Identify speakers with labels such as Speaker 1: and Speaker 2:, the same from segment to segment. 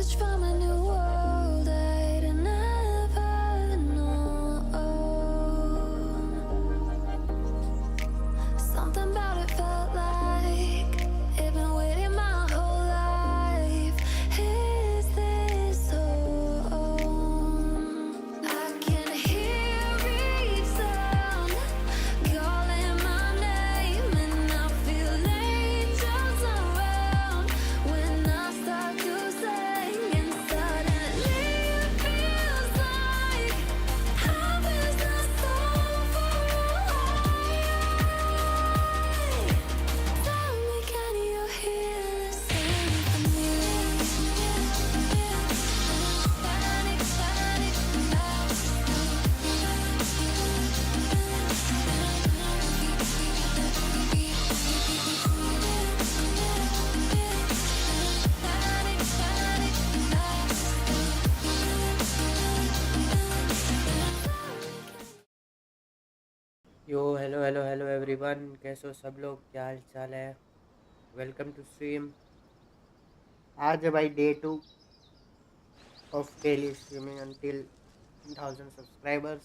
Speaker 1: message from a new world I'd never known. Something about it felt like it'd been waiting my whole life. Is this home? I can hear each sound calling my name, and I feel angels around when I start to sing. And suddenly it feels like heaven's not so far away. Tell me, can you hear the symphony? Panic, panic,
Speaker 2: yo hello everyone, कैसे हो सब लोग? क्या हाल चाल है? Welcome to stream. आज है भाई day 2 of daily streaming until 1000 subscribers.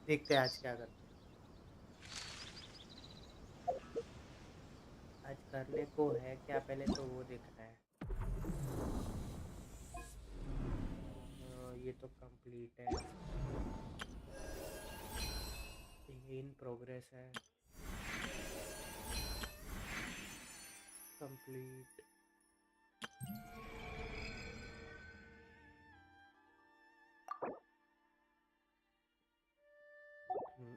Speaker 2: देखते हैं आज क्या करते हैं। आज करने को है क्या, पहले तो वो देखना है। ये तो कंप्लीट है, इन प्रोग्रेस है, कंप्लीट।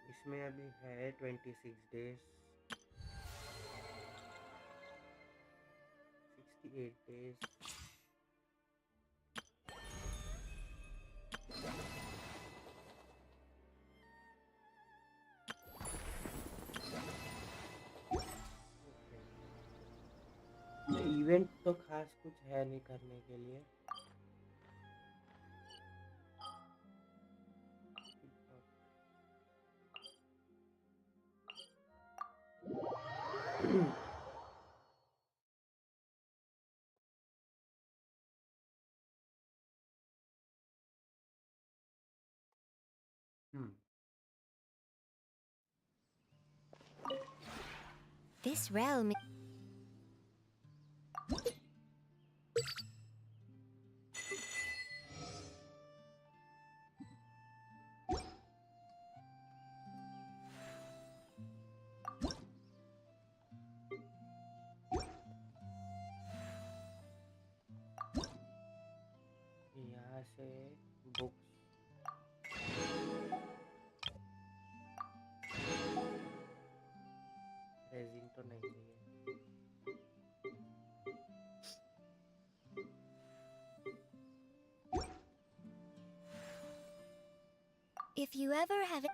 Speaker 2: इसमें अभी है 26 डेज, 68 डेज। इवेंट तो खास कुछ है नहीं करने के लिए।
Speaker 1: This realm.
Speaker 2: यहाँ से बुक्स, रेजिन तो नहीं चाहिए।
Speaker 1: If you ever have it.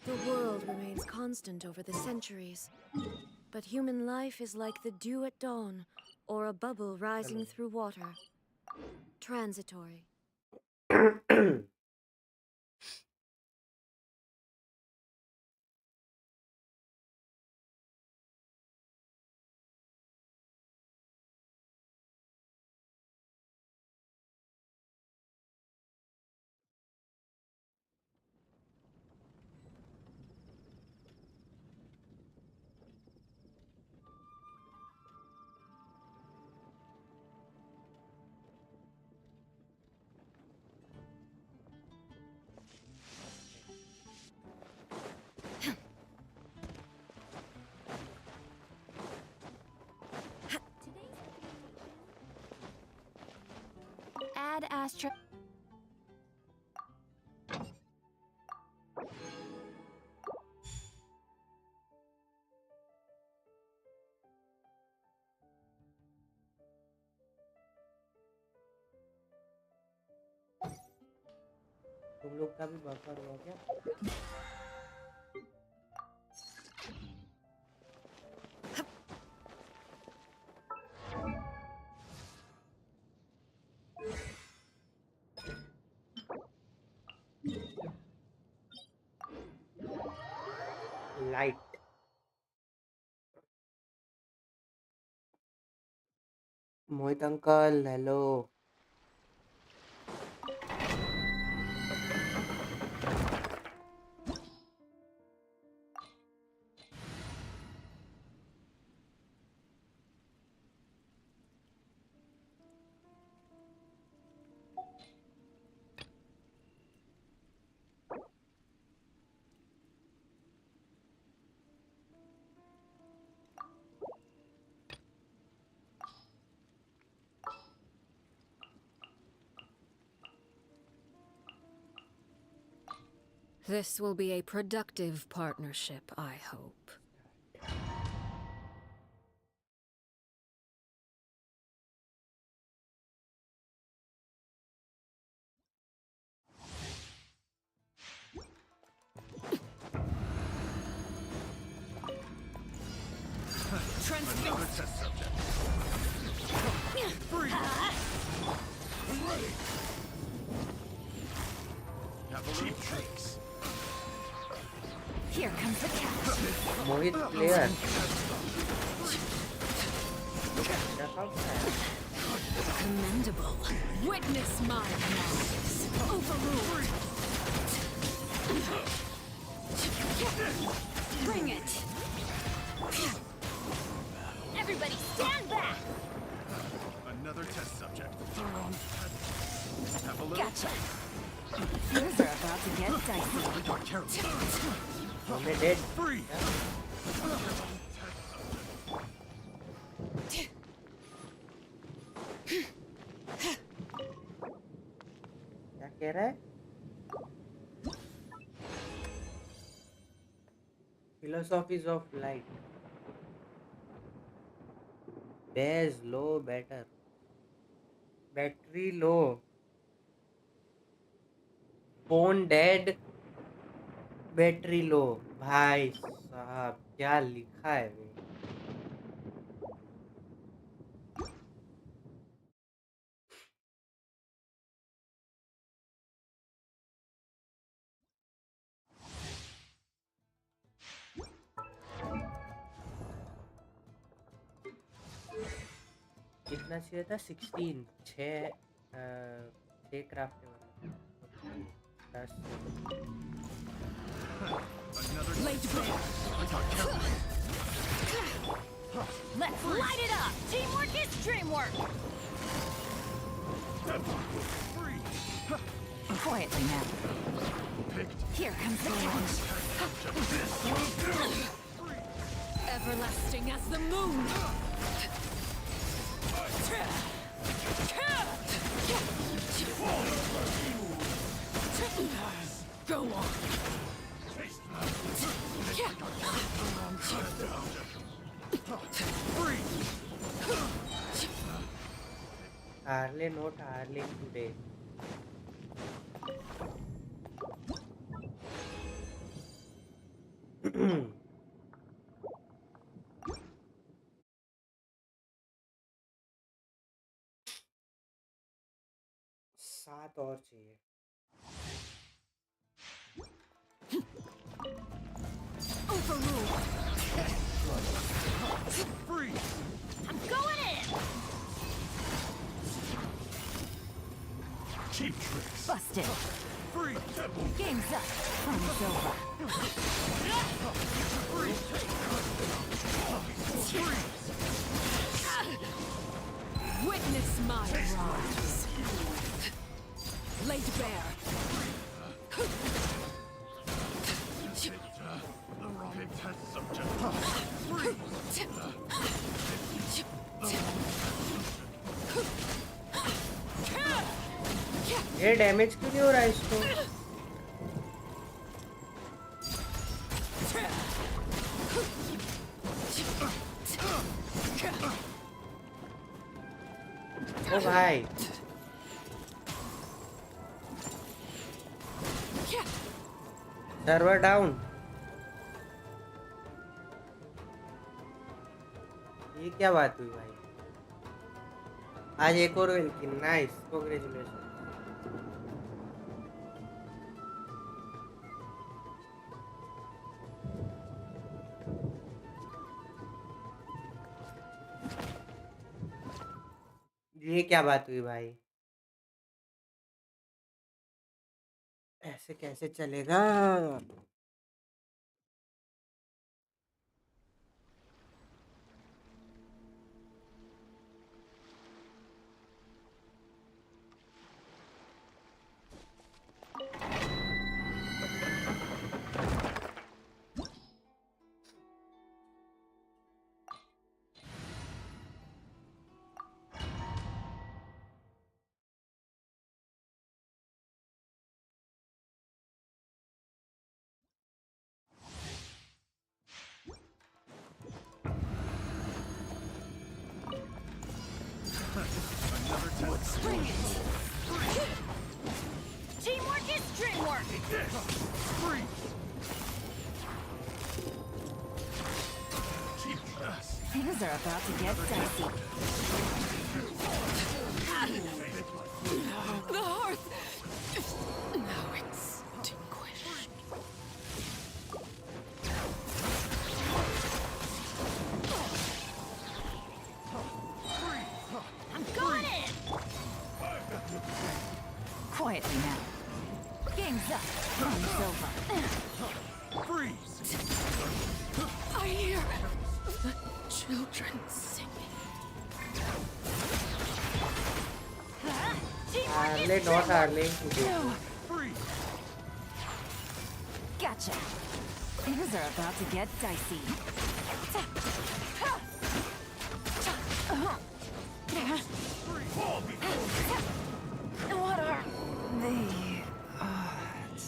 Speaker 3: The world remains constant over the centuries, but human life is like the dew at dawn, or a bubble rising through water. Transitory.
Speaker 1: Add astra.
Speaker 2: तुम लोग का भी buffer हुआ क्या? Light. Mohit uncle hello.
Speaker 3: This will be a productive partnership, I hope.
Speaker 4: Another test subject. Free. I'm ready. Have a cheap tricks.
Speaker 3: Here comes the catch.
Speaker 2: Mohit player.
Speaker 3: Commendable. Witness my analysis. Overruled. Bring it. Everybody stand back.
Speaker 4: Another test subject. Have a little.
Speaker 3: Gotcha. Things are about to get dicey.
Speaker 4: We got careful.
Speaker 2: हमें dead.
Speaker 4: Free.
Speaker 2: क्या कह रहा है? Philosophies of light. Base low, better. Battery low. Phone dead. Battery low. भाई साहब क्या लिखा है वे? कितना चाहिए था? 16। 6 craftable 10।
Speaker 3: Let's light it up! Teamwork is dreamwork! Quietly now. Here comes the catch. Everlasting as the moon! Go on!
Speaker 2: Harley not Harley today. सात और चाहिए।
Speaker 3: Overruled!
Speaker 4: Free.
Speaker 3: I'm going in!
Speaker 4: Cheap tricks.
Speaker 3: Busted!
Speaker 4: Free.
Speaker 3: Game's up! Fun's over! Witness my rise! Laid bare!
Speaker 4: Big test subject. Free.
Speaker 2: ये damage क्यों नहीं हो रहा है इसको? ओ भाई सर्वर डाउन। ये क्या बात हुई भाई? आज एक और वेलकिन, नाइस, कांग्रेचुलेशन। ये क्या बात हुई भाई? ऐसे कैसे चलेगा?
Speaker 4: Another test.
Speaker 3: Bring it! Teamwork is dreamwork!
Speaker 4: Freeze! Jesus.
Speaker 3: Things are about to get dicey. The hearth is now extinguished. I'm going in! Quietly now. Game's up. Game's over.
Speaker 4: Freeze!
Speaker 3: I hear the children singing.
Speaker 2: Harley, not Harley.
Speaker 4: Freeze!
Speaker 3: Gotcha. Things are about to get dicey. What are the odds?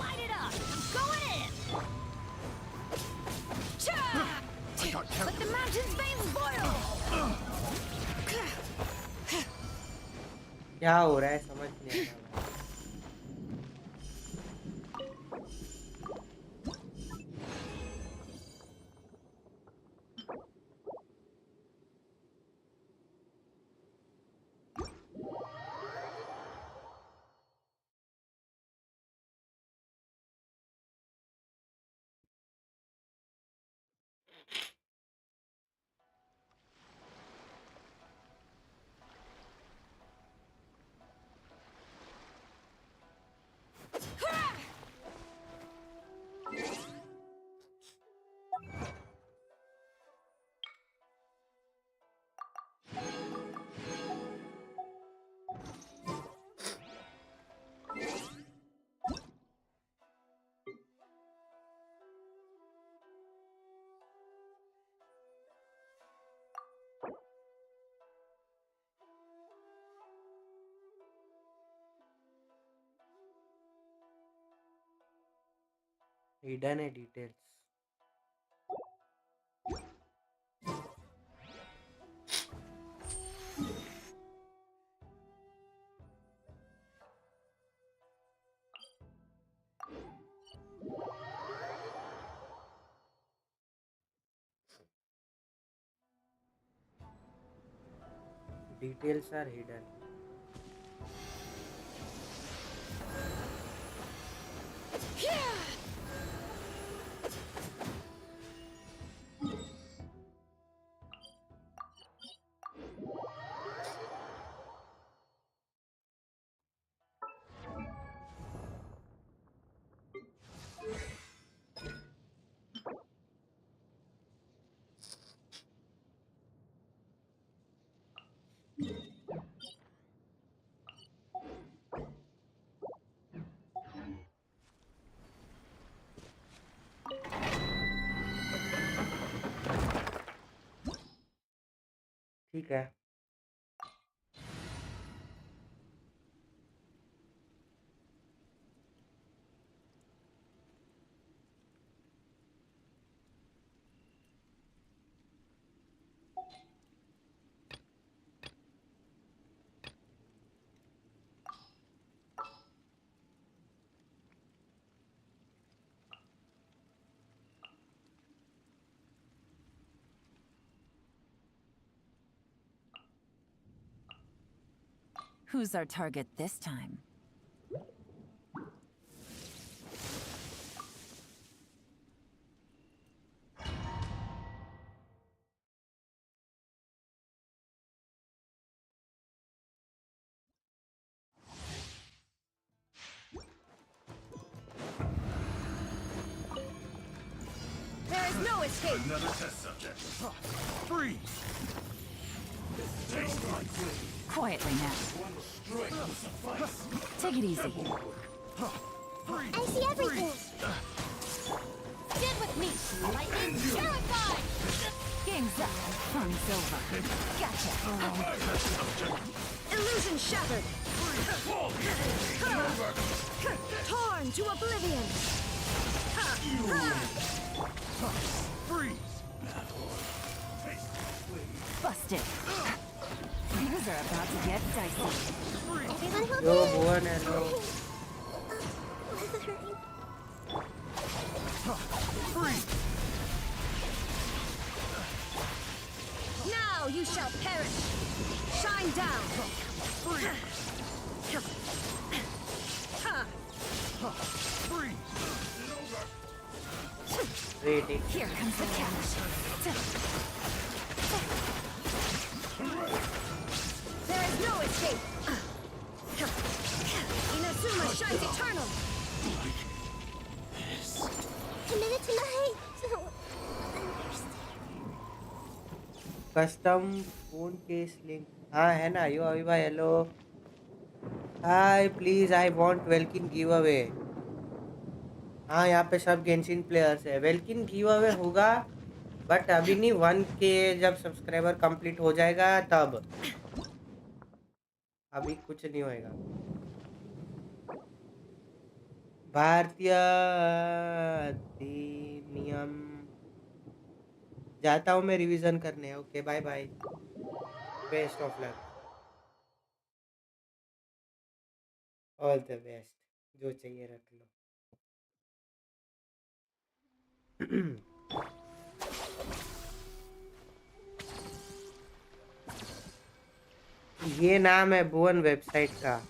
Speaker 3: Light it up! I'm going in! Let the mountain's veins boil!
Speaker 2: क्या हो रहा है समझ नहीं आ रहा। Hidden है details. Details are hidden. ठीक है।
Speaker 5: Who's our target this time?
Speaker 3: There is no escape.
Speaker 4: Another test subject. Freeze! Taste my blade.
Speaker 5: Quietly now.
Speaker 4: One strike will suffice.
Speaker 5: Take it easy.
Speaker 4: Freeze!
Speaker 6: I see everything. Stand with me. Lightning terrified.
Speaker 5: Game's up. Fun's over. Gotcha.
Speaker 3: Illusion shattered. Torn to oblivion.
Speaker 4: Freeze!
Speaker 5: Busted. Things are about to get dicey.
Speaker 6: Everyone will
Speaker 2: Yo,
Speaker 6: be.
Speaker 2: Bhuvan, hello.
Speaker 4: Freeze!
Speaker 3: Now you shall perish. Shine down.
Speaker 4: Freeze!
Speaker 2: Waiting.
Speaker 5: Here comes the catch.
Speaker 3: There is no escape. Inazuma shines eternal.
Speaker 6: Committed tonight.
Speaker 2: Custom phone case link हाँ है ना yo अभी भाई hello hi please I want welkin giveaway हाँ यहाँ पे सब Genshin players है वेलकिन गिव अवे होगा बट अभी नहीं 1K जब सब्सक्राइबर कंप्लीट हो जाएगा तब अभी कुछ नहीं होएगा भारतीय अधिनियम जाता हूँ मैं रिवीजन करने okay bye bye best of luck all the best जो चाहिए रख लो ये नाम है भुवन वेबसाइट का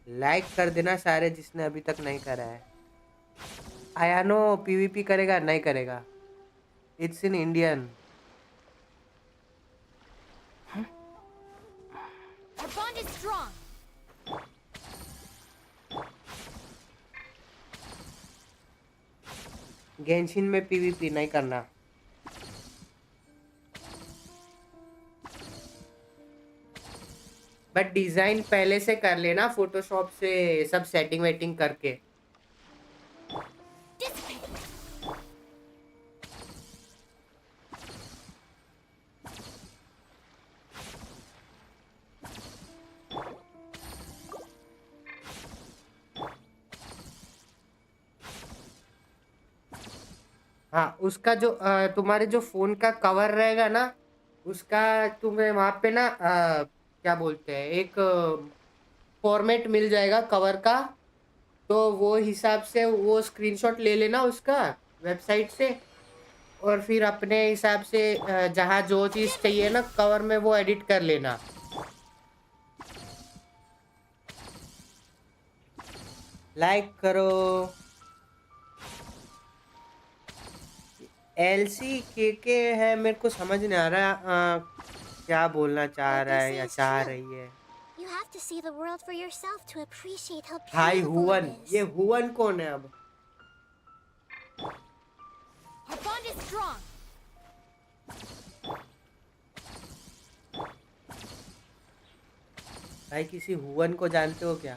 Speaker 2: लाइक कर देना सारे जिसने अभी तक नहीं करा है आयानो पीवीपी करेगा नहीं करेगा it's in Indian
Speaker 6: Our bond is strong.
Speaker 2: Genshin में पीवीपी नहीं करना बट डिजाइन पहले से कर लेना फोटोशॉप से सब सेटिंग वेटिंग करके
Speaker 6: Dissipate.
Speaker 2: हाँ उसका जो तुम्हारे जो फोन का कवर रहेगा ना उसका तुम्हें वहाँ पे ना क्या बोलते हैं एक फॉर्मेट मिल जाएगा कवर का तो वो हिसाब से वो स्क्रीनशॉट ले लेना उसका वेबसाइट से और फिर अपने हिसाब से जहाँ जो चीज़ चाहिए ना कवर में वो एडिट कर लेना लाइक करो एलसी के है मेरे को समझ नहीं आ रहा क्या बोलना चाह रहा है या चाह रही है
Speaker 6: You have to see the world for yourself to appreciate how
Speaker 2: hi
Speaker 6: beautiful
Speaker 2: हुवन
Speaker 6: it is.
Speaker 2: ये हुवन कौन है अब
Speaker 6: Our bond is strong.
Speaker 2: भाई किसी हुवन को जानते हो क्या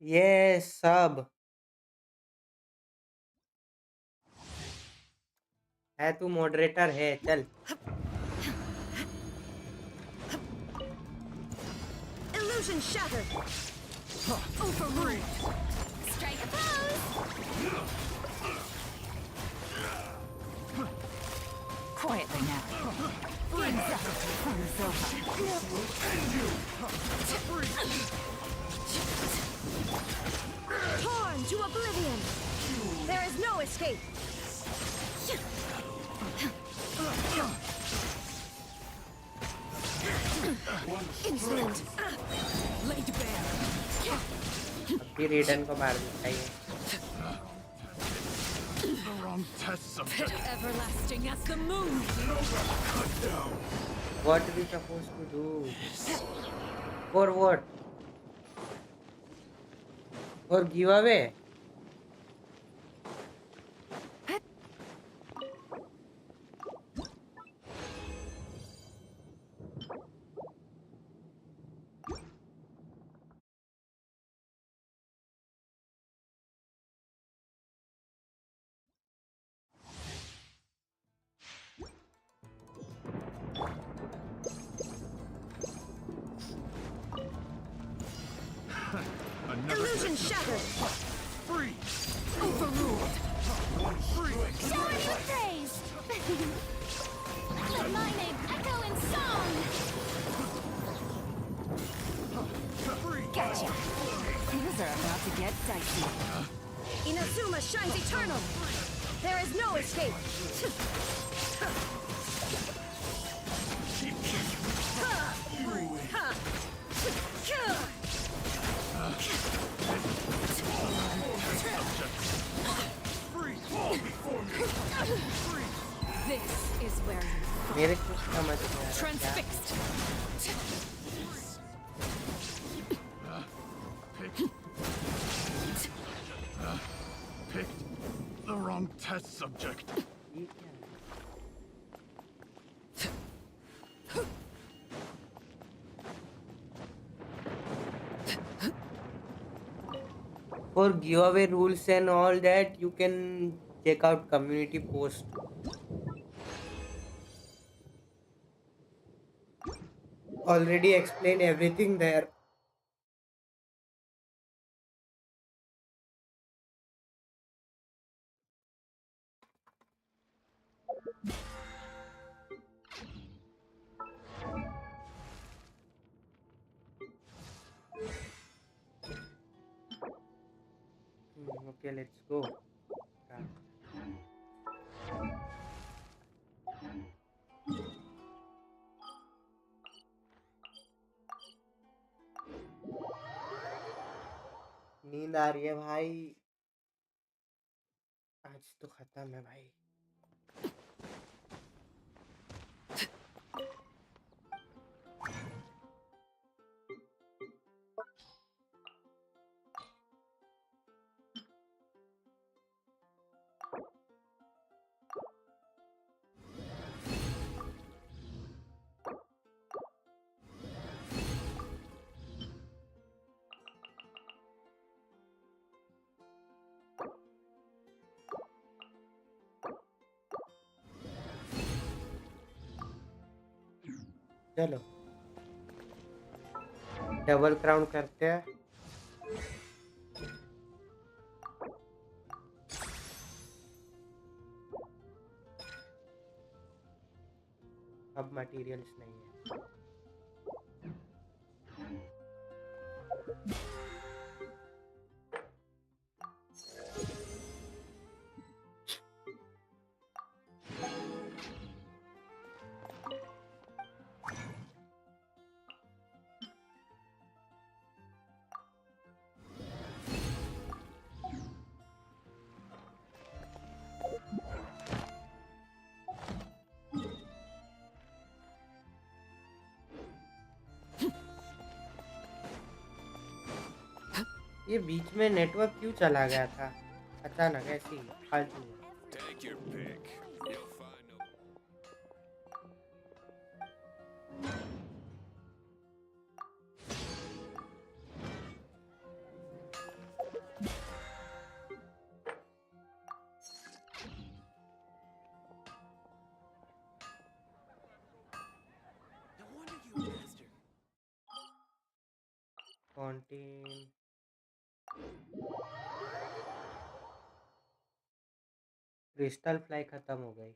Speaker 2: ये सब है तू मॉडरेटर है चल
Speaker 3: Illusion shattered.
Speaker 5: Overruled. Strike a pose. Quietly now. Game's up. Fun's over.
Speaker 3: Torn to oblivion. There is no escape. Insolent.
Speaker 5: Laid bare.
Speaker 2: अभी रेडन को मार देता है ये।
Speaker 4: The wrong test subject.
Speaker 5: Everlasting as the moon.
Speaker 2: What we supposed to do? For what? For giveaway?
Speaker 4: Another
Speaker 3: Illusion shattered.
Speaker 4: freeze.
Speaker 5: Overruled.
Speaker 4: Freeze.
Speaker 6: Shower you praise! Let my name echo in song!
Speaker 4: Freeze.
Speaker 5: Gotcha. Things are about to get dicey.
Speaker 3: Inazuma shines eternal. There is no escape.
Speaker 5: This is where you
Speaker 2: मेरे कुछ समझ नहीं आ रहा क्या?
Speaker 5: transfixed.
Speaker 4: Picked the wrong test subject.
Speaker 2: ये क्या है? For giveaway rules and all that, you can check out community post. Already explained everything there. Okay, let's go. नींद आ रही है भाई। आज तो खत्म है भाई। चलो डबल क्राउन करते हैं। अब मटेरियल्स नहीं है। ये बीच में नेटवर्क क्यों चला गया था अचानक ऐसे ही फालतू में?
Speaker 4: Take your pick. You'll find no.
Speaker 2: Fountain. Crystal fly खत्म हो गई।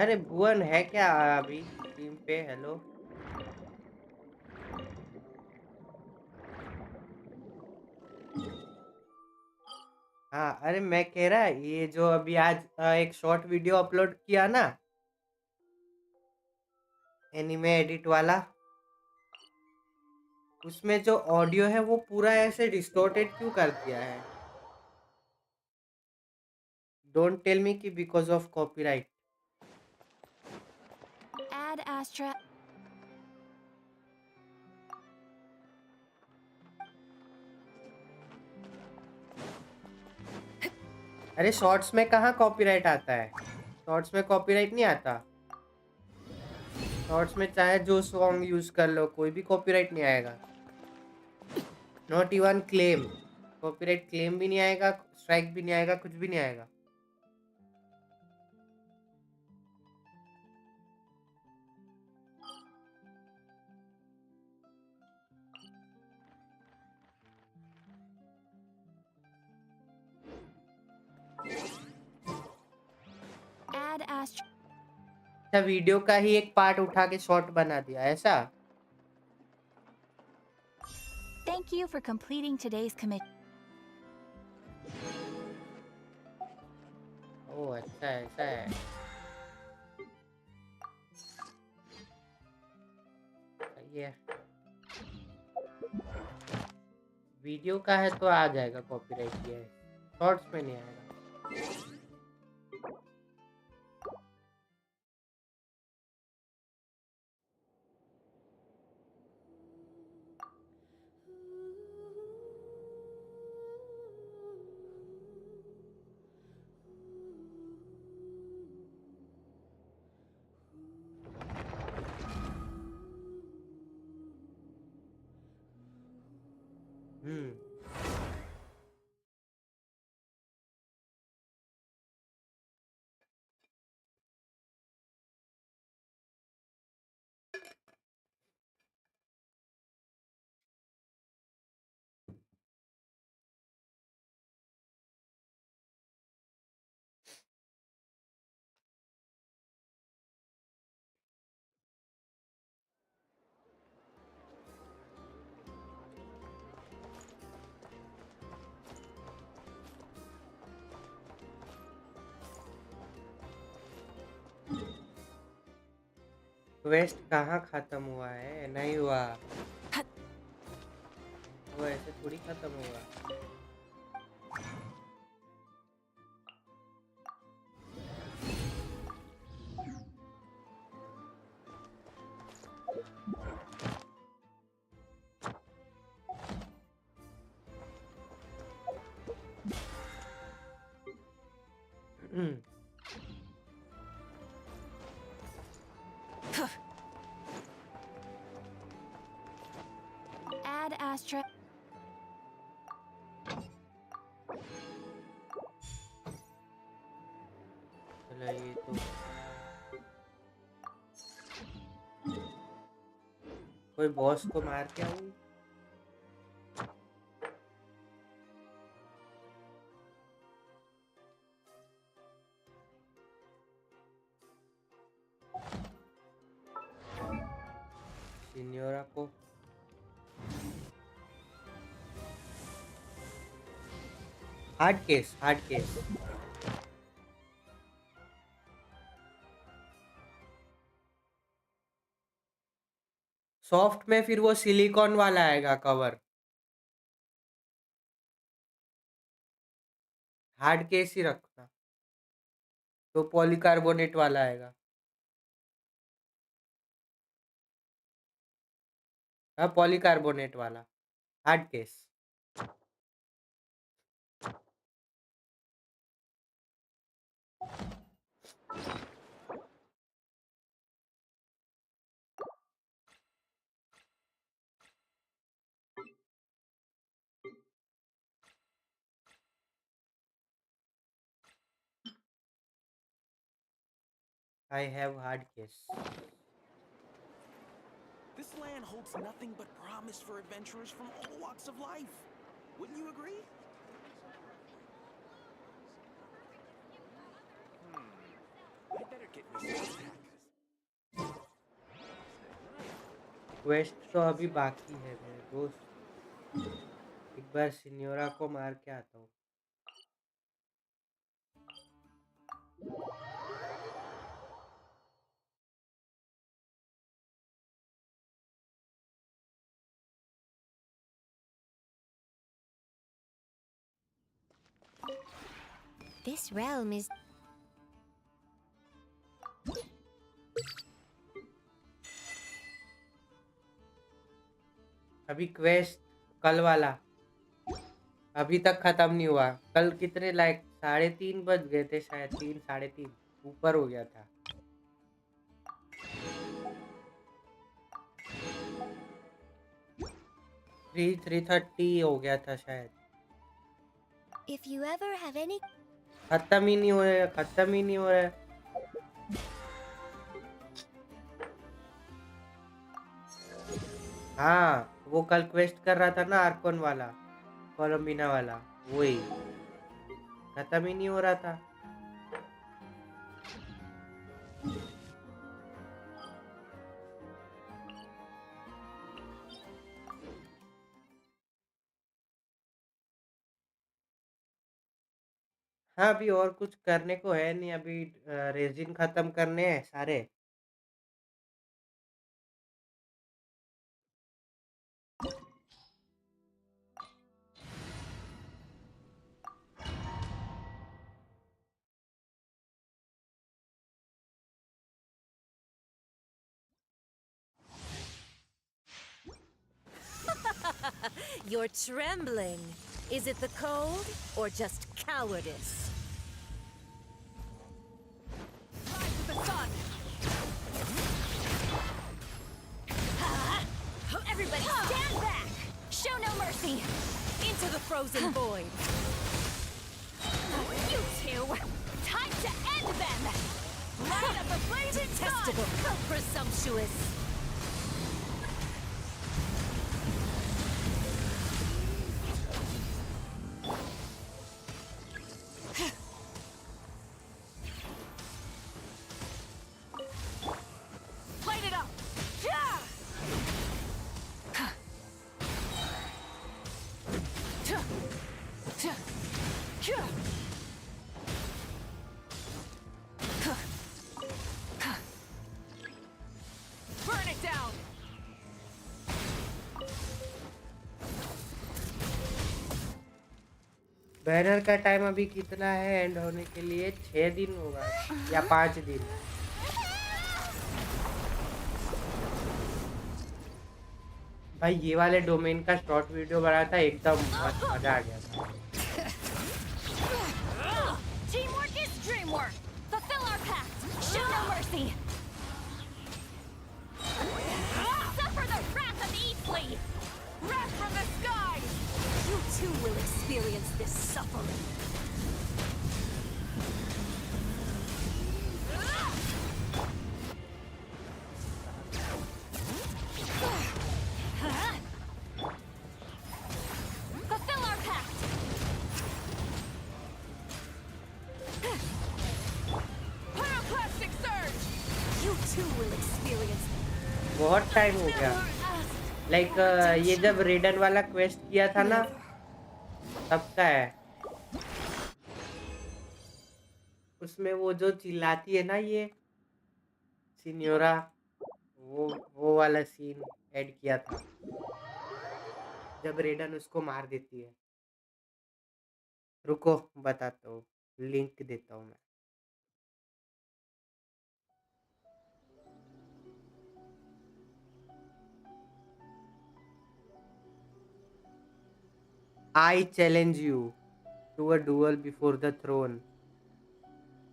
Speaker 2: अरे भुवन है क्या अभी टीम पे? हेलो। हाँ, अरे मैं कह रहा ये जो अभी आज एक शॉर्ट वीडियो अपलोड किया ना, एनिमे एडिट वाला, उसमें जो ऑडियो है वो पूरा ऐसे डिस्टॉर्टेड क्यों कर दिया है? डोंट टेल मी कि because of copyright.
Speaker 3: Add Astra.
Speaker 2: अरे शॉर्ट्स में कहाँ कॉपीराइट आता है? शॉर्ट्स में कॉपीराइट नहीं आता। शॉर्ट्स में चाहे जो सॉन्ग यूज कर लो, कोई भी कॉपीराइट नहीं आएगा। Not even claim. Copyright claim भी नहीं आएगा, स्ट्राइक भी नहीं आएगा, कुछ भी नहीं आएगा।
Speaker 3: Add Astra.
Speaker 2: अच्छा, वीडियो का ही एक पार्ट उठा के शॉर्ट बना दिया ऐसा?
Speaker 5: Thank you for completing today's commit.
Speaker 2: ओह अच्छा, ऐसा है। सही है। वीडियो का है तो आ जाएगा कॉपीराइट, ये शॉर्ट्स में नहीं आएगा। हम्म। क्वेस्ट कहाँ खत्म हुआ है? नहीं हुआ। वो ऐसे थोड़ी खत्म हुआ।
Speaker 3: Add Astra.
Speaker 2: चलो ये तो कोई बॉस को मार के आऊं। सिन्योरा को hard case, hard case. Soft में फिर वो सिलिकॉन वाला आएगा कवर। हार्ड केस ही रखना, तो पॉलीकार्बोनेट वाला आएगा। हाँ, पॉलीकार्बोनेट वाला hard case. I have hard case.
Speaker 7: This land holds nothing but promise for adventurers from all walks of life. Wouldn't you agree? I better get me some cactus.
Speaker 2: Quest तो अभी बाकी है मेरे दोस्त, एक बार सिन्योरा को मार के आता हूँ।
Speaker 6: This realm is.
Speaker 2: अभी क्वेस्ट कल वाला अभी तक खत्म नहीं हुआ। कल कितने लाइक 3:30 बज गए थे शायद, 3 3:30 ऊपर हो गया था। 3:30 हो गया था शायद।
Speaker 6: If you ever have any.
Speaker 2: खत्म ही नहीं हो रहा, खत्म ही नहीं हो रहा। हाँ, वो कल क्वेस्ट कर रहा था ना, आर्कोन वाला, कोलम्बिना वाला, वही खत्म ही नहीं हो रहा था। हाँ, अभी और कुछ करने को है नहीं, अभी रेजिन खत्म करने हैं सारे।
Speaker 3: You're trembling. Is it the cold or just cowardice? Rise with the sun! Everybody stand back! Show no mercy! Into the frozen void! You two! Time to end them! Light up the blazing Detestable! How presumptuous! Light it up! Burn it down!
Speaker 2: Banner का time अभी कितना है and होने के लिए? 6 दिन होगा या 5 दिन। भाई ये वाले डोमेन का शॉर्ट वीडियो बनाया था, एकदम मजा आ गया था।
Speaker 3: Teamwork is dreamwork! Fulfill our pact! Show no mercy! Suffer the wrath of Eastleigh! Wrath from the skies! You too will experience this suffering! Fulfill our pact! Pyroclastic surge! You too will experience.
Speaker 2: बहुत time हो गया। Like ये जब रेडन वाला quest किया था ना, तब का है। उसमें वो जो चिल्लाती है ना, ये सिन्योरा, वो वाला सीन ऐड किया था जब रेडन उसको मार देती है। रुको बताता हूँ, लिंक देता हूँ मैं। I challenge you to a duel before the throne,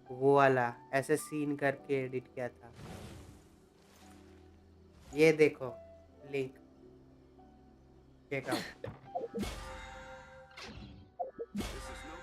Speaker 2: वो वाला ऐसे सीन करके एडिट किया था। ये देखो link, check out.
Speaker 4: This is no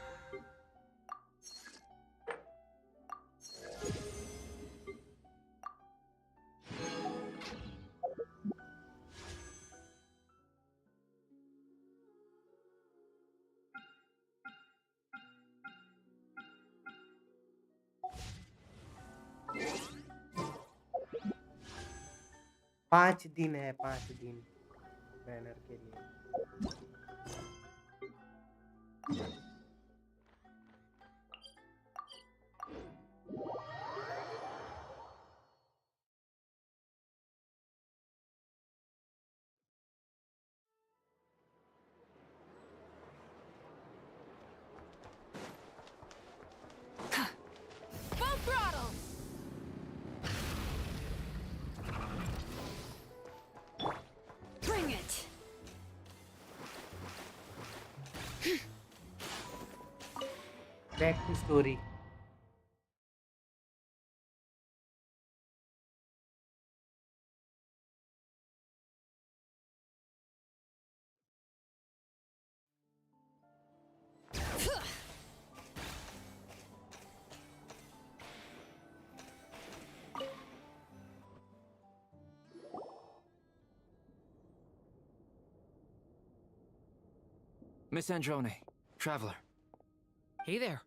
Speaker 2: 5 दिन है, 5 दिन बैनर के लिए।
Speaker 5: Full throttle! Bring it!
Speaker 2: Back to story.
Speaker 8: Miss Androne, traveler.
Speaker 9: Hey there.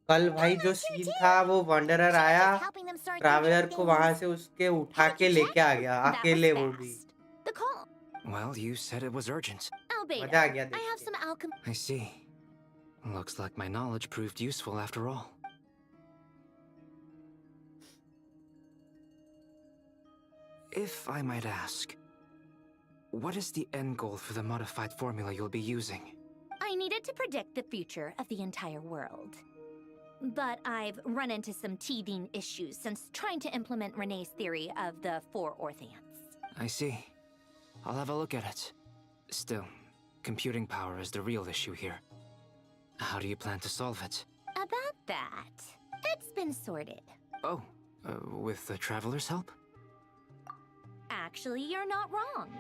Speaker 2: कल भाई जो सीन था वो वंडरर आया,
Speaker 6: helping them start
Speaker 2: traveller
Speaker 6: doing
Speaker 2: को
Speaker 6: things.
Speaker 2: वहां से उसके उठा के लेके आ गया,
Speaker 6: That was
Speaker 2: अकेले वो भी।
Speaker 6: fast. The call.
Speaker 8: Well, you said it was urgent.
Speaker 6: Oh, beta.
Speaker 2: मजा आ गया
Speaker 6: I have
Speaker 2: देख
Speaker 6: some alchem.
Speaker 8: I see. Looks like my knowledge proved useful after all. If I might ask, what is the end goal for the modified formula you'll be using?
Speaker 10: I needed to predict the future of the entire world. But I've run into some teething issues since trying to implement Renee's theory of the 4 orthants.
Speaker 8: I see. I'll have a look at it. Still, computing power is the real issue here. How do you plan to solve it?
Speaker 10: About that, it's been sorted.
Speaker 8: Oh, with the traveler's help?
Speaker 10: Actually, you're not wrong.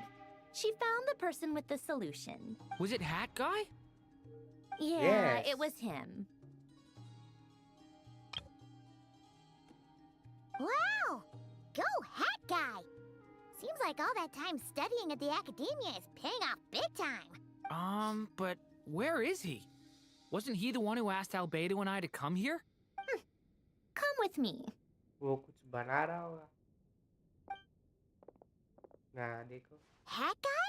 Speaker 10: She found the person with the solution.
Speaker 9: Was it Hat Guy?
Speaker 10: Yeah,
Speaker 2: Yes.
Speaker 10: it was him.
Speaker 6: Wow! Go Hat Guy! Seems like all that time studying at the academia is paying off big time.
Speaker 9: But where is he? Wasn't he the one who asked Albedo and I to come here?
Speaker 10: Come with me.
Speaker 2: वो कुछ बना रहा होगा ना, देखो।
Speaker 6: Hat Guy?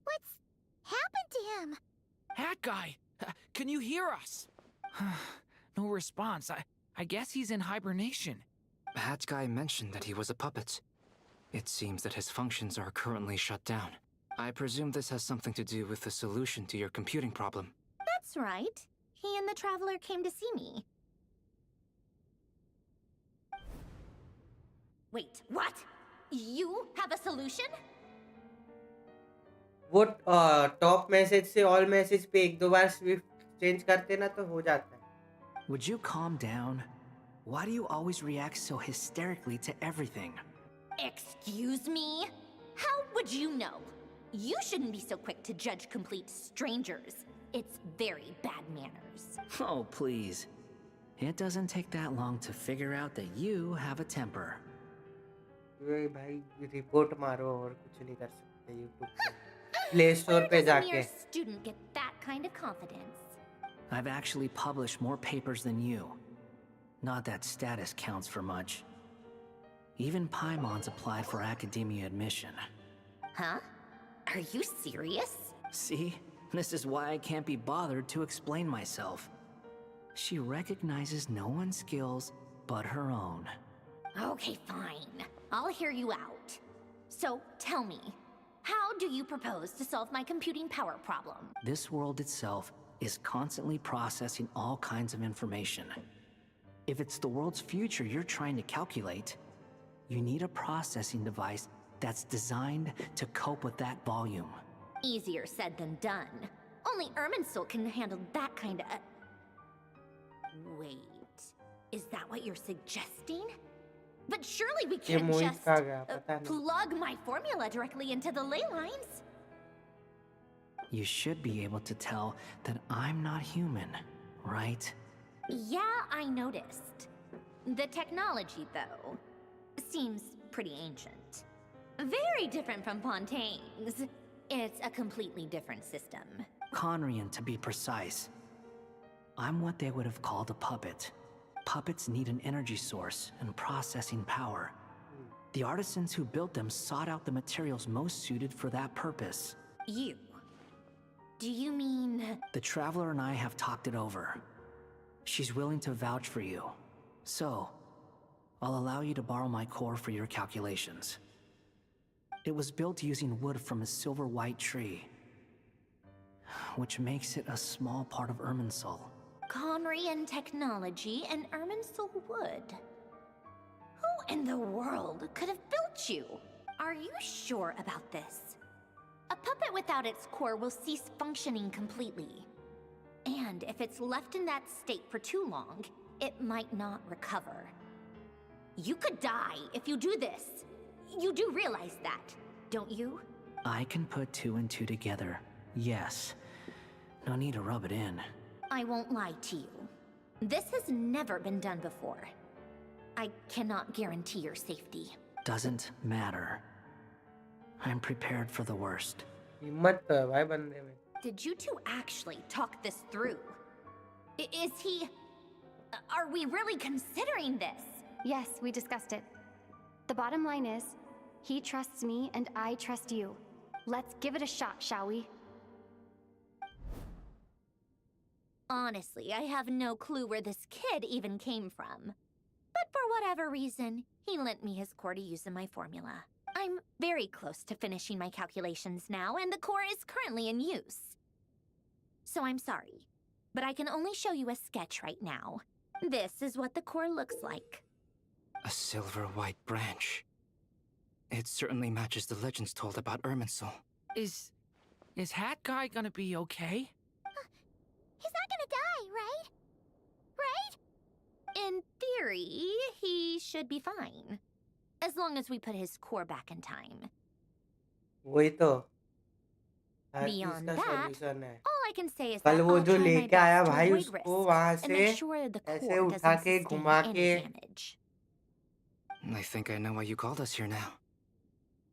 Speaker 6: What's happened to him?
Speaker 9: Hat Guy! Can you hear us? No response. I guess he's in hibernation.
Speaker 8: Hat Guy mentioned that he was a puppet. It seems that his functions are currently shut down. I presume this has something to do with the solution to your computing problem.
Speaker 10: That's right. He and the traveler came to see me. Wait, what? You have a solution?
Speaker 2: वो top message से all message पे 1-2 बार Swift change करते ना तो हो जाता है।
Speaker 11: Would you calm down? Why do you always react so hysterically to everything?
Speaker 10: Excuse me? How would you know? You shouldn't be so quick to judge complete strangers. It's very bad manners.
Speaker 11: Oh, please. It doesn't take that long to figure out that you have a temper.
Speaker 2: ये भाई report मारो और कुछ नहीं कर सकते YouTube पे, play store
Speaker 10: Where
Speaker 2: पे
Speaker 10: does a
Speaker 2: जाके।
Speaker 10: mere student get that kind of confidence?
Speaker 11: I've actually published more papers than you. Not that status counts for much. Even Paimon's applied for academia admission.
Speaker 10: Huh? Are you serious?
Speaker 11: See? This is why I can't be bothered to explain myself. She recognizes no one's skills but her own.
Speaker 10: Okay, fine. I'll hear you out. So, tell me, how do you propose to solve my computing power problem?
Speaker 11: This world itself is constantly processing all kinds of information. If it's the world's future you're trying to calculate, you need a processing device that's designed to cope with that volume.
Speaker 10: Easier said than done. Only Irminsul can handle that kind of... Wait, is that what you're suggesting? But surely we
Speaker 2: ये
Speaker 10: can't
Speaker 2: Mohit
Speaker 10: just
Speaker 2: कहाँ गया पता नहीं।
Speaker 10: plug my formula directly into the ley lines.
Speaker 11: You should be able to tell that I'm not human, right?
Speaker 10: Yeah, I noticed. The technology, though, seems pretty ancient. Very different from Fontaine's. It's a completely different system.
Speaker 11: Conrian, to be precise. I'm what they would have called a puppet. Puppets need an energy source and processing power. The artisans who built them sought out the materials most suited for that purpose.
Speaker 10: You. Do you mean...
Speaker 11: The Traveler and I have talked it over. She's willing to vouch for you. So, I'll allow you to borrow my core for your calculations. It was built using wood from a silver white tree, which makes it a small part of Irminsul.
Speaker 10: Conrian technology and Irminsul wood. Who in the world could have built you? Are you sure about this? A puppet without its core will cease functioning completely. And if it's left in that state for too long, it might not recover. You could die if you do this. You do realize that, don't you?
Speaker 11: I can put two and two together, yes. No need to rub it in.
Speaker 10: I won't lie to you. This has never been done before. I cannot guarantee your safety.
Speaker 11: Doesn't matter. I'm prepared for the worst.
Speaker 2: हिम्मत तो है भाई बंदे में.
Speaker 10: Did you two actually talk this through? Is he... Are we really considering this?
Speaker 12: Yes, we discussed it. The bottom line is, he trusts me and I trust you. Let's give it a shot, shall we?
Speaker 10: Honestly, I have no clue where this kid even came from. But for whatever reason, he lent me his core to use in my formula. I'm very close to finishing my calculations now, and the core is currently in use. So I'm sorry, but I can only show you a sketch right now. This is what the core looks like.
Speaker 8: A silver white branch. It certainly matches the legends told about Irminsul.
Speaker 9: Is Hat Guy gonna be okay?
Speaker 6: He's not gonna die, right? Right?
Speaker 10: In theory, he should be fine. As long as we put his core back in time.
Speaker 2: वही तो. हर चीज
Speaker 10: Beyond
Speaker 2: का
Speaker 10: that,
Speaker 2: solution है.
Speaker 10: all I can say is
Speaker 2: कल
Speaker 10: that
Speaker 2: वो
Speaker 10: I'll
Speaker 2: जो
Speaker 10: try my
Speaker 2: लेके आया
Speaker 10: best to
Speaker 2: भाई
Speaker 10: avoid
Speaker 2: उसको
Speaker 10: risks
Speaker 2: वहां
Speaker 10: and
Speaker 2: से
Speaker 10: make sure the
Speaker 2: ऐसे
Speaker 10: core
Speaker 2: उठा
Speaker 10: doesn't
Speaker 2: के
Speaker 10: sustain
Speaker 2: घुमा
Speaker 10: any
Speaker 2: के.
Speaker 10: damage.
Speaker 8: I think I know why you called us here now.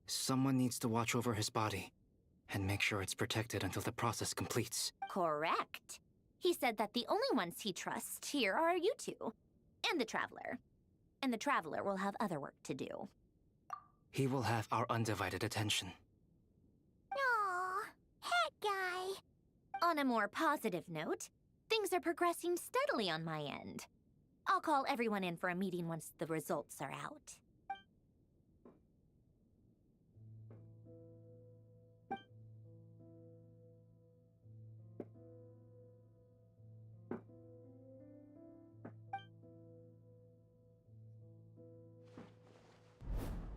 Speaker 8: Someone needs to watch over his body and make sure it's protected until the process completes.
Speaker 10: Correct. He said that the only ones he trusts here are you two, and the Traveler. And the Traveler will have other work to do.
Speaker 8: He will have our undivided attention.
Speaker 6: Aww, Hat Guy.
Speaker 10: On a more positive note, things are progressing steadily on my end. I'll call everyone in for a meeting once the results are out.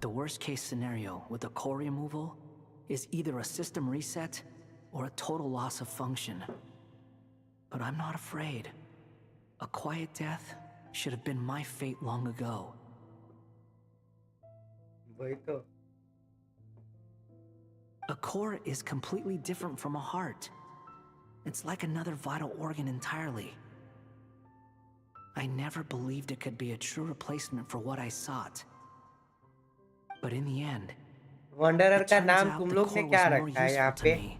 Speaker 11: The worst case scenario with the core removal is either a system reset or a total loss of function. But I'm not afraid. A quiet death should have been my fate long ago.
Speaker 2: वही तो.
Speaker 11: A core is completely different from a heart. It's like another vital organ entirely. I never believed it could be a true replacement for what I sought. But in the end,
Speaker 2: wanderer
Speaker 11: it
Speaker 2: का
Speaker 11: turns
Speaker 2: नाम
Speaker 11: out
Speaker 2: तुम
Speaker 11: the
Speaker 2: लोग ने
Speaker 11: core
Speaker 2: क्या
Speaker 11: was more
Speaker 2: रखा है
Speaker 11: useful
Speaker 2: यहाँ
Speaker 11: to
Speaker 2: पे?
Speaker 11: me.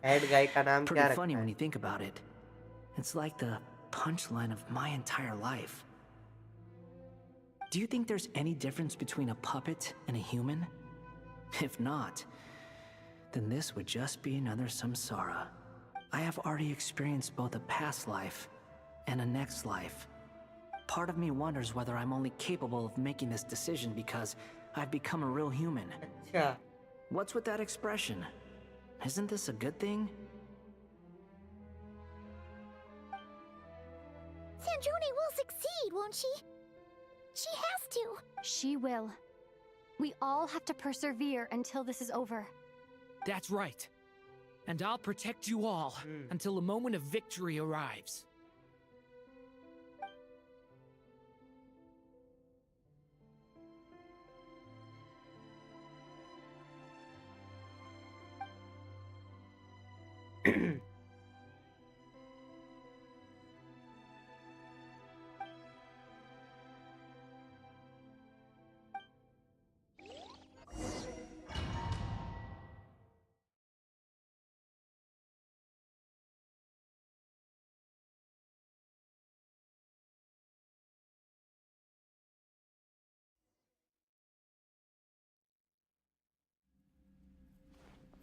Speaker 2: हेड गाय का नाम क्या
Speaker 11: Pretty
Speaker 2: रखा
Speaker 11: funny when
Speaker 2: है?
Speaker 11: you think about it. It's like the punchline of my entire life. Do you think there's any difference between a puppet and a human? If not, then this would just be another samsara. I have already experienced both a past life and a next life. Part of me wonders whether I'm only capable of making this decision because I've become a real human.
Speaker 2: अच्छा.
Speaker 11: What's with that expression? Isn't this a good thing?
Speaker 6: Sandrone will succeed, won't she? She has to.
Speaker 12: She will. We all have to persevere until this is over.
Speaker 9: That's right. And I'll protect you all until a moment of victory arrives.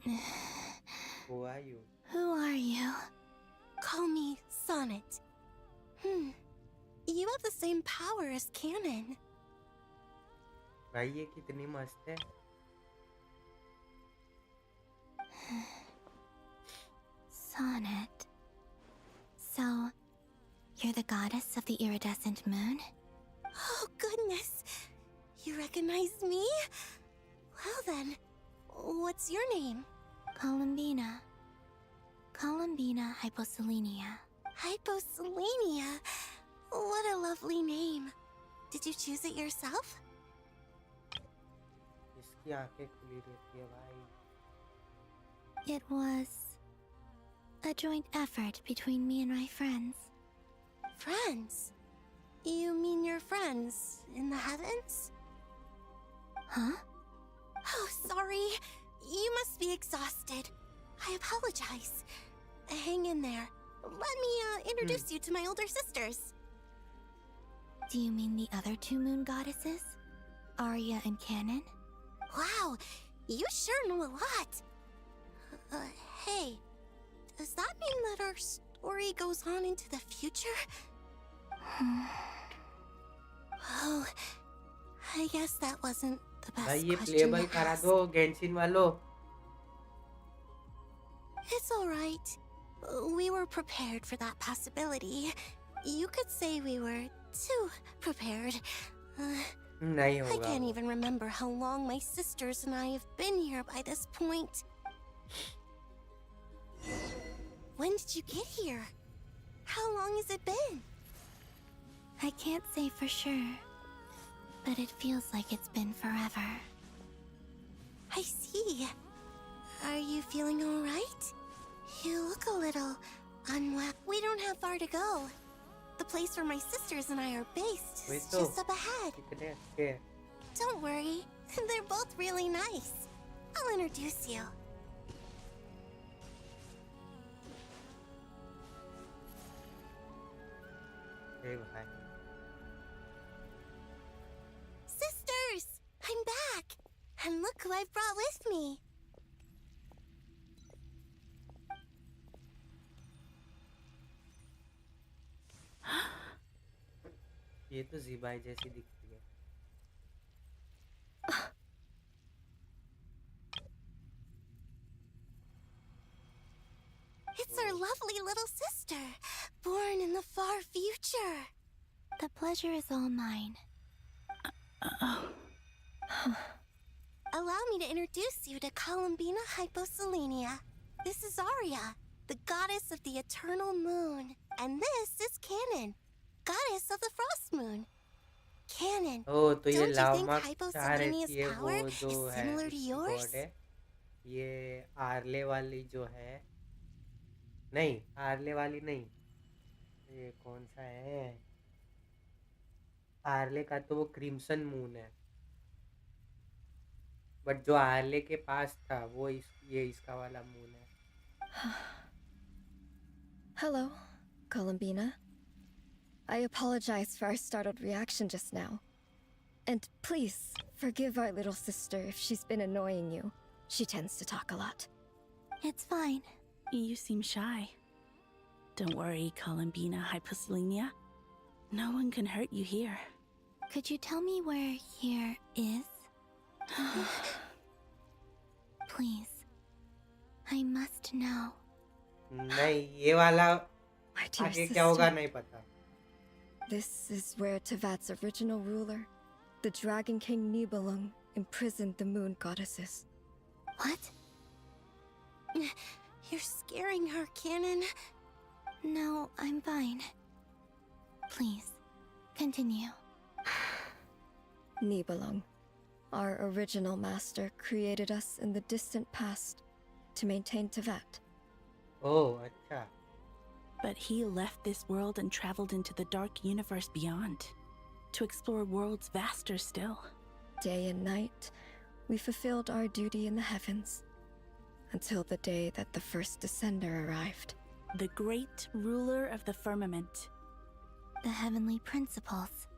Speaker 2: Who are you?
Speaker 13: Who are you? Call me Sonnet. You have the same power as Canon.
Speaker 2: भाई ये कितनी मस्त है.
Speaker 13: Sonnet. So, you're the goddess of the iridescent moon? Oh, goodness. You recognize me? Well then, what's your name? Columbina. Columbina Hyposelenia. Hyposelenia? What a lovely name. Did you choose it yourself?
Speaker 2: इसकी आंखें खुली रहती है भाई.
Speaker 13: It was a joint effort between me and my friends. Friends? You mean your friends in the heavens? Huh? Oh, sorry. You must be exhausted. I apologize. Hang in there. Let me introduce you to my older sisters. Do you mean the other two moon goddesses? Arya and Canon? Wow, you sure know a lot. Hey, does that mean that our story goes on into the future? Oh, I guess that wasn't the best
Speaker 2: भाई ये
Speaker 13: question
Speaker 2: payable
Speaker 13: to
Speaker 2: करा
Speaker 13: ask.
Speaker 2: दो Genshin वालों.
Speaker 13: It's all right. We were prepared for that possibility. You could say we were too prepared.
Speaker 2: नहीं
Speaker 13: I
Speaker 2: होगा.
Speaker 13: can't even remember how long my sisters and I have been here by this point. When did you get here? How long has it been? I can't say for sure, but it feels like it's been forever. I see. Are you feeling all right? You look a little unwell. We don't have far to go. The place where my sisters and I are based is just up ahead.
Speaker 2: कितने अच्छे हैं.
Speaker 13: Don't worry, they're both really nice. I'll introduce you.
Speaker 2: हे भाई.
Speaker 13: Sisters! I'm back! And look who I've brought with me.
Speaker 2: ये तो ज़िबाई जैसी दिखती है.
Speaker 13: It's our lovely little sister, born in the far future. The pleasure is all mine. Allow me to introduce you to Columbina Hyposelenia. This is Arya, the goddess of the eternal moon. And this is Canon, goddess of the frost moon. Canon,
Speaker 2: तो
Speaker 13: don't
Speaker 2: ये
Speaker 13: you think
Speaker 2: Lama चाह रही
Speaker 13: Hyposelenia's
Speaker 2: थी वो
Speaker 13: power
Speaker 2: जो
Speaker 13: is
Speaker 2: है
Speaker 13: similar to
Speaker 2: उसकी
Speaker 13: yours?
Speaker 2: God है. ये आर्ले वाली जो है. नहीं आर्ले वाली नहीं. ये कौन सा है? आर्ले का तो वो क्रिम्सन मून है. बट जो आर्ले के पास था वो ये इसका वाला मून है.
Speaker 14: Hello, Columbina. I apologize for our startled reaction just now. And please, forgive our little sister if she's been annoying you. She tends to talk a lot.
Speaker 13: It's fine.
Speaker 15: You seem shy. Don't worry, Columbina Hyposelenia. No one can hurt you here.
Speaker 13: Could you tell me where here is? Please. I must know.
Speaker 2: नहीं ये वाला
Speaker 14: My dear
Speaker 2: आगे क्या होगा
Speaker 14: sister.
Speaker 2: नहीं पता.
Speaker 14: This is where Teyvat's original ruler, the Dragon King Nibelung, imprisoned the moon goddesses.
Speaker 13: What? You're scaring her, Canon. No, I'm fine. Please, continue.
Speaker 14: Nibelung, our original master, created us in the distant past to maintain Teyvat.
Speaker 2: Oh, अच्छा.
Speaker 15: But he left this world and traveled into the dark universe beyond, to explore worlds vaster still.
Speaker 14: Day and night, we fulfilled our duty in the heavens, until the day that the first descender arrived.
Speaker 15: The great ruler of the firmament.
Speaker 13: The heavenly principles.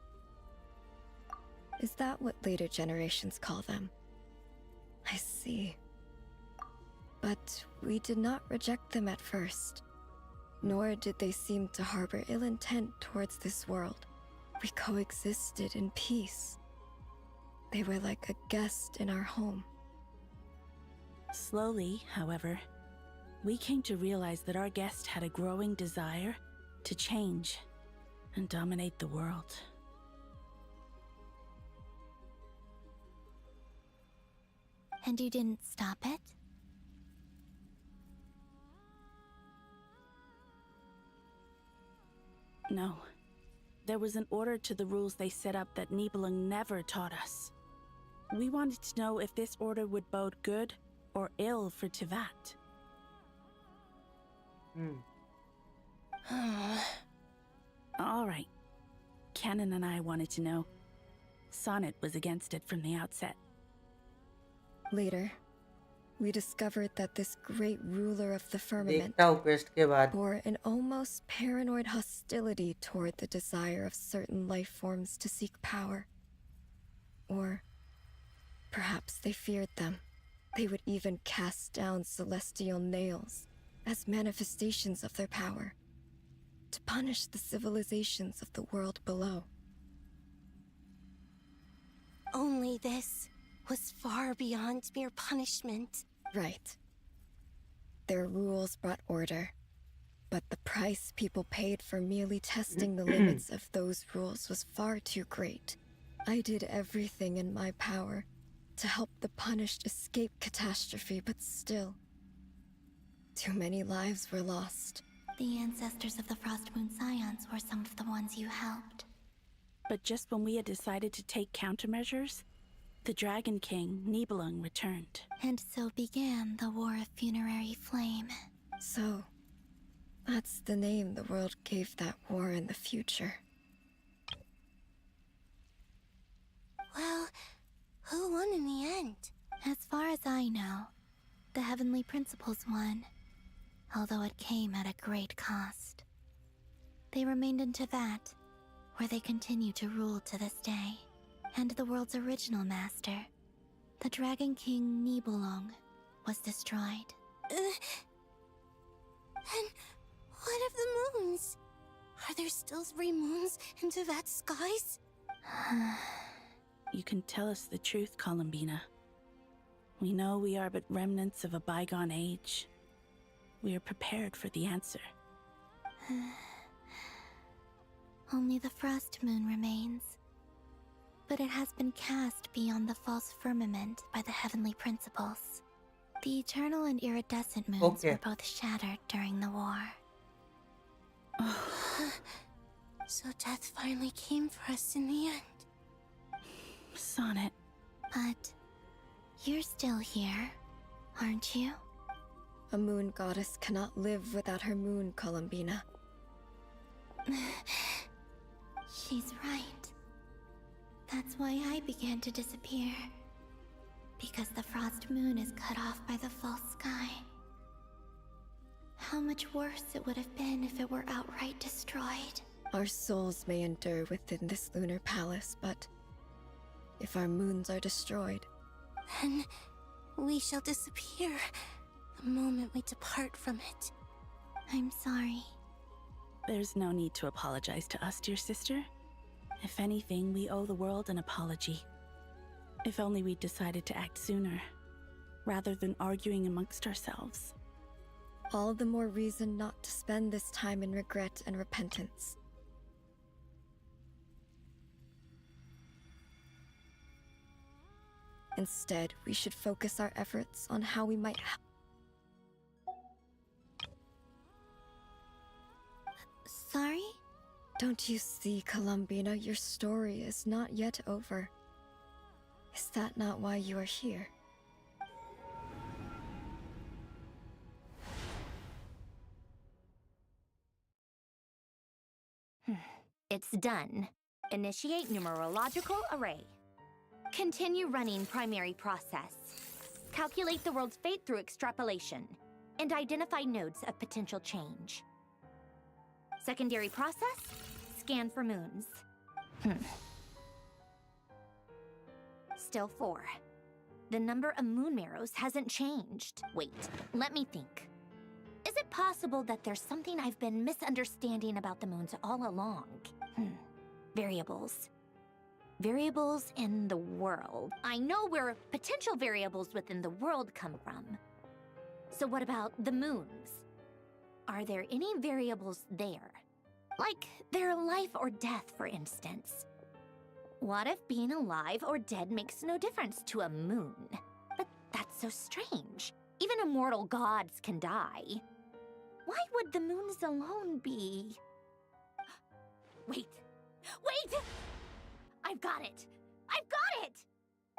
Speaker 14: Is that what later generations call them? I see. But we did not reject them at first, nor did they seem to harbor ill intent towards this world. We coexisted in peace. They were like a guest in our home.
Speaker 15: Slowly, however, we came to realize that our guest had a growing desire to change and dominate the world.
Speaker 13: And you didn't stop it?
Speaker 15: No. There was an order to the rules they set up that Nibelung never taught us. We wanted to know if this order would bode good or ill for Teyvat. All right. Canon and I wanted to know. Sonnet was against it from the outset.
Speaker 14: Later, we discovered that this great ruler of the firmament
Speaker 2: देखता हूँ quest के बाद.
Speaker 14: bore an almost paranoid hostility toward the desire of certain life forms to seek power. Or perhaps they feared them. They would even cast down celestial nails as manifestations of their power, to punish the civilizations of the world below.
Speaker 13: Only this was far beyond mere punishment.
Speaker 14: Right. Their rules brought order, but the price people paid for merely testing the limits of those rules was far too great. I did everything in my power to help the punished escape catastrophe, but still, too many lives were lost.
Speaker 13: The ancestors of the Frostmoon Scions were some of the ones you helped.
Speaker 15: But just when we had decided to take countermeasures, the Dragon King, Nibelung, returned.
Speaker 13: And so began the War of Funerary Flame.
Speaker 14: So, that's the name the world gave that war in the future.
Speaker 13: Well, who won in the end? As far as I know, the Heavenly Principles won, although it came at a great cost. They remained in Teyvat, where they continue to rule to this day. And the world's original master, the Dragon King Nibelung, was destroyed. And what of the moons? Are there still 3 moons in Teyvat's skies?
Speaker 15: You can tell us the truth, Columbina. We know we are but remnants of a bygone age. We are prepared for the answer.
Speaker 13: Only the Frost Moon remains. But it has been cast beyond the false firmament by the Heavenly Principles. The eternal and iridescent moons were both shattered during the war. So death finally came for us in the end.
Speaker 15: Sonnet.
Speaker 13: But you're still here, aren't you?
Speaker 14: A moon goddess cannot live without her moon, Columbina.
Speaker 13: She's right. That's why I began to disappear. Because the Frost Moon is cut off by the false sky. How much worse it would have been if it were outright destroyed.
Speaker 14: Our souls may endure within this lunar palace, but if our moons are destroyed,
Speaker 13: then we shall disappear the moment we depart from it. I'm sorry.
Speaker 15: There's no need to apologize to us, dear sister. If anything, we owe the world an apology. If only we'd decided to act sooner, rather than arguing amongst ourselves.
Speaker 14: all the more reason not to spend this time in regret and repentance. Instead, we should focus our efforts on how we might help.
Speaker 13: Sorry?
Speaker 14: Don't you see, Columbina, your story is not yet over. Is that not why you are here?
Speaker 10: It's done. Initiate numerological array. Continue running primary process. Calculate the world's fate through extrapolation. And identify nodes of potential change. Secondary process, scan for moons. Still 4. The number of moon marrows hasn't changed. Wait, let me think. Is it possible that there's something I've been misunderstanding about the moons all along? Variables. Variables in the world. I know where potential variables within the world come from. So what about the moons? Are there any variables there? Like their life or death, for instance. What if being alive or dead makes no difference to a moon? But that's so strange. Even immortal gods can die. Why would the moons alone be... Wait! Wait! I've got it! I've got it!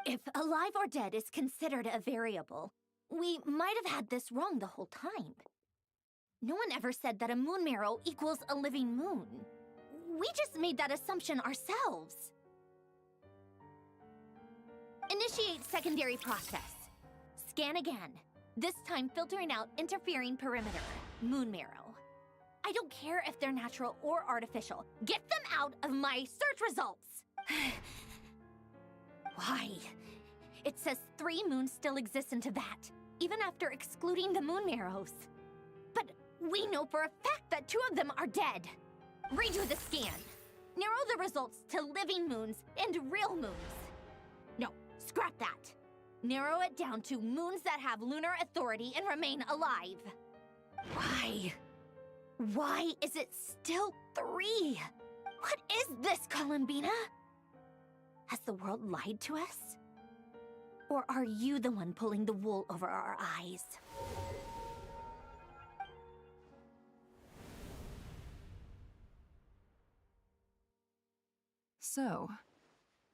Speaker 10: If alive or dead is considered a variable, we might have had this wrong the whole time. No one ever said that a moon marrow equals a living moon. We just made that assumption ourselves. Initiate secondary process. Scan again. This time filtering out interfering perimeter. Moon marrow. I don't care if they're natural or artificial. Get them out of my search results! Why? It says 3 moons still exist in Teyvat, even after excluding the moon marrows. But we know for a fact that 2 of them are dead. Redo the scan. Narrow the results to living moons and real moons. No, scrap that. Narrow it down to moons that have lunar authority and remain alive. Why? Why is it still 3? What is this, Columbina? Has the world lied to us? Or are you the one pulling the wool over our eyes?
Speaker 5: So,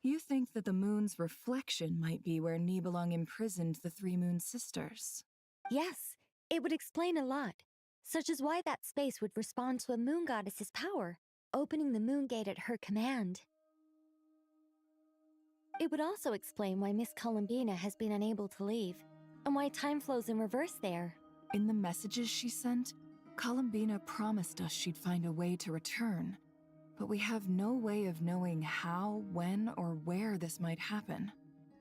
Speaker 5: you think that the moon's reflection might be where Nibelung imprisoned the 3 moon sisters?
Speaker 3: Yes, it would explain a lot, such as why that space would respond to a moon goddess's power, opening the moon gate at her command. It would also explain why Miss Columbina has been unable to leave, and why time flows in reverse there.
Speaker 5: In the messages she sent, Columbina promised us she'd find a way to return, but we have no way of knowing how, when, or where this might happen.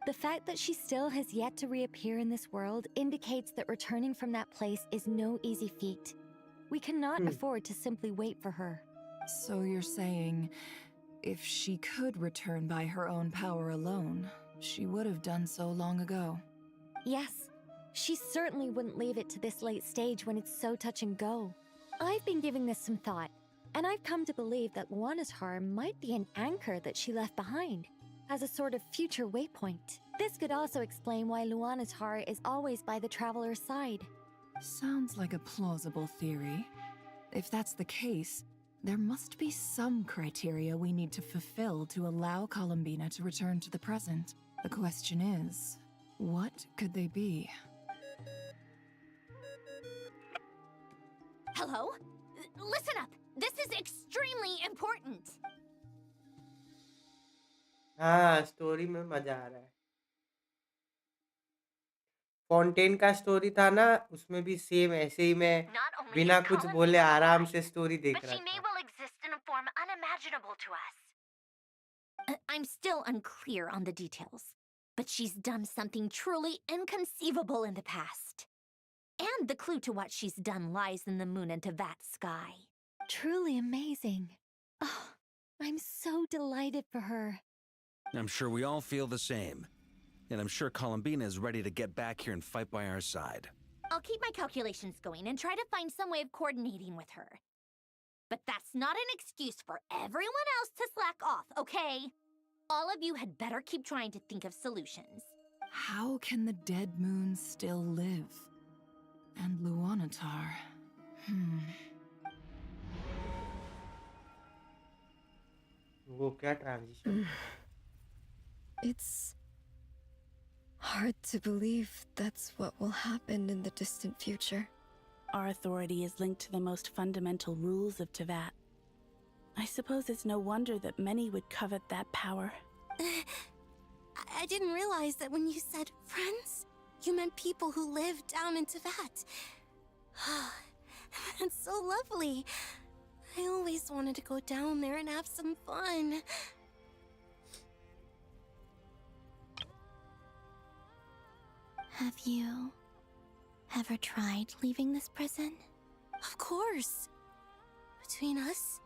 Speaker 3: The fact that she still has yet to reappear in this world indicates that returning from that place is no easy feat. We cannot afford to simply wait for her.
Speaker 5: So you're saying, if she could return by her own power alone, she would have done so long ago?
Speaker 3: Yes, she certainly wouldn't leave it to this late stage when it's so touch and go. I've been giving this some thought, and I've come to believe that Luanatar might be an anchor that she left behind, as a sort of future waypoint. This could also explain why Luanatar is always by the traveler's side.
Speaker 5: Sounds like a plausible theory. If that's the case, there must be some criteria we need to fulfill to allow Columbina to return to the present. The question is, what could they be?
Speaker 10: Hello? Listen up! This is extremely important!
Speaker 2: हाँ, story में मजा आ रहा है। Fontaine का story था ना, उसमें भी सेम ऐसे ही मैं बिना कुछ बोले आराम से स्टोरी देख रहा था।
Speaker 10: Will exist in a form unimaginable to us. I'm still unclear on the details, but she's done something truly inconceivable in the past. And the clue to what she's done lies in the moon and Teyvat sky.
Speaker 3: Truly amazing. Oh, I'm so delighted for her.
Speaker 7: I'm sure we all feel the same. And I'm sure Columbina is ready to get back here and fight by our side.
Speaker 10: I'll keep my calculations going and try to find some way of coordinating with her. But that's not an excuse for everyone else to slack off, okay? All of you had better keep trying to think of solutions.
Speaker 5: How can the dead moon still live? And Luanatar...
Speaker 2: वो क्या transition?
Speaker 14: It's hard to believe that's what will happen in the distant future.
Speaker 15: Our authority is linked to the most fundamental rules of Teyvat. I suppose it's no wonder that many would covet that power.
Speaker 13: I didn't realize that when you said friends, you meant people who live down in Teyvat. That's so lovely. I always wanted to go down there and have some fun. Have you ever tried leaving this prison?
Speaker 16: Of course. Between us,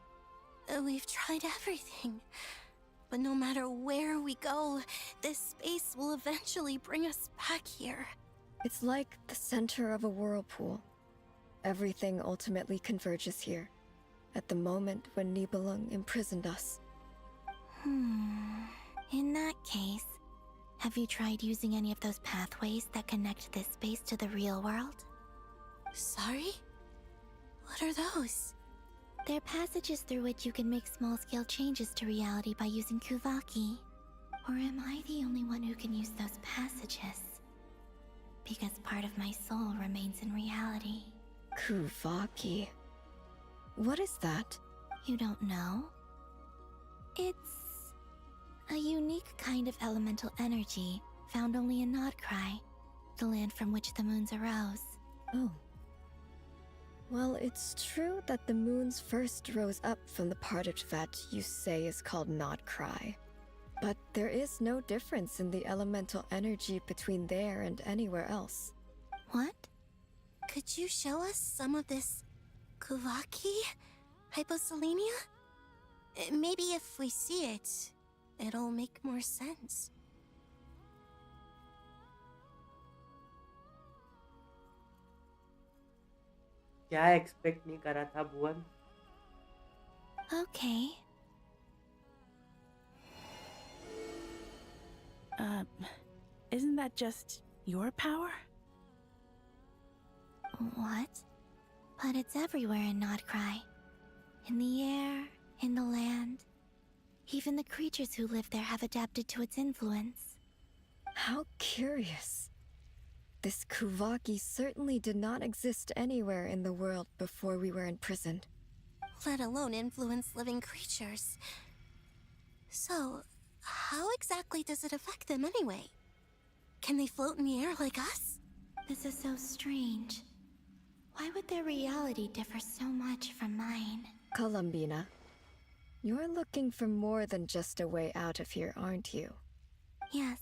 Speaker 16: we've tried everything. But no matter where we go, this space will eventually bring us back here.
Speaker 14: It's like the center of a whirlpool. Everything ultimately converges here, at the moment when Nibelung imprisoned us.
Speaker 13: In that case, have you tried using any of those pathways that connect this space to the real world?
Speaker 16: Sorry? What are those?
Speaker 13: They're passages through which you can make small-scale changes to reality by using Kuvaki. Or am I the only one who can use those passages? Because part of my soul remains in reality.
Speaker 14: Kuvaki. What is that?
Speaker 13: You don't know? It's a unique kind of elemental energy found only in Nodcry, the land from which the moons arose.
Speaker 14: Oh. Well, it's true that the moons first rose up from the part of Teyvat you say is called Nodcry. But there is no difference in the elemental energy between there and anywhere else.
Speaker 13: What?
Speaker 16: Could you show us some of this Kuvaki? Hyposelenia? Maybe if we see it, it'll make more sense.
Speaker 2: क्या expect नहीं करा था भुवन?
Speaker 13: Okay.
Speaker 15: Isn't that just your power?
Speaker 13: What? But it's everywhere in Nodcry. In the air, in the land. Even the creatures who live there have adapted to its influence.
Speaker 14: How curious. This Kuvaki certainly did not exist anywhere in the world before we were imprisoned.
Speaker 16: Let alone influence living creatures. So, how exactly does it affect them anyway? Can they float in the air like us?
Speaker 13: This is so strange. Why would their reality differ so much from mine?
Speaker 14: Columbina, you're looking for more than just a way out of here, aren't you?
Speaker 13: Yes.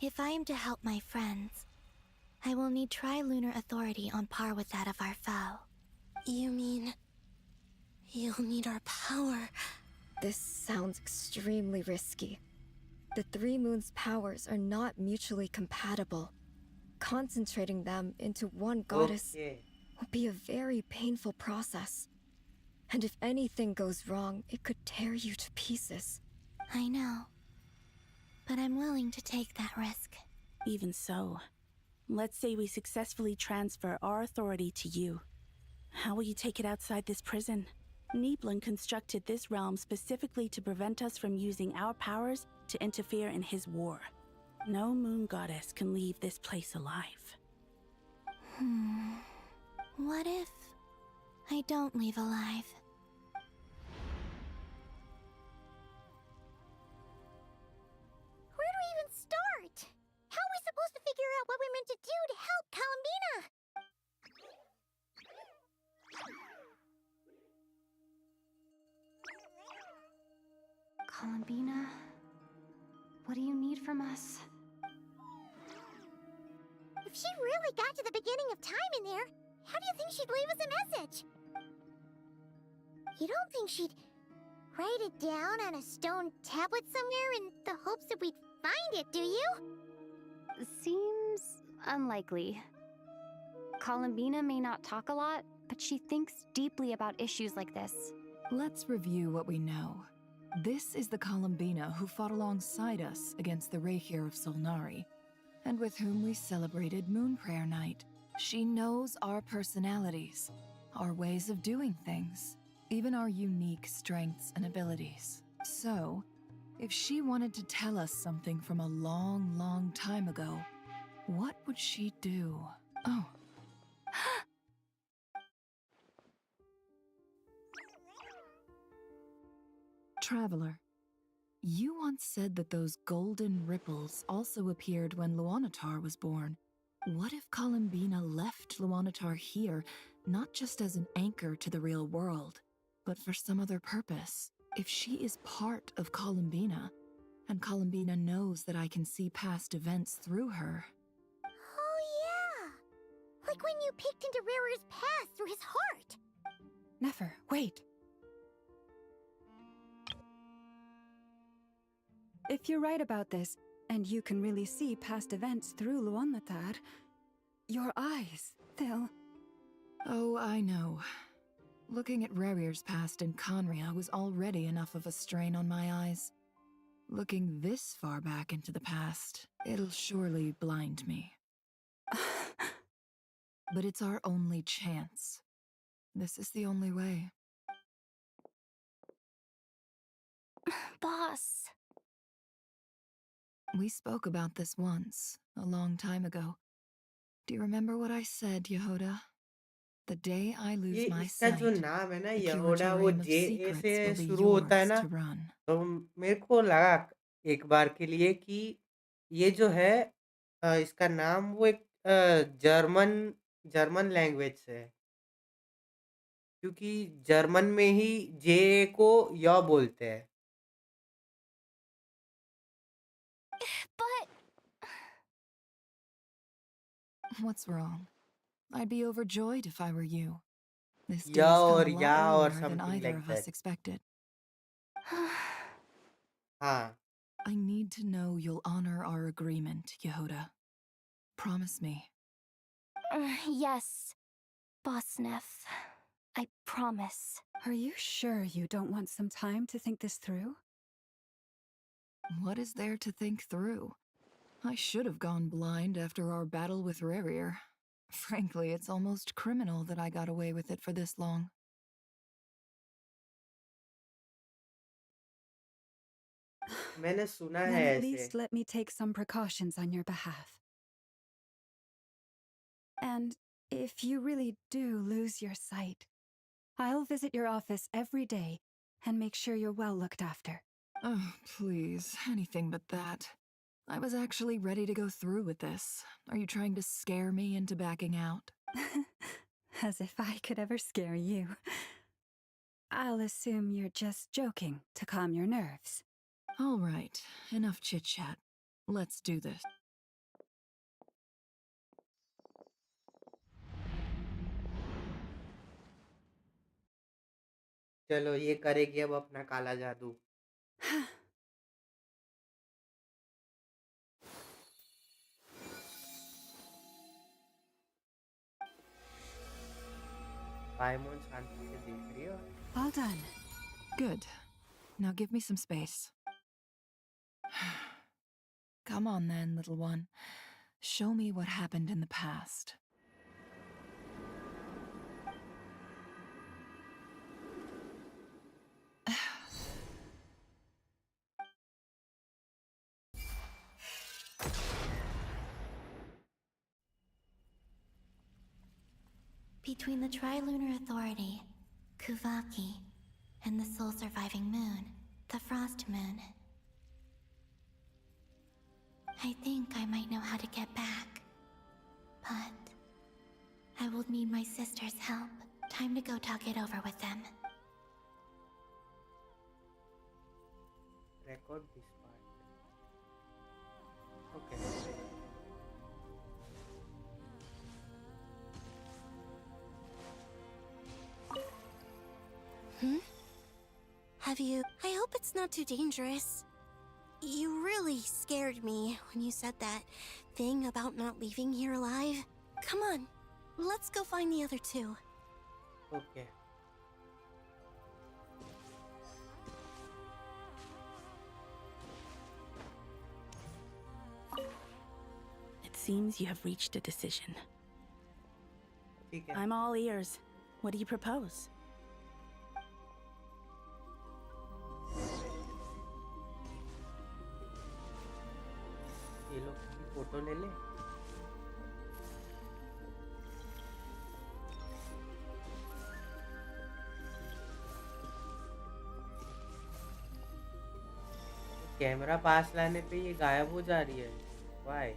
Speaker 13: If I am to help my friends, I will need tri-lunar authority on par with that of our foe.
Speaker 16: You mean... you'll need our power?
Speaker 14: This sounds extremely risky. The three moons' powers are not mutually compatible. Concentrating them into one goddess will be a very painful process. And if anything goes wrong, it could tear you to pieces.
Speaker 13: I know. But I'm willing to take that risk.
Speaker 15: Even so, let's say we successfully transfer our authority to you. How will you take it outside this prison? Nibelung constructed this realm specifically to prevent us from using our powers to interfere in his war. No moon goddess can leave this place alive.
Speaker 13: What if I don't leave alive?
Speaker 6: Where do we even start? How are we supposed to figure out what we're meant to do to help Columbina?
Speaker 12: Columbina, what do you need from us?
Speaker 6: If she really got to the beginning of time in there, how do you think she'd leave us a message? You don't think she'd write it down on a stone tablet somewhere in the hopes that we'd find it, do you?
Speaker 12: Seems unlikely. Columbina may not talk a lot, but she thinks deeply about issues like this.
Speaker 5: Let's review what we know. This is the Columbina who fought alongside us against the Reikir of Solnari, and with whom we celebrated Moon Prayer Night. She knows our personalities, our ways of doing things, even our unique strengths and abilities. So, if she wanted to tell us something from a long, long time ago, what would she do? Oh. Traveler, you once said that those golden ripples also appeared when Luanatar was born. What if Columbina left Luanatar here, not just as an anchor to the real world, but for some other purpose? If she is part of Columbina, and Columbina knows that I can see past events through her,
Speaker 6: Like when you peeked into Rarer's past through his heart.
Speaker 5: Never, wait.
Speaker 17: If you're right about this, and you can really see past events through Luonnatar, your eyes, they'll...
Speaker 5: Oh, I know. Looking at Rerir's past in Conria was already enough of a strain on my eyes. Looking this far back into the past, it'll surely blind me. But it's our only chance. This is the only way.
Speaker 6: Boss.
Speaker 5: We spoke about this once, a long time ago. Do you remember what I said, Yehoda? The day I
Speaker 2: ये
Speaker 5: lose my
Speaker 2: इसका जो
Speaker 5: sight,
Speaker 2: नाम है ना
Speaker 5: the
Speaker 2: यहोड़ा, वो
Speaker 5: curatorium of
Speaker 2: जे ए से
Speaker 5: secrets will be
Speaker 2: शुरू होता है
Speaker 5: yours
Speaker 2: ना,
Speaker 5: to run.
Speaker 2: तो मेरे को लगा एक बार के लिए कि ये जो है इसका नाम वो एक जर्मन जर्मन लैंग्वेज से है, क्योंकि जर्मन में ही जे को य बोलते हैं.
Speaker 6: But
Speaker 5: What's wrong? I'd be overjoyed if I were you. This
Speaker 2: य
Speaker 5: day's come
Speaker 2: और
Speaker 5: a lot
Speaker 2: या और
Speaker 5: earlier than
Speaker 2: something
Speaker 5: either
Speaker 2: like
Speaker 5: of us
Speaker 2: that.
Speaker 5: expected.
Speaker 2: हाँ,
Speaker 5: I need to know you'll honor our agreement, Yehoda. Promise me.
Speaker 6: yes, Boss Neff. I promise.
Speaker 17: Are you sure you don't want some time to think this through?
Speaker 5: What is there to think through? I should have gone blind after our battle with Rerir. Frankly, it's almost criminal that I got away with it for this long.
Speaker 2: मैंने सुना
Speaker 17: Then
Speaker 2: है
Speaker 17: at
Speaker 2: ऐसे.
Speaker 17: least let me take some precautions on your behalf. And if you really do lose your sight, I'll visit your office every day and make sure you're well looked after.
Speaker 5: Oh, please, anything but that. I was actually ready to go through with this. Are you trying to scare me into backing out?
Speaker 17: As if I could ever scare you. I'll assume you're just joking to calm your nerves.
Speaker 5: All right, enough chit-chat. Let's do this.
Speaker 2: चलो ये करेगी अब अपना काला जादू. पाइमोन शांति से देख रही हो.
Speaker 17: All done.
Speaker 5: Good. Now give me some space. Come on then, little one. Show me what happened in the past.
Speaker 13: Between the Trilunar Authority, Kuvaki, and the sole surviving moon, the Frost Moon, I think I might know how to get back. But I will need my sister's help. Time to go talk it over with them.
Speaker 2: Record this part. Okay.
Speaker 16: Have you? I hope it's not too dangerous. You really scared me when you said that thing about not leaving here alive. Come on, let's go find the other two.
Speaker 2: Okay.
Speaker 15: It seems you have reached a decision.
Speaker 2: ठीक है.
Speaker 15: I'm all ears. What do you propose?
Speaker 2: ये लोग की photo ले ले. Camera पास लाने पे ये गायब हो जा रही है. Why?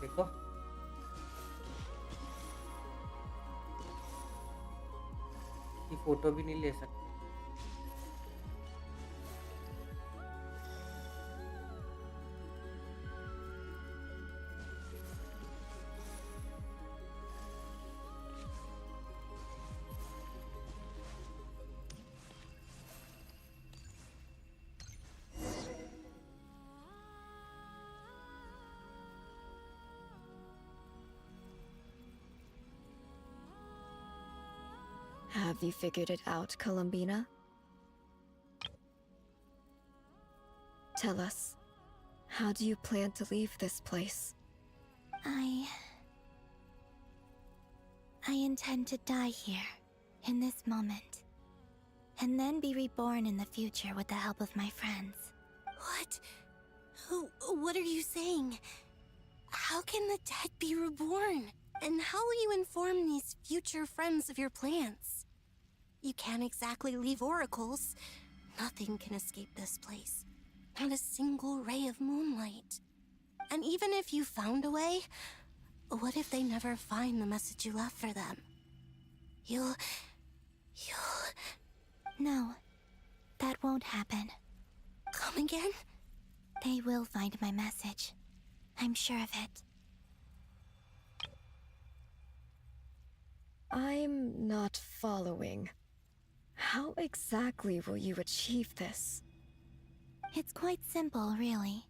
Speaker 2: देखो. की फोटो भी नहीं ले सकते.
Speaker 14: Have you figured it out, Columbina? Tell us, how do you plan to leave this place?
Speaker 13: I intend to die here, in this moment, and then be reborn in the future with the help of my friends.
Speaker 16: What? What are you saying? How can the dead be reborn? And how will you inform these future friends of your plans? You can't exactly leave oracles. Nothing can escape this place. Not a single ray of moonlight. And even if you found a way, what if they never find the message you left for them? You'll...
Speaker 13: No, that won't happen.
Speaker 16: Come again?
Speaker 13: They will find my message. I'm sure of it.
Speaker 14: I'm not following. How exactly will you achieve this?
Speaker 13: It's quite simple, really.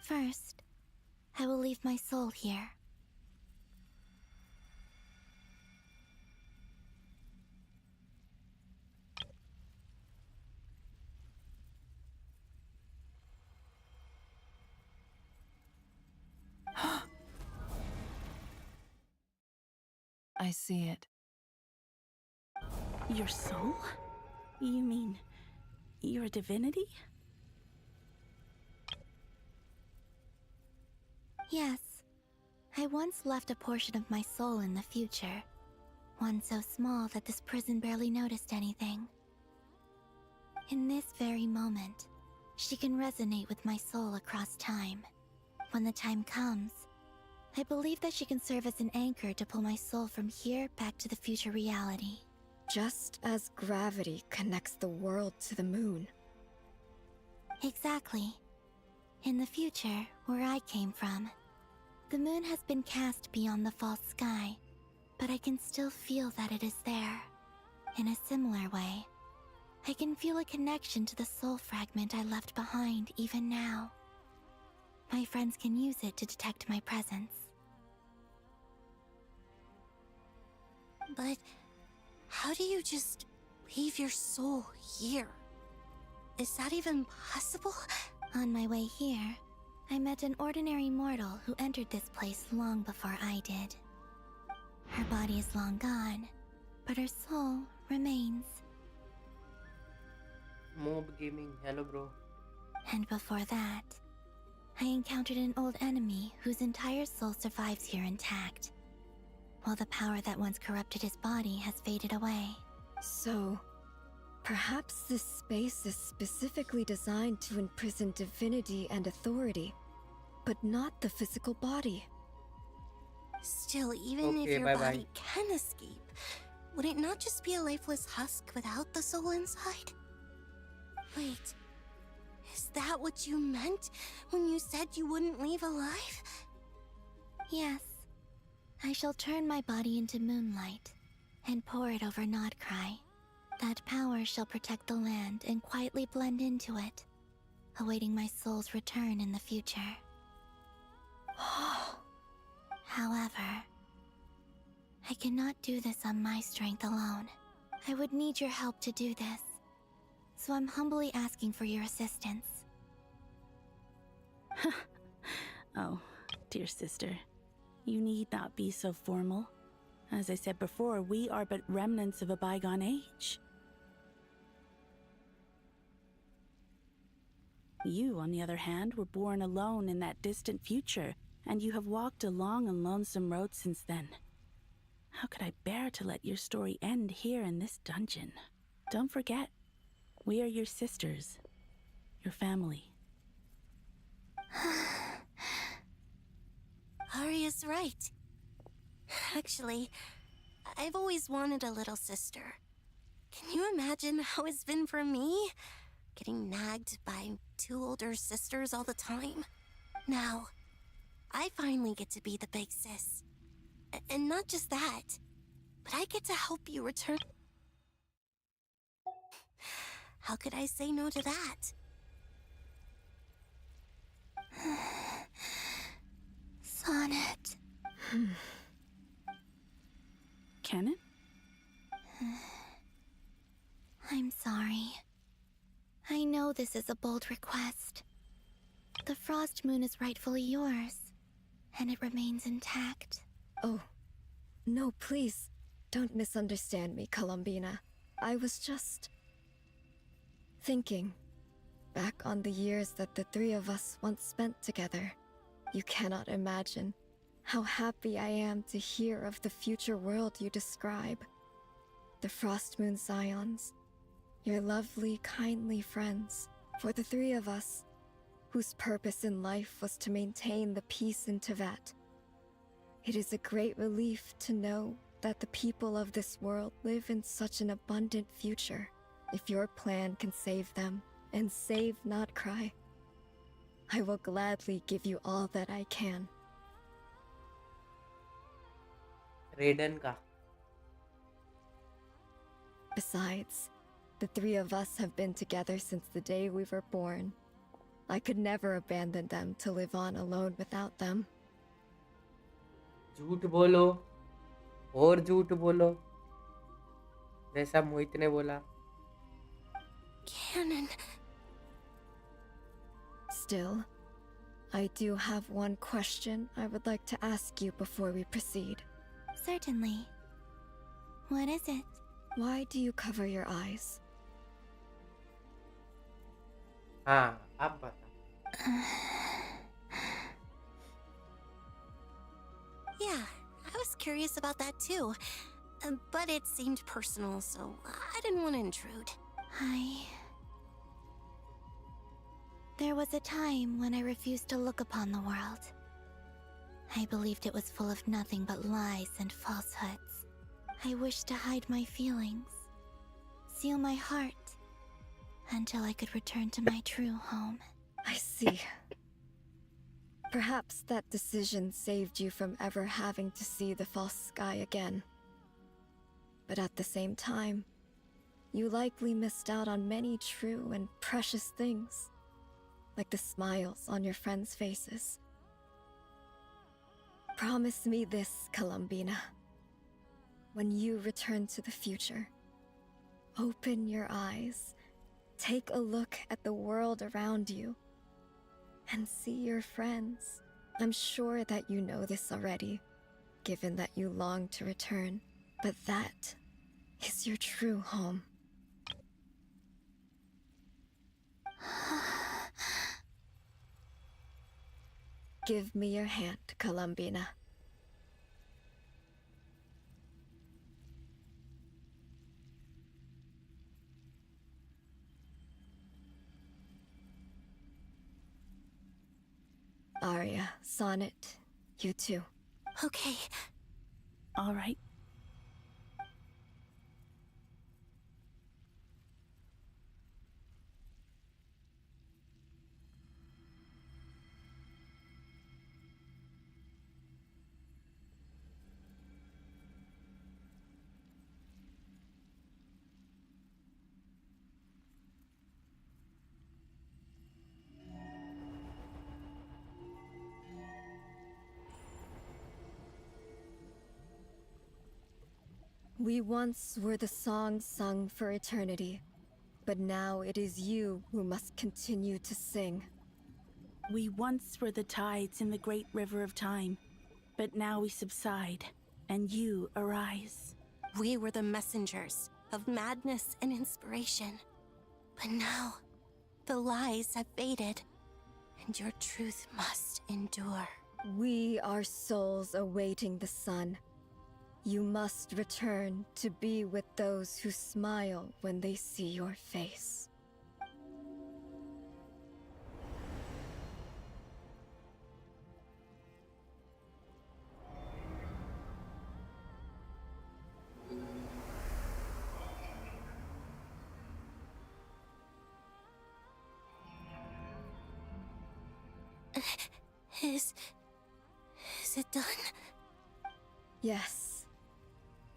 Speaker 13: First, I will leave my soul here.
Speaker 5: I see it.
Speaker 15: Your soul? You mean your divinity?
Speaker 13: Yes. I once left a portion of my soul in the future. One so small that this prison barely noticed anything. In this very moment, she can resonate with my soul across time. When the time comes, I believe that she can serve as an anchor to pull my soul from here back to the future reality.
Speaker 14: Just as gravity connects the world to the moon.
Speaker 13: Exactly. In the future, where I came from, the moon has been cast beyond the false sky, but I can still feel that it is there. In a similar way, I can feel a connection to the soul fragment I left behind even now. My friends can use it to detect my presence.
Speaker 16: But how do you just leave your soul here? Is that even possible?
Speaker 13: On my way here, I met an ordinary mortal who entered this place long before I did. Her body is long gone, but her soul remains.
Speaker 2: Mob Gaming, hello bro.
Speaker 13: And before that, I encountered an old enemy whose entire soul survives here intact, while the power that once corrupted his body has faded away.
Speaker 14: So, perhaps this space is specifically designed to imprison divinity and authority, but not the physical body.
Speaker 16: Still, even if your body can escape, would it not just be a lifeless husk without the soul inside? Wait, is that what you meant when you said you wouldn't leave alive?
Speaker 13: Yes. I shall turn my body into moonlight and pour it over Nodcry. That power shall protect the land and quietly blend into it, awaiting my soul's return in the future. However, I cannot do this on my strength alone. I would need your help to do this, so I'm humbly asking for your assistance.
Speaker 15: Oh, dear sister. You need not be so formal. As I said before, we are but remnants of a bygone age. You, on the other hand, were born alone in that distant future, and you have walked a long and lonesome road since then. How could I bear to let your story end here in this dungeon? Don't forget, we are your sisters, your family.
Speaker 16: Arya's right. Actually, I've always wanted a little sister. Can you imagine how it's been for me? Getting nagged by two older sisters all the time. Now, I finally get to be the big sis. And not just that, but I get to help you return. How could I say no to that?
Speaker 13: Sonnet.
Speaker 15: Cannon?
Speaker 13: this is a bold request. The Frost Moon is rightfully yours, and it remains intact.
Speaker 14: Oh, no, please. Don't misunderstand me, Columbina. I was just thinking back on the years that the three of us once spent together. You cannot imagine how happy I am to hear of the future world you describe. The Frost Moon Scions, your lovely, kindly friends. For the three of us, whose purpose in life was to maintain the peace in Teyvat, it is a great relief to know that the people of this world live in such an abundant future. If your plan can save them, and save not cry, I will gladly give you all that I can.
Speaker 2: रेडन का
Speaker 14: Besides, the three of us have been together since the day we were born. I could never abandon them to live on alone without them.
Speaker 2: झूठ बोलो और झूठ बोलो जैसा मोहित ने बोला.
Speaker 16: Canon.
Speaker 14: Still, I do have one question I would like to ask you before we proceed.
Speaker 13: Certainly. What is it?
Speaker 14: Why do you cover your eyes?
Speaker 2: हाँ आप बता.
Speaker 16: Yeah, I was curious about that too. But it seemed personal, so I didn't want to intrude.
Speaker 13: There was a time when I refused to look upon the world. I believed it was full of nothing but lies and falsehoods. I wished to hide my feelings, seal my heart, until I could return to my true home.
Speaker 14: I see. Perhaps that decision saved you from ever having to see the false sky again. But at the same time, you likely missed out on many true and precious things, like the smiles on your friends' faces. Promise me this, Columbina. When you return to the future, open your eyes, take a look at the world around you, and see your friends. I'm sure that you know this already, given that you long to return, but that is your true home. Give me your hand, Columbina. Arya, Sonnet, you too.
Speaker 16: Okay.
Speaker 15: All right.
Speaker 14: We once were the songs sung for eternity, but now it is you who must continue to sing.
Speaker 15: We once were the tides in the great river of time, but now we subside, and you arise.
Speaker 16: We were the messengers of madness and inspiration. But now, the lies have faded, and your truth must endure.
Speaker 14: We are souls awaiting the sun. You must return to be with those who smile when they see your face.
Speaker 16: Is it done?
Speaker 14: Yes.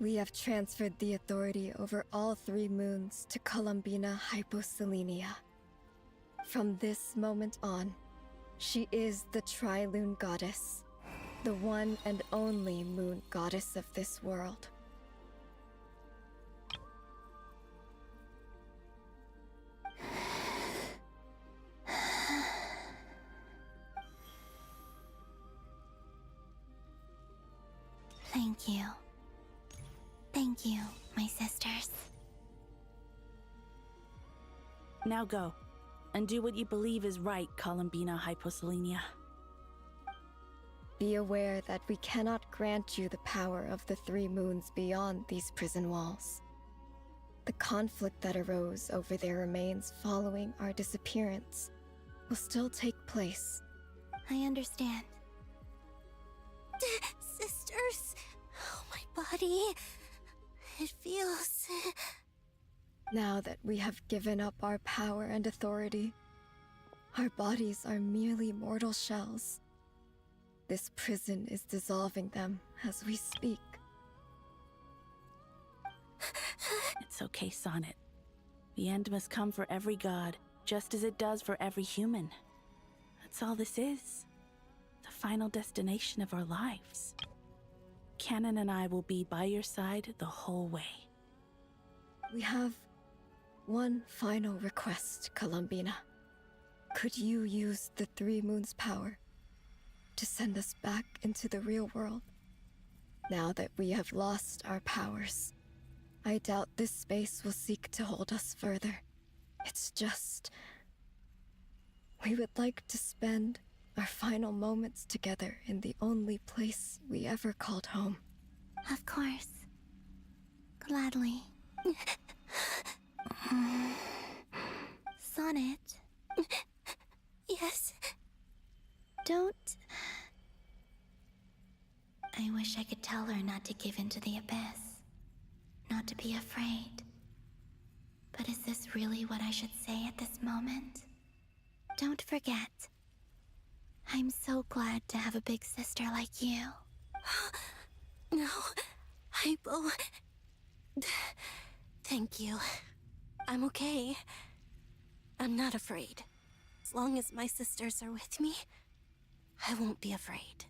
Speaker 14: We have transferred the authority over all 3 moons to Columbina Hyposelenia. From this moment on, she is the Tri-Lune Goddess, the one and only moon goddess of this world.
Speaker 13: Thank you, my sisters.
Speaker 15: Now go, and do what you believe is right, Columbina Hyposelenia.
Speaker 14: Be aware that we cannot grant you the power of the three moons beyond these prison walls. The conflict that arose over their remains following our disappearance will still take place.
Speaker 13: I understand.
Speaker 16: Sisters, oh, my body. It feels.
Speaker 14: Now that we have given up our power and authority, our bodies are merely mortal shells. This prison is dissolving them as we speak.
Speaker 15: It's okay, Sonnet. The end must come for every god, just as it does for every human. That's all this is. The final destination of our lives. Canon and I will be by your side the whole way.
Speaker 14: We have one final request, Columbina. Could you use the Three Moons' power to send us back into the real world? Now that we have lost our powers, I doubt this space will seek to hold us further. It's just... we would like to spend our final moments together in the only place we ever called home.
Speaker 13: Of course. Gladly. Sonnet.
Speaker 16: Yes?
Speaker 13: Don't... I wish I could tell her not to give in to the abyss. Not to be afraid. But is this really what I should say at this moment? Don't forget. I'm so glad to have a big sister like you.
Speaker 16: No, Hypo. Thank you. I'm okay. I'm not afraid. As long as my sisters are with me, I won't be afraid.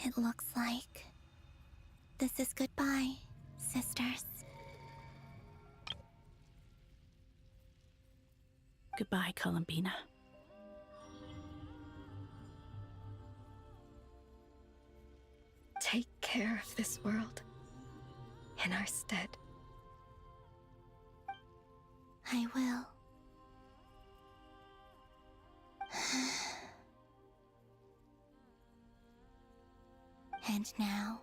Speaker 13: It looks like this is goodbye, sisters.
Speaker 15: Goodbye, Columbina.
Speaker 14: Take care of this world in our stead.
Speaker 13: I will. And now,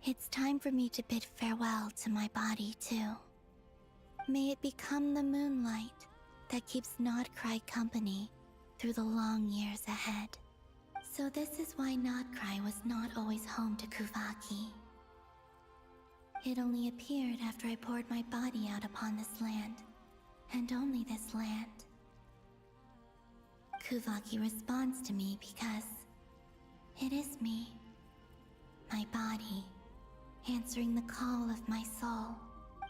Speaker 13: it's time for me to bid farewell to my body, too. May it become the moonlight that keeps Nodcry company through the long years ahead. So this is why Nodcry was not always home to Kuvaki. It only appeared after I poured my body out upon this land, and only this land. Kuvaki responds to me because it is me, my body, answering the call of my soul.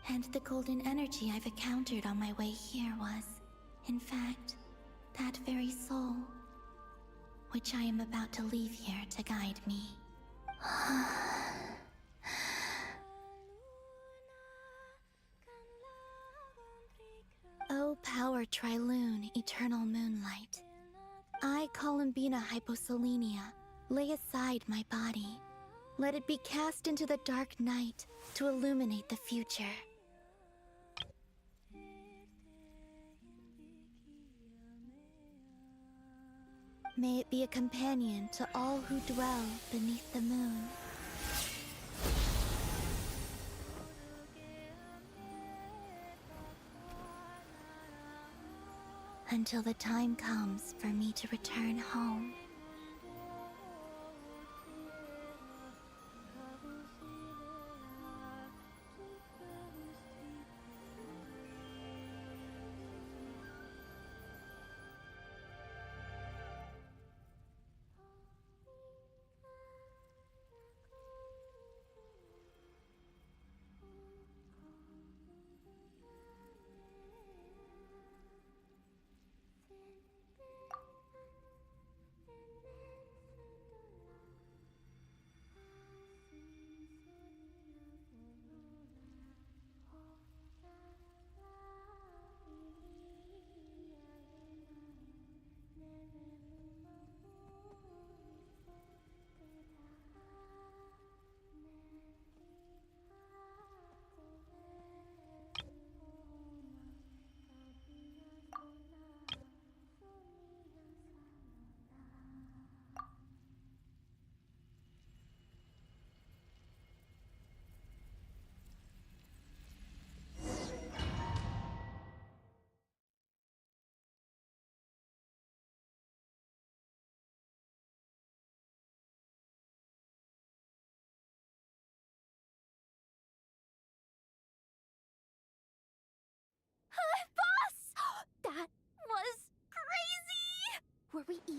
Speaker 13: And the golden energy I've encountered on my way here was, in fact, that very soul, which I am about to leave here to guide me. O power Trilune, eternal moonlight, I, Columbina Hyposelenia, lay aside my body. Let it be cast into the dark night to illuminate the future. May it be a companion to all who dwell beneath the moon. Until the time comes for me to return home.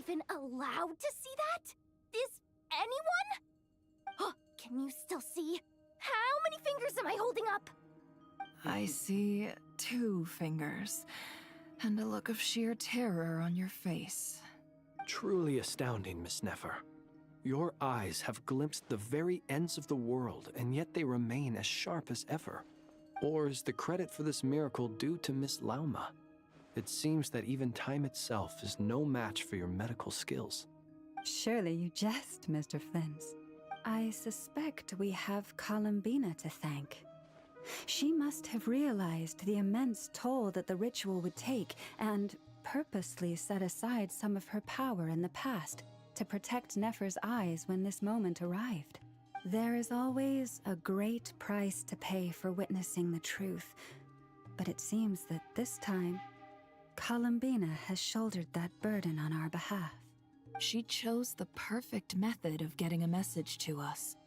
Speaker 6: even allowed to see that? Is anyone? Oh, can you still see? How many fingers am I holding up?
Speaker 5: I see 2 fingers, and a look of sheer terror on your face.
Speaker 18: Truly astounding, Miss Nefer. Your eyes have glimpsed the very ends of the world, and yet they remain as sharp as ever. Or is the credit for this miracle due to Miss Lauma? It seems that even time itself is no match for your medical skills.
Speaker 17: Surely you jest, Mr. Flins. I suspect we have Columbina to thank. She must have realized the immense toll that the ritual would take and purposely set aside some of her power in the past to protect Nefer's eyes when this moment arrived. There is always a great price to pay for witnessing the truth, but it seems that this time, Columbina has shouldered that burden on our behalf.
Speaker 5: She chose the perfect method of getting a message to us.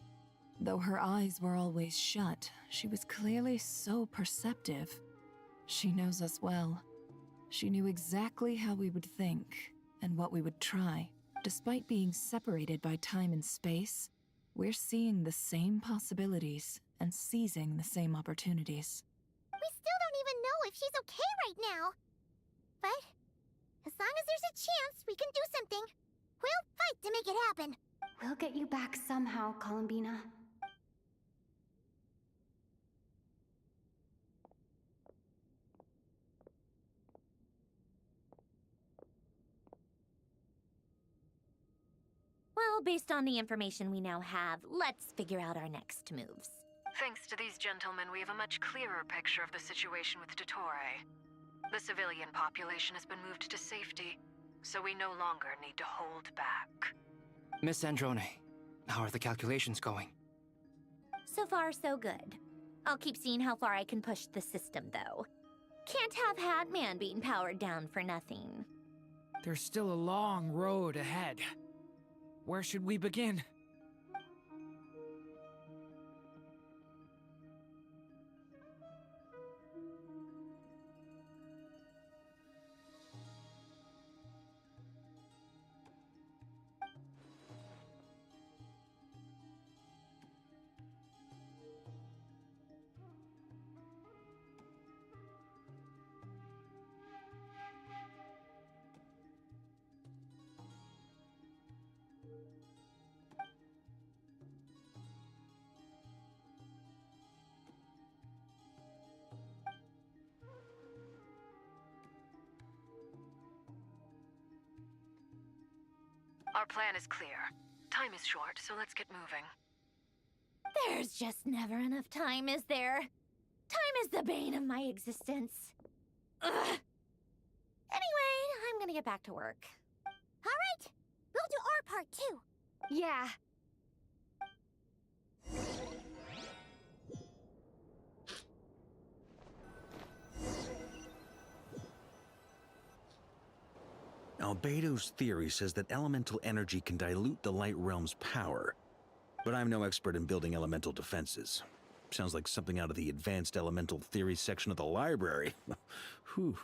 Speaker 5: Though her eyes were always shut, she was clearly so perceptive. She knows us well. She knew exactly how we would think and what we would try. Despite being separated by time and space, we're seeing the same possibilities and seizing the same opportunities.
Speaker 6: We still don't even know if she's okay right now. But as long as there's a chance we can do something, we'll fight to make it happen.
Speaker 12: We'll get you back somehow, Columbina.
Speaker 10: Well, based on the information we now have, let's figure out our next moves.
Speaker 19: Thanks to these gentlemen, we have a much clearer picture of the situation with Dottore. The civilian population has been moved to safety, so we no longer need to hold back.
Speaker 8: Miss Androne, how are the calculations going?
Speaker 10: So far, so good. I'll keep seeing how far I can push the system, though. Can't have Hatman being powered down for nothing.
Speaker 9: There's still a long road ahead. Where should we begin?
Speaker 19: Our plan is clear. Time is short, so let's get moving.
Speaker 10: There's just never enough time, is there? Time is the bane of my existence. Ugh. Anyway, I'm gonna get back to work.
Speaker 6: All right, we'll do our part too.
Speaker 12: Yeah.
Speaker 7: Albedo's theory says that elemental energy can dilute the light realm's power. But I'm no expert in building elemental defenses. Sounds like something out of the advanced elemental theory section of the library. Whew.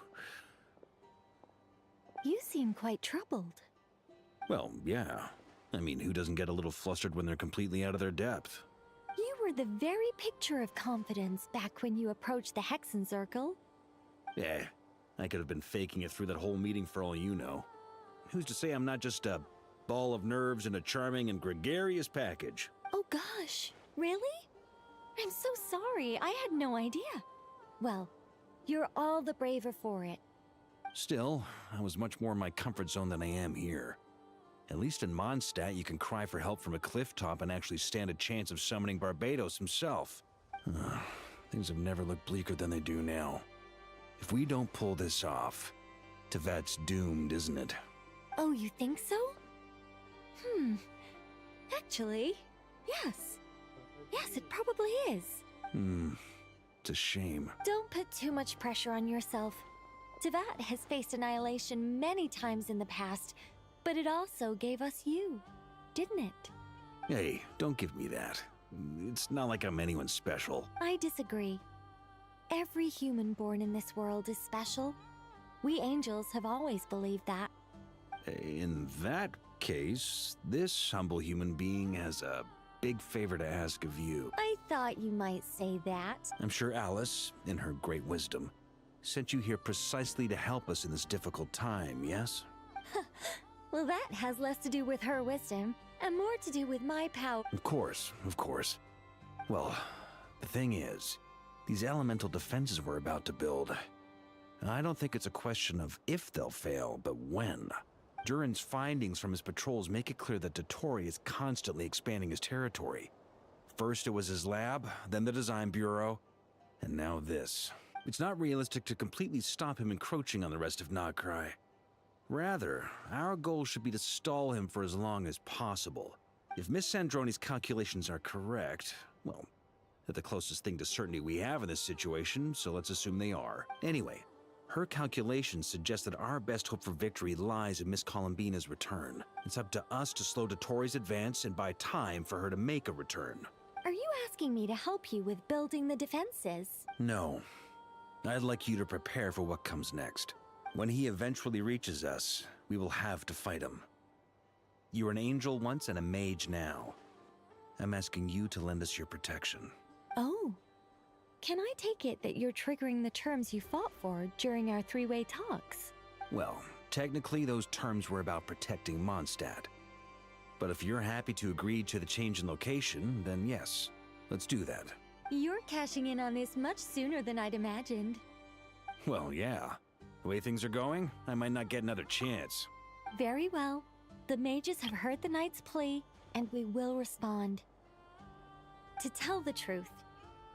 Speaker 3: You seem quite troubled.
Speaker 7: Well, yeah. I mean, who doesn't get a little flustered when they're completely out of their depth?
Speaker 3: You were the very picture of confidence back when you approached the Hexen Circle.
Speaker 7: Yeah, I could have been faking it through that whole meeting for all you know. Who's to say I'm not just a ball of nerves in a charming and gregarious package?
Speaker 3: Oh gosh, really? I'm so sorry, I had no idea. Well, you're all the braver for it.
Speaker 7: Still, I was much more in my comfort zone than I am here. At least in Mondstadt, you can cry for help from a cliff top and actually stand a chance of summoning Barbados himself. Things have never looked bleaker than they do now. If we don't pull this off, Teyvat's doomed, isn't it?
Speaker 3: Oh, you think so? Actually, yes. Yes, it probably is.
Speaker 7: It's a shame.
Speaker 3: Don't put too much pressure on yourself. Teyvat has faced annihilation many times in the past, but it also gave us you, didn't it?
Speaker 7: Hey, don't give me that. It's not like I'm anyone special.
Speaker 3: I disagree. Every human born in this world is special. We angels have always believed that.
Speaker 7: In that case, this humble human being has a big favor to ask of you.
Speaker 10: I thought you might say that.
Speaker 7: I'm sure Alice, in her great wisdom, sent you here precisely to help us in this difficult time, yes?
Speaker 3: Well, that has less to do with her wisdom and more to do with my power.
Speaker 7: Of course, of course. Well, the thing is, these elemental defenses we're about to build, I don't think it's a question of if they'll fail, but when. Durin's findings from his patrols make it clear that Dottore is constantly expanding his territory. First it was his lab, then the design bureau, and now this. It's not realistic to completely stop him encroaching on the rest of Nagcry. Rather, our goal should be to stall him for as long as possible. If Miss Sandroni's calculations are correct, well, they're the closest thing to certainty we have in this situation, so let's assume they are. Anyway, her calculations suggest that our best hope for victory lies in Miss Columbina's return. It's up to us to slow Dottore's advance and buy time for her to make a return.
Speaker 3: Are you asking me to help you with building the defenses?
Speaker 7: No. I'd like you to prepare for what comes next. When he eventually reaches us, we will have to fight him. You were an angel once and a mage now. I'm asking you to lend us your protection.
Speaker 3: Oh. Can I take it that you're triggering the terms you fought for during our three-way talks?
Speaker 7: Well, technically those terms were about protecting Mondstadt. But if you're happy to agree to the change in location, then yes, let's do that.
Speaker 3: You're cashing in on this much sooner than I'd imagined.
Speaker 7: Well, yeah. The way things are going, I might not get another chance.
Speaker 3: Very well. The mages have heard the knight's plea, and we will respond. To tell the truth,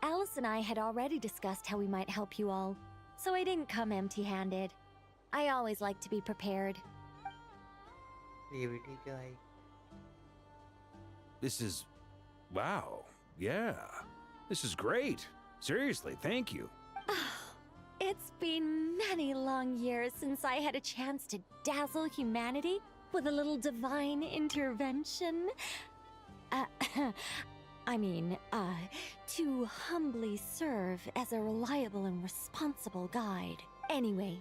Speaker 3: Alice and I had already discussed how we might help you all, so I didn't come empty-handed. I always like to be prepared.
Speaker 7: This is... wow. Yeah. This is great. Seriously, thank you.
Speaker 3: It's been many long years since I had a chance to dazzle humanity with a little divine intervention. To humbly serve as a reliable and responsible guide. Anyway,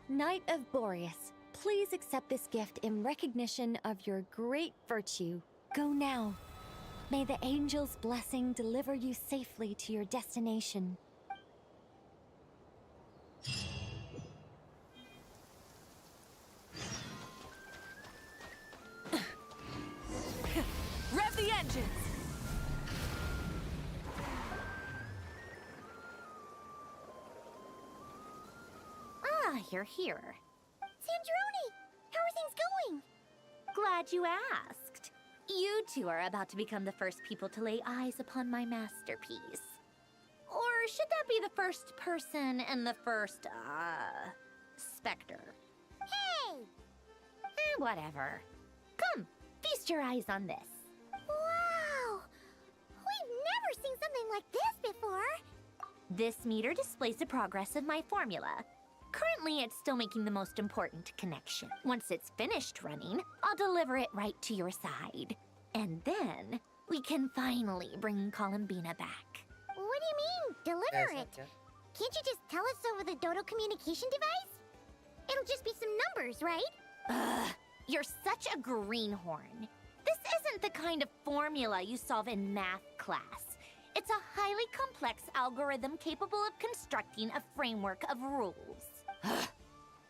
Speaker 3: Knight of Boreas, please accept this gift in recognition of your great virtue. Go now. May the angel's blessing deliver you safely to your destination.
Speaker 9: Rev the engines!
Speaker 10: Ah, you're here.
Speaker 6: Sandroni! How are things going?
Speaker 10: Glad you asked. You two are about to become the first people to lay eyes upon my masterpiece. Or should that be the first person and the first, specter?
Speaker 6: Hey!
Speaker 10: Whatever. Come, feast your eyes on this.
Speaker 6: Wow! We've never seen something like this before!
Speaker 10: This meter displays the progress of my formula. Currently, it's still making the most important connection. Once it's finished running, I'll deliver it right to your side. And then, we can finally bring Columbina back.
Speaker 6: What do you mean, deliver it? Can't you just tell us over the Dodo communication device? It'll just be some numbers, right?
Speaker 10: Ugh, you're such a greenhorn. This isn't the kind of formula you solve in math class. It's a highly complex algorithm capable of constructing a framework of rules.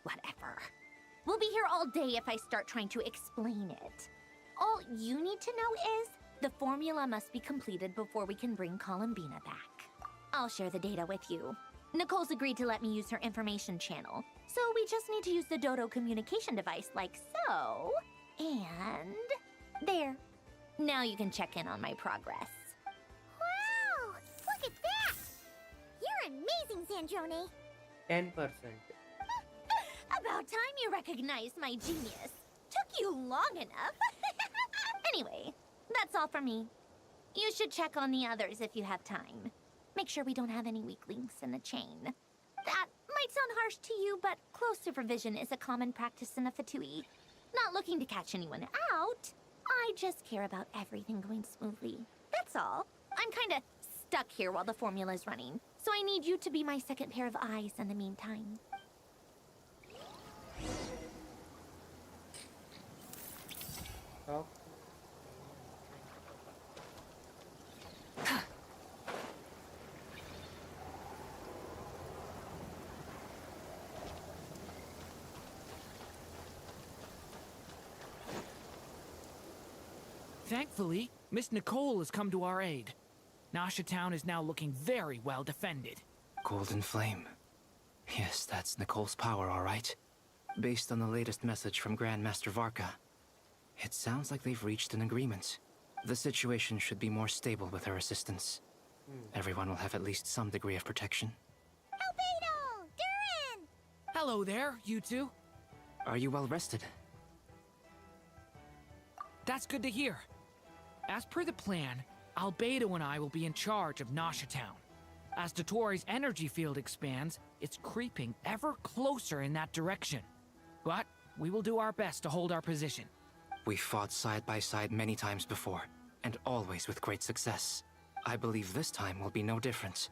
Speaker 10: Whatever. We'll be here all day if I start trying to explain it. All you need to know is the formula must be completed before we can bring Columbina back. I'll share the data with you. Nicole's agreed to let me use her information channel, so we just need to use the Dodo communication device like so. And there. Now you can check in on my progress.
Speaker 6: Wow! Look at that! You're amazing, Sandroni!
Speaker 2: 10%.
Speaker 10: About time you recognized my genius. Took you long enough. Anyway, that's all from me. You should check on the others if you have time. Make sure we don't have any weak links in the chain. That might sound harsh to you, but close supervision is a common practice in a Fatui. Not looking to catch anyone out. I just care about everything going smoothly. That's all. I'm kinda stuck here while the formula's running, so I need you to be my second pair of eyes in the meantime.
Speaker 2: talk.
Speaker 9: Thankfully, Miss Nicole has come to our aid. Nasha Town is now looking very well defended.
Speaker 8: Golden Flame. Yes, that's Nicole's power, all right. Based on the latest message from Grandmaster Varka, it sounds like they've reached an agreement. The situation should be more stable with her assistance. Everyone will have at least some degree of protection.
Speaker 6: Albedo! Durin!
Speaker 9: Hello there, you two.
Speaker 8: Are you well rested?
Speaker 9: That's good to hear. As per the plan, Albedo and I will be in charge of Nasha Town. As Dottoro's energy field expands, it's creeping ever closer in that direction. But we will do our best to hold our position.
Speaker 8: We fought side by side many times before, and always with great success. I believe this time will be no different.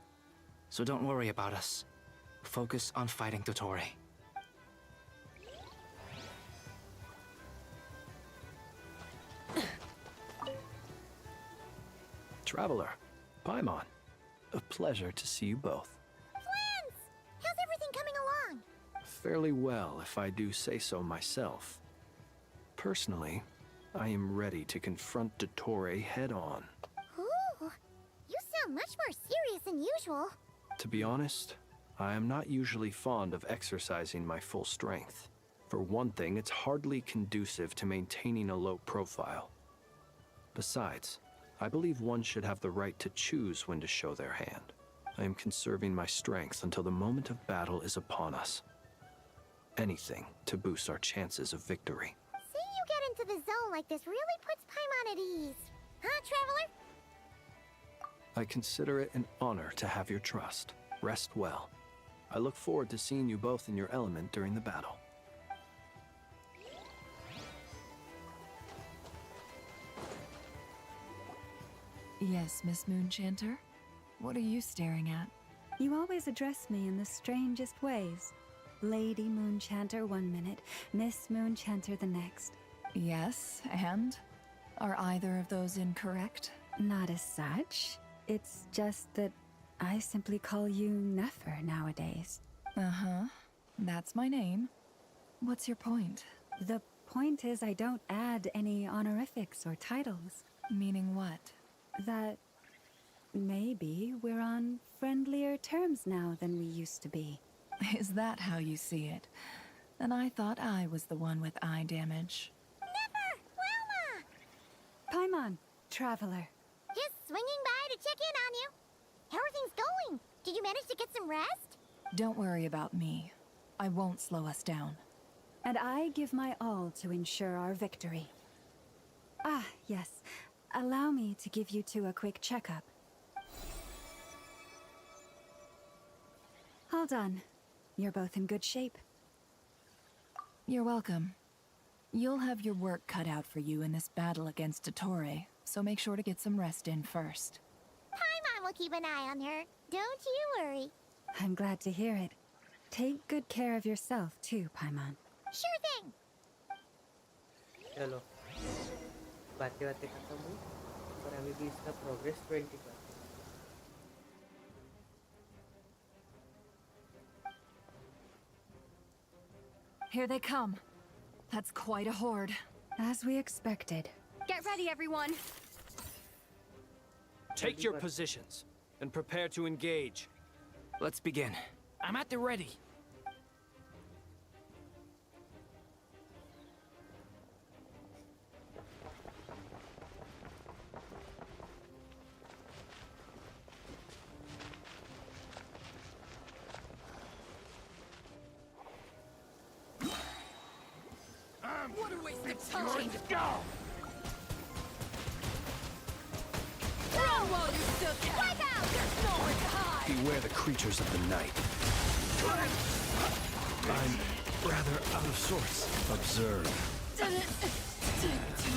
Speaker 8: So don't worry about us. Focus on fighting Dottore.
Speaker 18: Traveler, Paimon, a pleasure to see you both.
Speaker 6: Flans! How's everything coming along?
Speaker 18: Fairly well, if I do say so myself. Personally, I am ready to confront Dottore head-on.
Speaker 6: Ooh, you sound much more serious than usual.
Speaker 18: To be honest, I am not usually fond of exercising my full strength. For one thing, it's hardly conducive to maintaining a low profile. Besides, I believe one should have the right to choose when to show their hand. I am conserving my strength until the moment of battle is upon us. Anything to boost our chances of victory.
Speaker 6: Seeing you get into the zone like this really puts Paimon at ease. Huh, Traveler?
Speaker 18: I consider it an honor to have your trust. Rest well. I look forward to seeing you both in your element during the battle.
Speaker 5: Yes, Miss Moonchanter? What are you staring at?
Speaker 17: You always address me in the strangest ways. Lady Moonchanter one minute, Miss Moonchanter the next.
Speaker 5: Yes, and? Are either of those incorrect?
Speaker 17: Not as such. It's just that I simply call you Nefer nowadays.
Speaker 5: Uh-huh. That's my name. What's your point?
Speaker 17: The point is I don't add any honorifics or titles.
Speaker 5: Meaning what?
Speaker 17: That maybe we're on friendlier terms now than we used to be.
Speaker 5: Is that how you see it? Then I thought I was the one with eye damage.
Speaker 6: Never! Wilma!
Speaker 17: Paimon, Traveler.
Speaker 6: Just swinging by to check in on you. How are things going? Did you manage to get some rest?
Speaker 5: Don't worry about me. I won't slow us down.
Speaker 17: And I give my all to ensure our victory. Ah, yes. Allow me to give you two a quick checkup. All done. You're both in good shape.
Speaker 5: You're welcome. You'll have your work cut out for you in this battle against Dottore, so make sure to get some rest in first.
Speaker 6: Paimon will keep an eye on her. Don't you worry.
Speaker 17: I'm glad to hear it. Take good care of yourself, too, Paimon.
Speaker 6: Sure thing.
Speaker 2: चलो बातें बातें खत्म हुई और अभी भी इसका progress 20%.
Speaker 5: Here they come. That's quite a horde.
Speaker 17: As we expected.
Speaker 12: Get ready, everyone.
Speaker 18: Take your positions and prepare to engage.
Speaker 8: Let's begin.
Speaker 9: I'm at the ready. What a waste of time!
Speaker 4: Go!
Speaker 9: Run while you still can!
Speaker 6: Wipe out!
Speaker 9: There's nowhere to hide!
Speaker 18: Beware the creatures of the night. I'm rather out of sorts. Observe.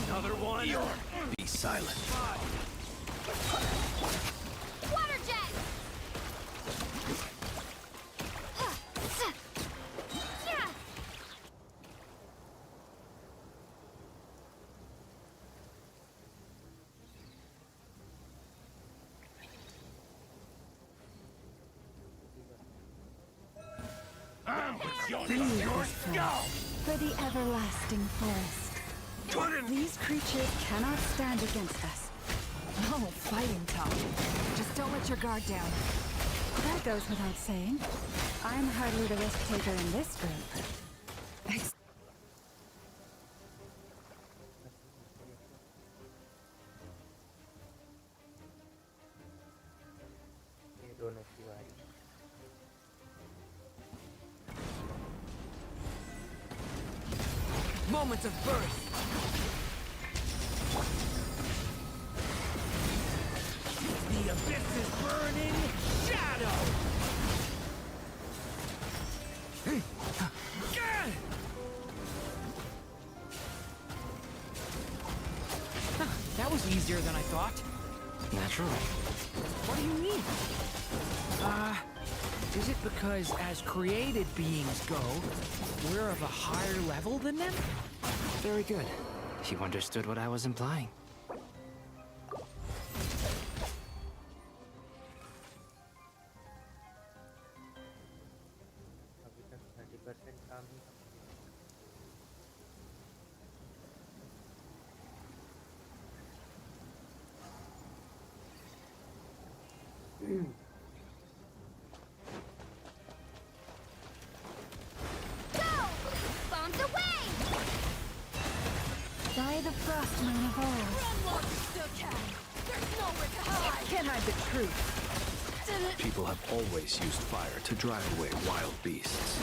Speaker 4: Another one?
Speaker 18: Be silent.
Speaker 6: Water jet!
Speaker 17: For the everlasting forest. These creatures cannot stand against us. No fighting talk. Just don't let your guard down. That goes without saying. I'm hardly the risk taker in this group.
Speaker 2: ये दोनों की बारी।
Speaker 9: Moments of birth. The abyss's burning shadow. That was easier than I thought.
Speaker 8: Naturally.
Speaker 9: What do you mean? Is it because as created beings go, we're of a higher level than them?
Speaker 8: Very good. You understood what I was implying.
Speaker 2: अभी तक 30% काम ही
Speaker 6: Bombs away!
Speaker 17: By the frostmoon of old.
Speaker 6: Run while you still can! There's nowhere to hide!
Speaker 9: Can't hide the truth.
Speaker 18: People have always used fire to drive away wild beasts.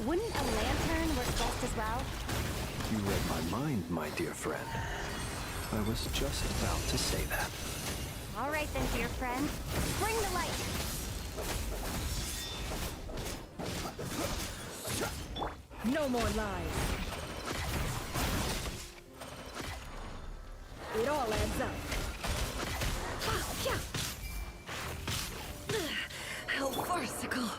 Speaker 12: Wouldn't a lantern work best as well?
Speaker 18: You read my mind, my dear friend. I was just about to say that.
Speaker 12: All right then, dear friend. Bring the light.
Speaker 17: No more lies. It all adds up. How farcical.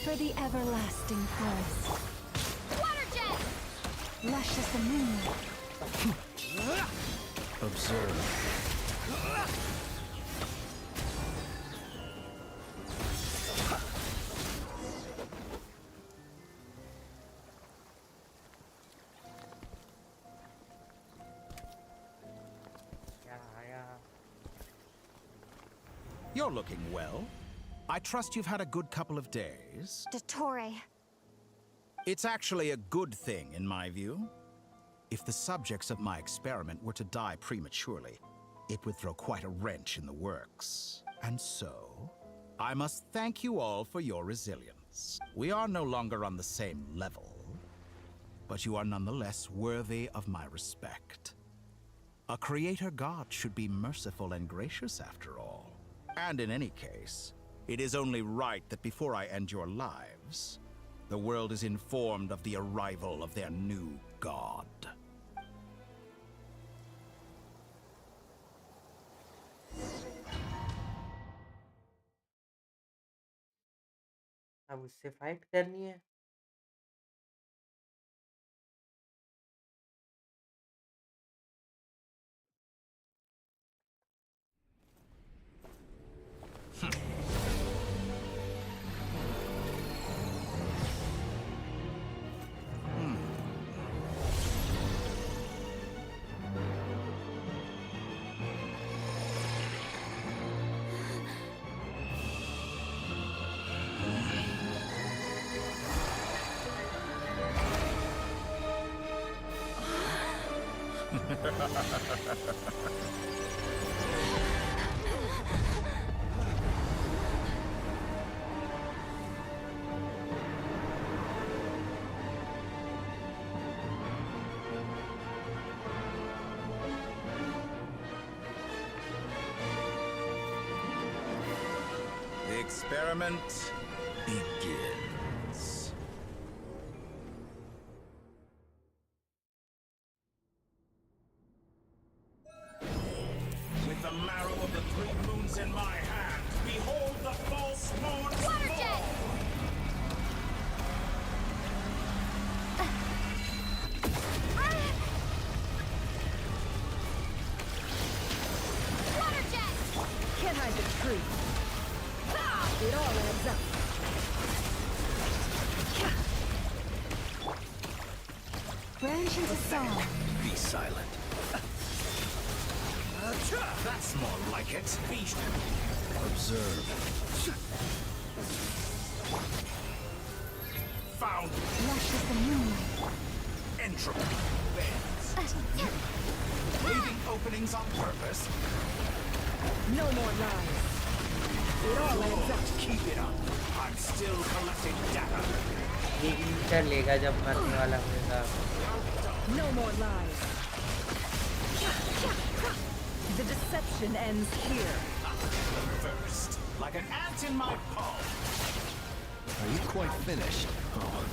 Speaker 17: For the everlasting forest.
Speaker 6: Water jet!
Speaker 17: Lush as the moonlight.
Speaker 18: Observe.
Speaker 20: You're looking well. I trust you've had a good couple of days.
Speaker 12: Dottore.
Speaker 20: It's actually a good thing, in my view. If the subjects of my experiment were to die prematurely, it would throw quite a wrench in the works. And so, I must thank you all for your resilience. We are no longer on the same level, but you are nonetheless worthy of my respect. A creator god should be merciful and gracious after all. And in any case, it is only right that before I end your lives, the world is informed of the arrival of their new god.
Speaker 2: अब उससे fight करनी है।
Speaker 20: The experiment begins. With the marrow of the three moons in my hand, behold the false moon's
Speaker 6: Water jet! Water jet!
Speaker 17: Can't hide the truth. It all adds up. branch into song.
Speaker 18: Be silent.
Speaker 20: That's more like it.
Speaker 18: Observe.
Speaker 20: Found.
Speaker 17: Lush as the moonlight.
Speaker 20: Entropy bends. Leaving openings on purpose.
Speaker 3: No more lies. It all ends up.
Speaker 20: Keep it up. I'm still collecting data.
Speaker 2: Signature लेगा जब मरने वाला होगा.
Speaker 3: No more lies. The deception ends here.
Speaker 20: First, like an ant in my palm.
Speaker 18: Are you quite finished? Oh.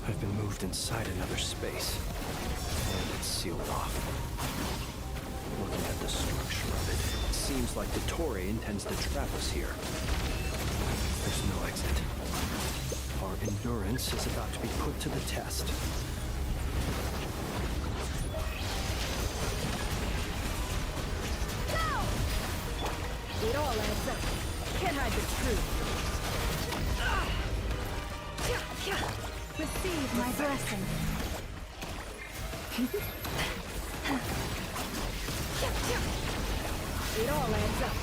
Speaker 18: I've been moved inside another space. And it's sealed off. Looking at the structure of it, it seems like the Torii intends to trap us here. There's no exit. Our endurance is about to be put to the test.
Speaker 3: It all adds up. Can hide the truth.
Speaker 17: Receive my blessing.
Speaker 3: It all adds up.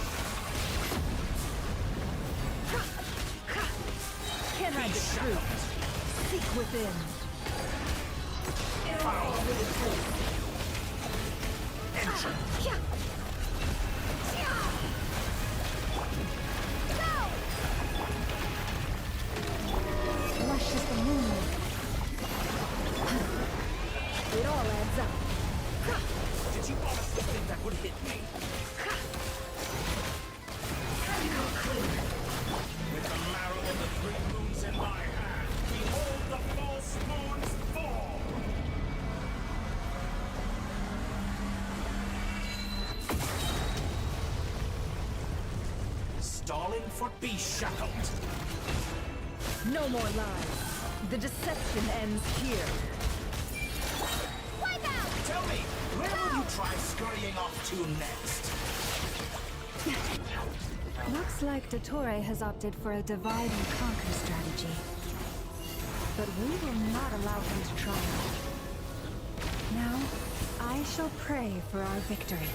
Speaker 3: Can hide the truth. Seek within. It all will be true.
Speaker 17: Lush as the moonlight.
Speaker 3: It all adds up.
Speaker 20: Did you honestly think that would hit me? With the marrow of the 3 moons in my hand, behold the false moons fall! Stalling for be shackled.
Speaker 3: No more lies. The deception ends here.
Speaker 6: Wipe out!
Speaker 20: Tell me, where will you try scurrying off to next?
Speaker 17: Looks like Dottore has opted for a divide and conquer strategy. But we will not allow him to triumph. Now, I shall pray for our victory.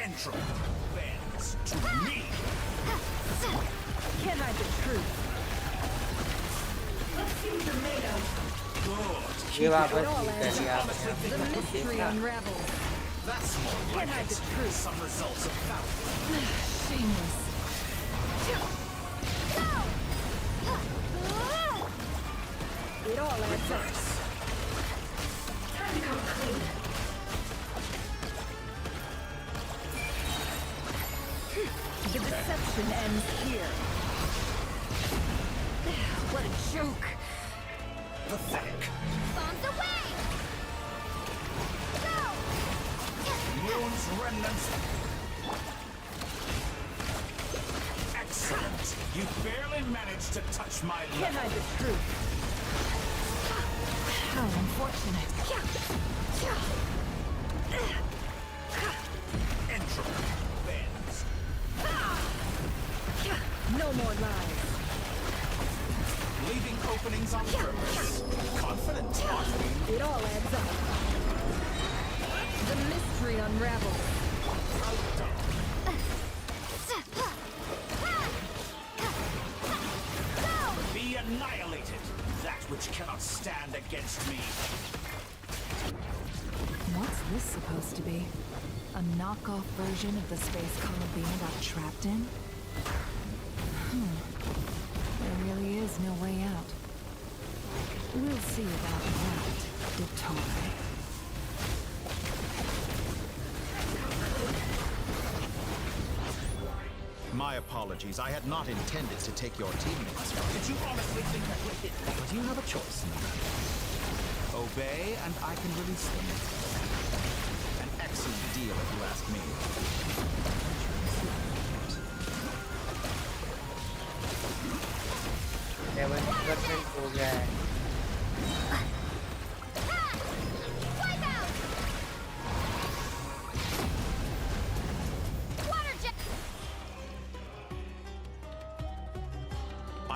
Speaker 20: Entropy bends to me!
Speaker 3: Can hide the truth. Let's see what you're made of.
Speaker 20: Good.
Speaker 2: ये वापस
Speaker 3: It all
Speaker 2: ठीक कर
Speaker 3: adds
Speaker 2: दिया
Speaker 3: up.
Speaker 2: आपने.
Speaker 3: The mystery unravels.
Speaker 20: That's more
Speaker 3: Can
Speaker 20: like
Speaker 3: hide
Speaker 20: it.
Speaker 3: the truth.
Speaker 20: Some results of that.
Speaker 3: Shameless. It all adds up. Time to come clean. The deception ends here. What a joke.
Speaker 20: Pathetic.
Speaker 6: Bombs away! Go!
Speaker 20: Moon's remnants. Excellent. You barely managed to touch my
Speaker 3: Can
Speaker 20: level.
Speaker 3: hide the truth.
Speaker 17: How unfortunate.
Speaker 20: Entropy bends.
Speaker 3: No more lies.
Speaker 20: Leaving openings on purpose. Confident, aren't we?
Speaker 3: It all adds up. The mystery unravels.
Speaker 20: Be annihilated. That which cannot stand against me.
Speaker 5: What's this supposed to be? A knockoff version of the space Columbina got trapped in? There really is no way out. We'll see about that, Dottore.
Speaker 20: My apologies. I had not intended to take your teammates. Did you honestly think that would hit me? But you have a choice in the matter. Obey, and I can release them. An excellent deal, if you ask me.
Speaker 2: %70 हो गया है.
Speaker 6: Wipe out! Water jet!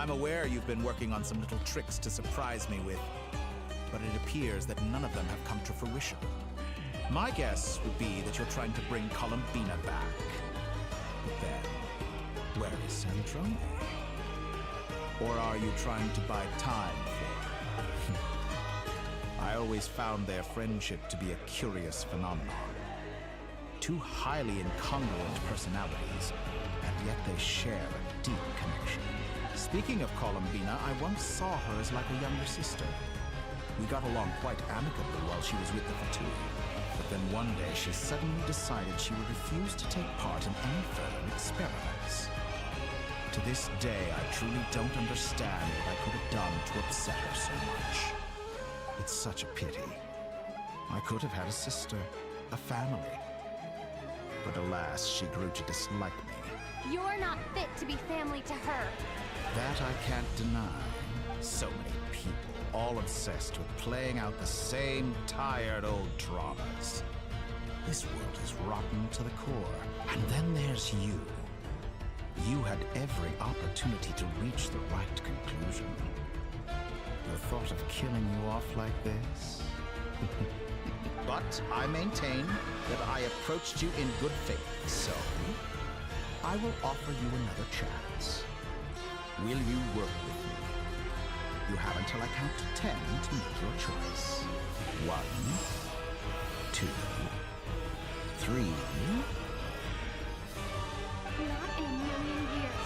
Speaker 20: I'm aware you've been working on some little tricks to surprise me with, but it appears that none of them have come to fruition. My guess would be that you're trying to bring Columbina back. But then, where is Sandrone? Or are you trying to buy time for her? I always found their friendship to be a curious phenomenon. Two highly incongruent personalities, and yet they share a deep connection. Speaking of Columbina, I once saw her as like a younger sister. We got along quite amicably while she was with the Fatui. But then one day she suddenly decided she would refuse to take part in any further experiments. To this day, I truly don't understand what I could have done to upset her so much. It's such a pity. I could have had a sister, a family. But alas, she grew to dislike me.
Speaker 12: You're not fit to be family to her.
Speaker 20: That I can't deny. So many people, all obsessed with playing out the same tired old dramas. This world is rotten to the core. And then there's you. You had every opportunity to reach the right conclusion. The thought of killing you off like this? But I maintain that I approached you in good faith, so I will offer you another chance. Will you work with me? You have until I count to 10 to make your choice. 1, 2, 3.
Speaker 12: Not in a million years.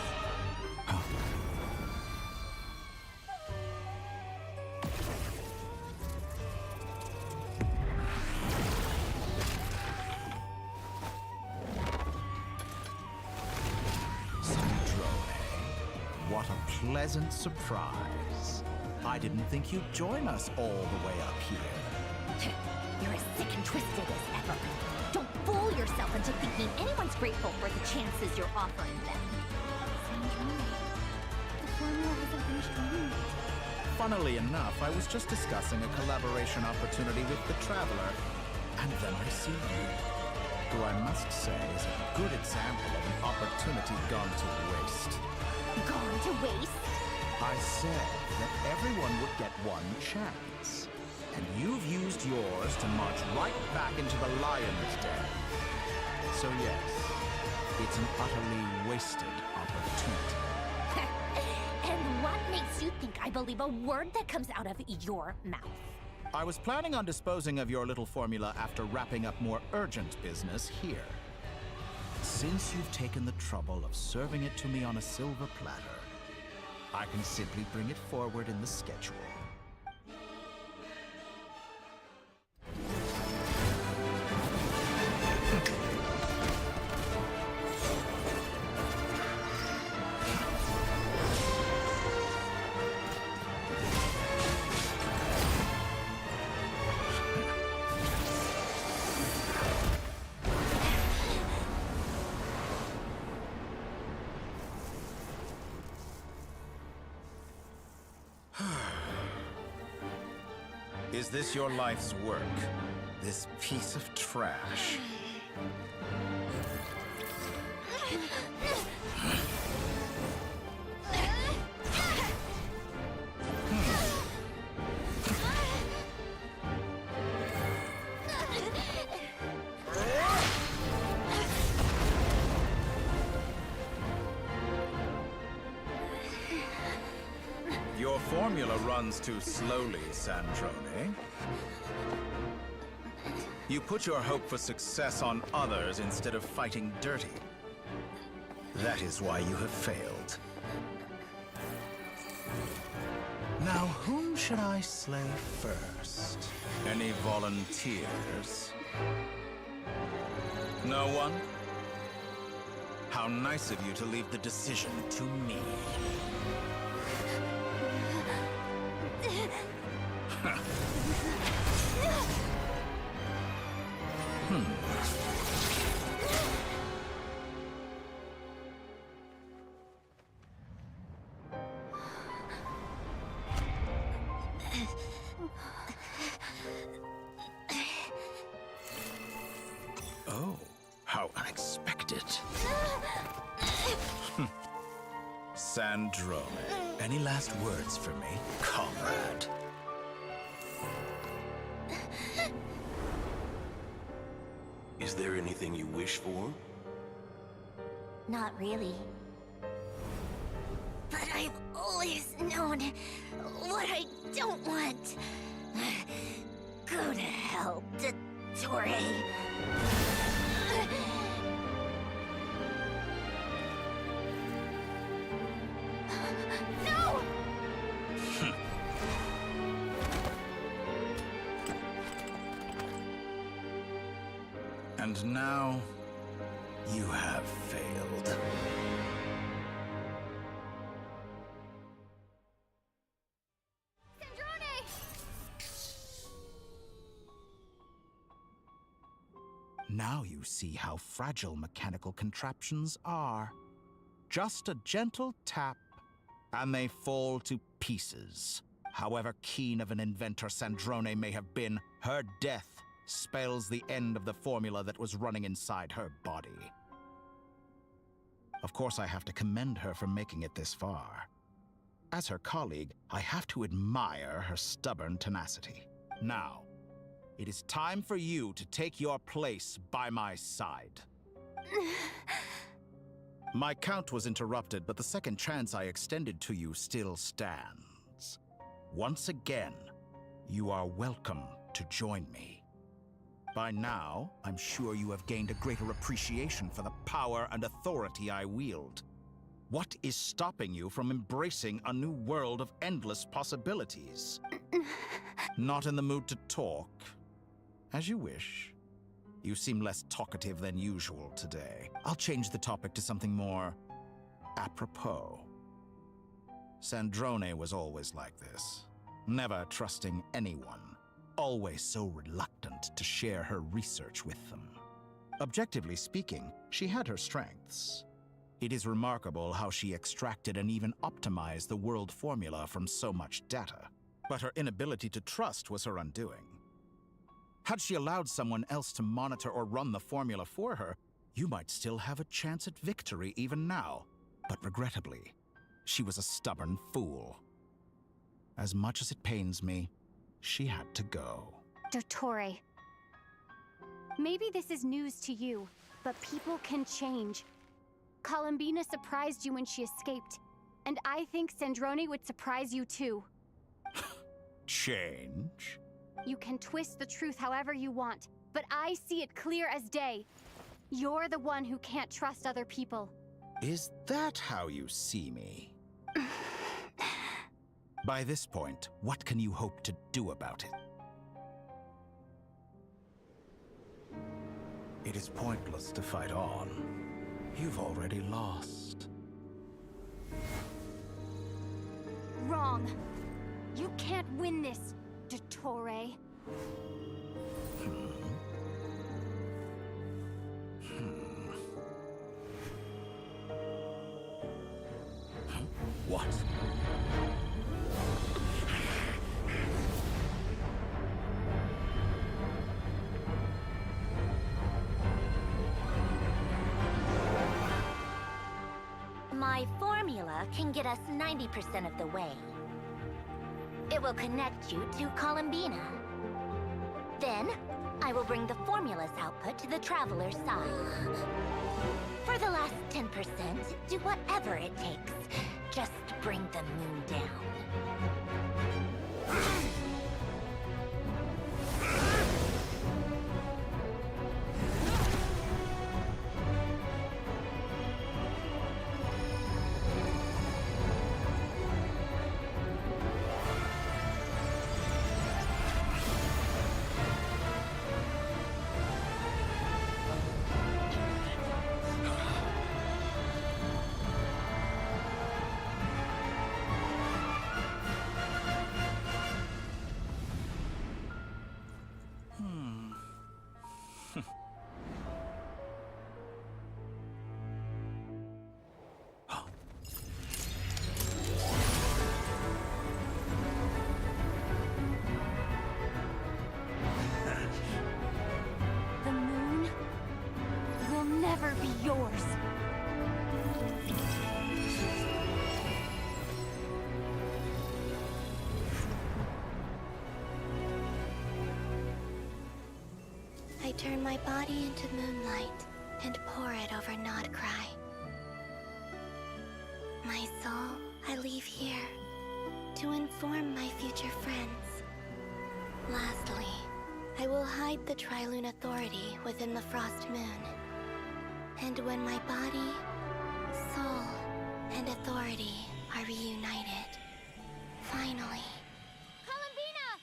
Speaker 20: What a pleasant surprise. I didn't think you'd join us all the way up here.
Speaker 10: You're as sick and twisted as ever. Don't fool yourself into thinking anyone's grateful for the chances you're offering them.
Speaker 12: The formula hasn't finished running yet.
Speaker 20: Funnily enough, I was just discussing a collaboration opportunity with the Traveler, and then I see you, who I must say is a good example of an opportunity gone to waste.
Speaker 10: Gone to waste?
Speaker 20: I said that everyone would get one chance, and you've used yours to march right back into the lion's den. So yes, it's an utterly wasted opportunity.
Speaker 10: And what makes you think I believe a word that comes out of your mouth?
Speaker 20: I was planning on disposing of your little formula after wrapping up more urgent business here. Since you've taken the trouble of serving it to me on a silver platter, I can simply bring it forward in the schedule. Is this your life's work? This piece of trash? Your formula runs too slowly, Sandrone. You put your hope for success on others instead of fighting dirty. That is why you have failed. Now, whom should I slay first? Any volunteers? No one? How nice of you to leave the decision to me. Oh, how unexpected. Sandrone. Any last words for me, comrade?
Speaker 21: Is there anything you wish for?
Speaker 6: Not really. But I've always known what I don't want. Go to hell, Dottore. No!
Speaker 20: And now, you have failed. Now you see how fragile mechanical contraptions are. Just a gentle tap, and they fall to pieces. However keen of an inventor Sandrone may have been, her death spells the end of the formula that was running inside her body. Of course, I have to commend her for making it this far. As her colleague, I have to admire her stubborn tenacity. Now, it is time for you to take your place by my side. My count was interrupted, but the second chance I extended to you still stands. Once again, you are welcome to join me. By now, I'm sure you have gained a greater appreciation for the power and authority I wield. What is stopping you from embracing a new world of endless possibilities? Not in the mood to talk? As you wish. You seem less talkative than usual today. I'll change the topic to something more apropos. Sandrone was always like this, never trusting anyone, always so reluctant to share her research with them. Objectively speaking, she had her strengths. It is remarkable how she extracted and even optimized the world formula from so much data. But her inability to trust was her undoing. Had she allowed someone else to monitor or run the formula for her, you might still have a chance at victory even now. But regrettably, she was a stubborn fool. As much as it pains me, she had to go.
Speaker 12: Dottore. Maybe this is news to you, but people can change. Columbina surprised you when she escaped, and I think Sandrone would surprise you too.
Speaker 20: Change?
Speaker 12: You can twist the truth however you want, but I see it clear as day. You're the one who can't trust other people.
Speaker 20: Is that how you see me? By this point, what can you hope to do about it? It is pointless to fight on. You've already lost.
Speaker 12: Wrong. You can't win this, Dottore.
Speaker 20: What?
Speaker 6: My formula can get us 90% of the way. It will connect you to Columbina. Then, I will bring the formula's output to the Traveler's side. For the last 10%, do whatever it takes. Just bring the moon down.
Speaker 13: turn my body into moonlight and pour it over Nodcry. My soul I leave here to inform my future friends. Lastly, I will hide the Trilune Authority within the Frost Moon. And when my body, soul, and authority are reunited, finally... Columbina!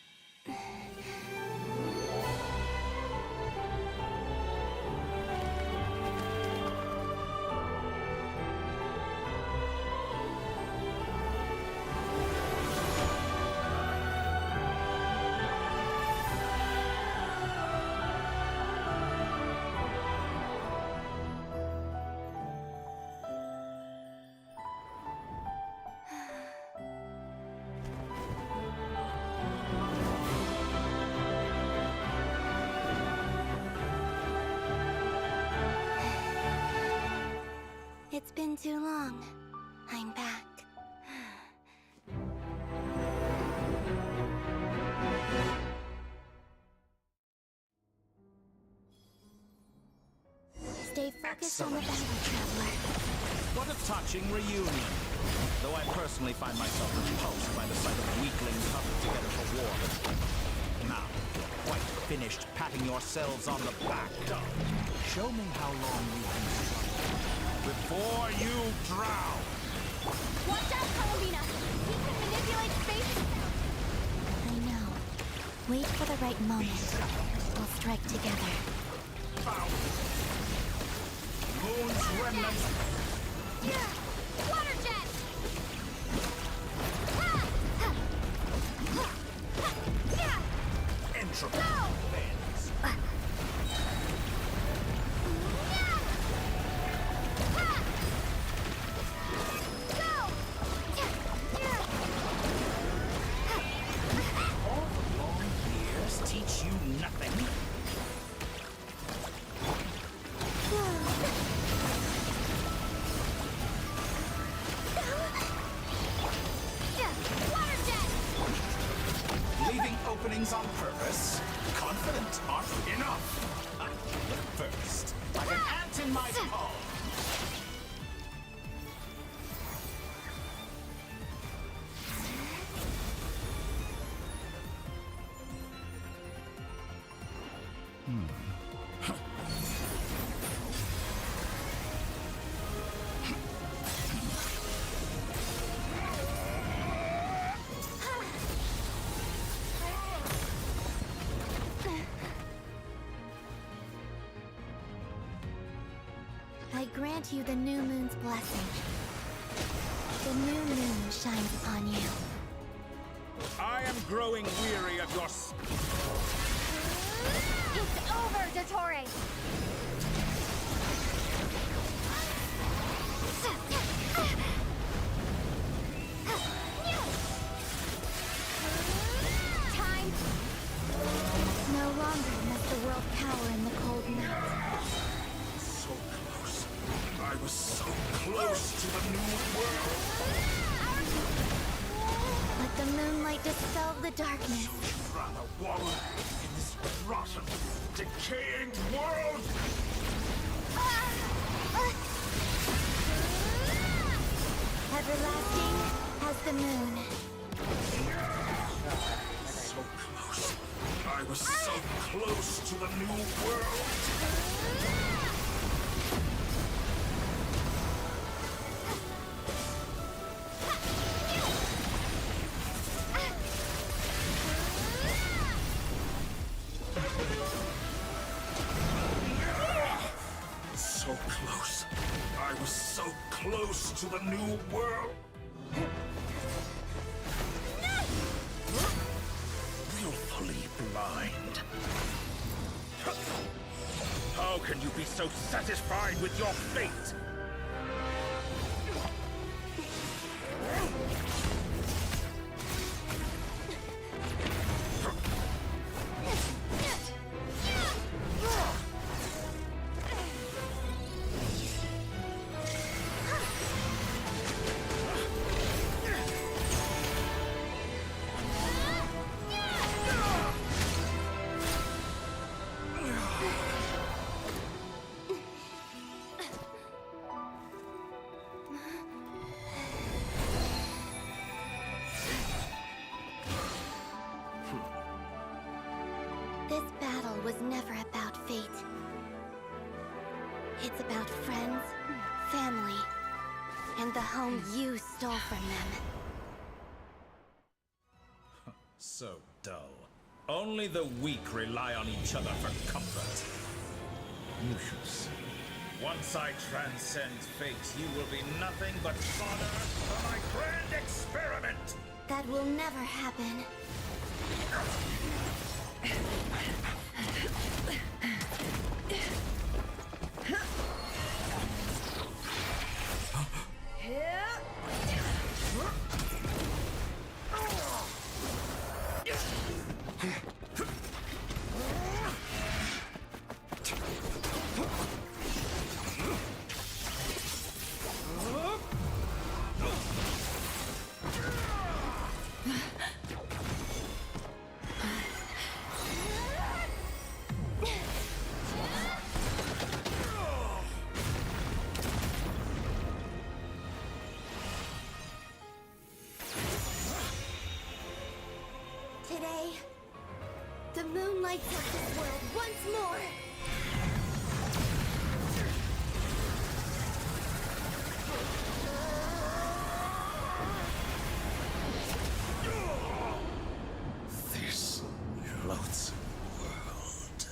Speaker 13: It's been too long. I'm back. Stay focused on the battle, Traveler.
Speaker 20: What a touching reunion. Though I personally find myself repulsed by the sight of weaklings huddled together for war. Now, you're quite finished patting yourselves on the back. Show me how long you can struggle before you drown.
Speaker 12: Watch out, Columbina! He can manipulate space.
Speaker 13: I know. Wait for the right moment. We'll strike together.
Speaker 20: Moon's remnant.
Speaker 12: Yeah! Water jet!
Speaker 20: Entropy.
Speaker 12: Go!
Speaker 20: All the long years teach you nothing. Leaving openings on purpose? Confident aren't enough. But first, like an ant in my palm.
Speaker 13: I grant you the new moon's blessing. The new moon shines upon you.
Speaker 20: I am growing weary of your...
Speaker 12: It's over, Dottore! Time!
Speaker 13: No longer must the world cower in the cold night.
Speaker 20: So close. I was so close to the new world.
Speaker 13: Let the moonlight dispel the darkness.
Speaker 20: Rather wallow in this rotten, decaying world.
Speaker 13: Everlasting as the moon.
Speaker 20: So close. I was so close to the new world. So close. I was so close to the new world. Willfully blind. How can you be so satisfied with your fate?
Speaker 6: This battle was never about fate. It's about friends, family, and the home you stole from them.
Speaker 20: So dull. Only the weak rely on each other for comfort. You shall see. Once I transcend fate, you will be nothing but fodder for my grand experiment!
Speaker 6: That will never happen. Today, the moon lights up this world once more!
Speaker 21: This loathsome world.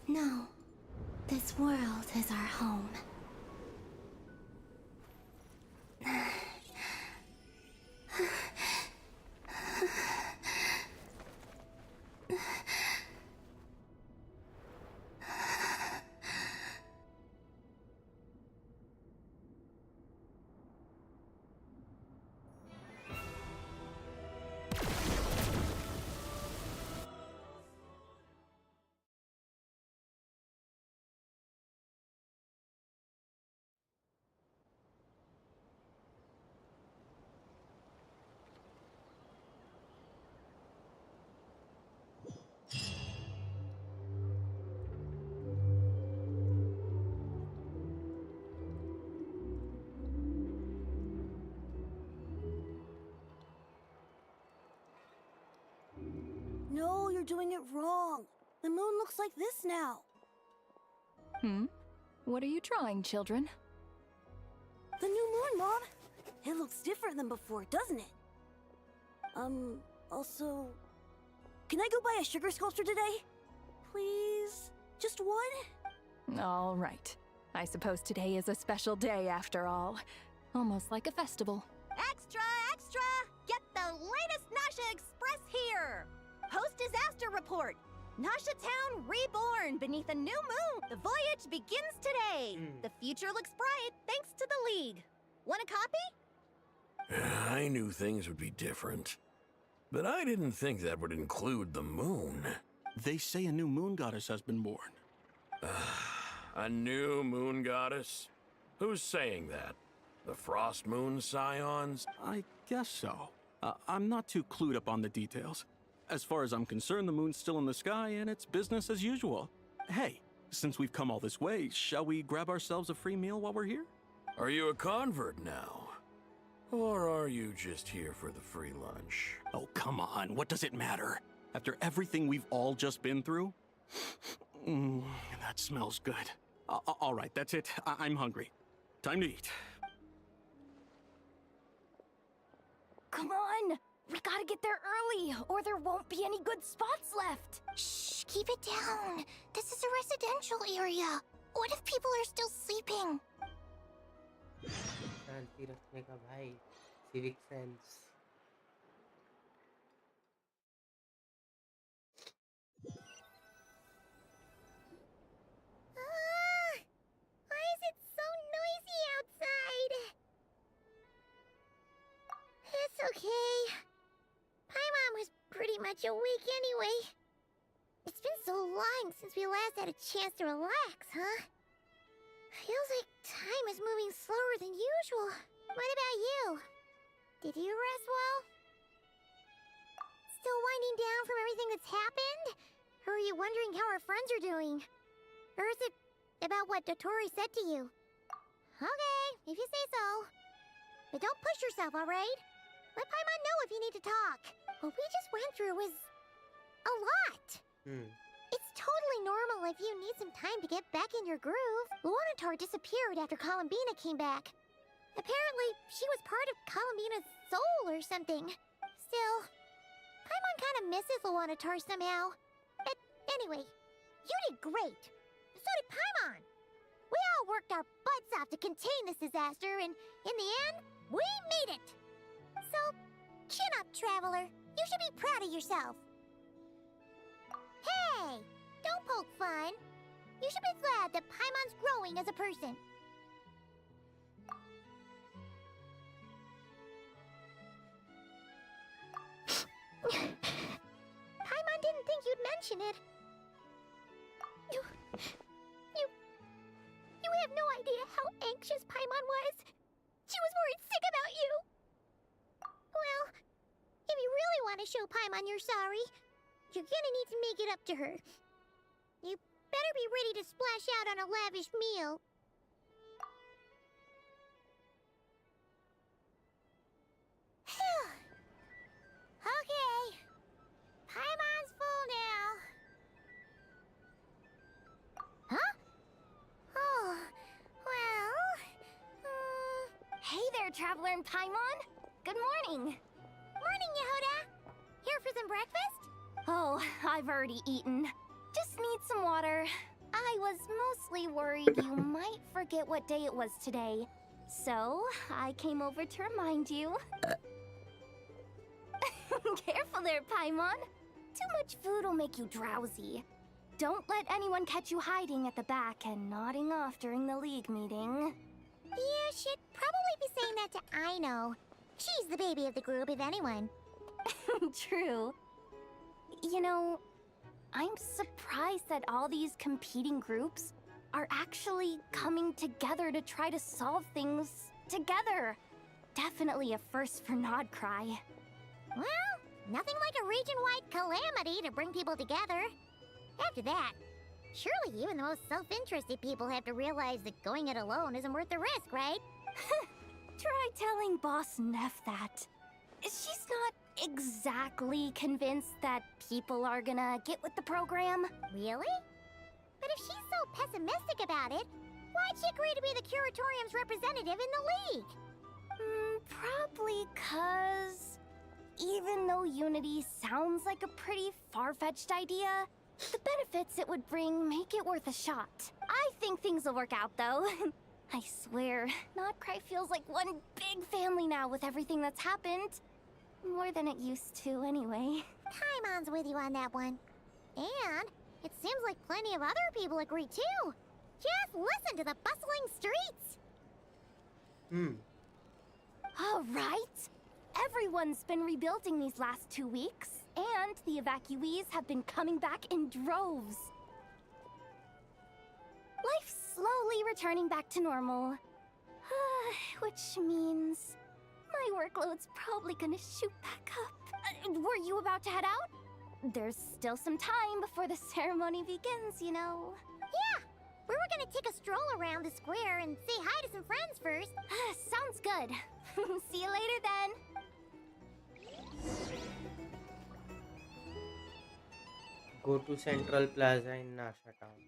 Speaker 6: No, this world is our home.
Speaker 1: No, you're doing it wrong. The moon looks like this now.
Speaker 5: What are you drawing, children?
Speaker 1: The new moon, Mom. It looks different than before, doesn't it? Also... Can I go buy a sugar sculpture today? Please? Just one?
Speaker 5: All right. I suppose today is a special day after all. Almost like a festival.
Speaker 10: Extra, extra! Get the latest Nasha Express here! Post-disaster report! Nasha Town reborn beneath a new moon! The voyage begins today! The future looks bright thanks to the League. Want a copy?
Speaker 21: I knew things would be different. But I didn't think that would include the moon.
Speaker 18: They say a new moon goddess has been born.
Speaker 21: A new moon goddess? Who's saying that? The Frost Moon Scions?
Speaker 18: I guess so. I'm not too clued up on the details. As far as I'm concerned, the moon's still in the sky and it's business as usual. Hey, since we've come all this way, shall we grab ourselves a free meal while we're here?
Speaker 21: Are you a convert now? Or are you just here for the free lunch?
Speaker 18: Oh, come on. What does it matter? After everything we've all just been through? That smells good. All right, that's it. I'm hungry. Time to eat.
Speaker 1: Come on! We gotta get there early, or there won't be any good spots left!
Speaker 6: Shh, keep it down. This is a residential area. What if people are still sleeping?
Speaker 2: शांति रखने का भाई, civic sense.
Speaker 6: Why is it so noisy outside? It's okay. My mom was pretty much awake anyway. It's been so long since we last had a chance to relax, huh? Feels like time is moving slower than usual. What about you? Did you rest well? Still winding down from everything that's happened? Or are you wondering how our friends are doing? Or is it about what Dotori said to you. Okay, if you say so. But don't push yourself, alright? Let Paimon know if you need to talk. What we just went through was a lot. It's totally normal if you need some time to get back in your groove. Luonatar disappeared after Columbina came back. Apparently, she was part of Columbina's soul or something. Still, Paimon kind of misses Luonatar somehow. But anyway, you did great. So did Paimon. We all worked our butts off to contain this disaster, and in the end, we made it. So, chin up, Traveler. You should be proud of yourself. Hey, don't poke fun. You should be glad that Paimon's growing as a person. Paimon didn't think you'd mention it. You have no idea how anxious Paimon was. She was worried sick about you. Well, if you really want to show Paimon you're sorry, you're gonna need to make it up to her. You better be ready to splash out on a lavish meal. Okay. Paimon's full now. Huh? Oh, well...
Speaker 12: Hey there, Traveler and Paimon. Good morning.
Speaker 6: Morning, Yehuda. Here for some breakfast?
Speaker 12: Oh, I've already eaten. Just need some water. I was mostly worried you might forget what day it was today. So, I came over to remind you. Careful there, Paimon. Too much food will make you drowsy. Don't let anyone catch you hiding at the back and nodding off during the league meeting.
Speaker 6: Yeah, she'd probably be saying that to Aino. She's the baby of the group, if anyone.
Speaker 12: True. You know, I'm surprised that all these competing groups are actually coming together to try to solve things together. Definitely a first for Nodcry.
Speaker 6: Well, nothing like a region-wide calamity to bring people together. After that, surely even the most self-interested people have to realize that going it alone isn't worth the risk, right?
Speaker 12: Try telling Boss Neff that. She's not exactly convinced that people are gonna get with the program.
Speaker 6: Really? But if she's so pessimistic about it, why'd she agree to be the Curatorium's representative in the league?
Speaker 12: Probably 'cause even though Unity sounds like a pretty far-fetched idea, the benefits it would bring make it worth a shot. I think things will work out, though. I swear, Nodcry feels like one big family now with everything that's happened. More than it used to, anyway.
Speaker 6: Paimon's with you on that one. And it seems like plenty of other people agree, too. Just listen to the bustling streets.
Speaker 12: All right. Everyone's been rebuilding these last 2 weeks, and the evacuees have been coming back in droves. Life's slowly returning back to normal. Which means my workload's probably gonna shoot back up. Were you about to head out? There's still some time before the ceremony begins, you know.
Speaker 6: Yeah, we were gonna take a stroll around the square and say hi to some friends first.
Speaker 12: Sounds good. See you later then.
Speaker 2: Go to Central Plaza in Nasha Town.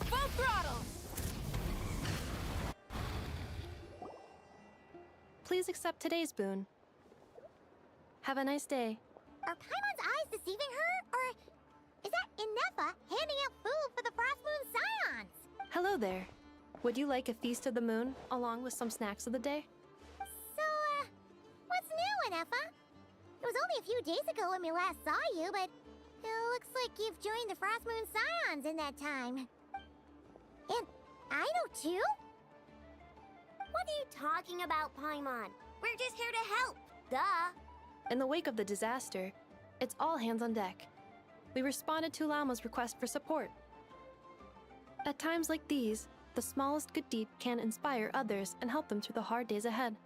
Speaker 12: Full throttle!
Speaker 11: Please accept today's boon. Have a nice day.
Speaker 6: Are Paimon's eyes deceiving her? Or is that Inefa handing out food for the Frost Moon Scions?
Speaker 11: Hello there. Would you like a feast of the moon, along with some snacks of the day?
Speaker 6: So, what's new, Inefa? It was only a few days ago when we last saw you, but it looks like you've joined the Frost Moon Scions in that time. And Aino, too?
Speaker 22: What are you talking about, Paimon? We're just here to help. Duh.
Speaker 11: In the wake of the disaster, it's all hands on deck. We responded to Lama's request for support. At times like these, the smallest good deed can inspire others and help them through the hard days ahead.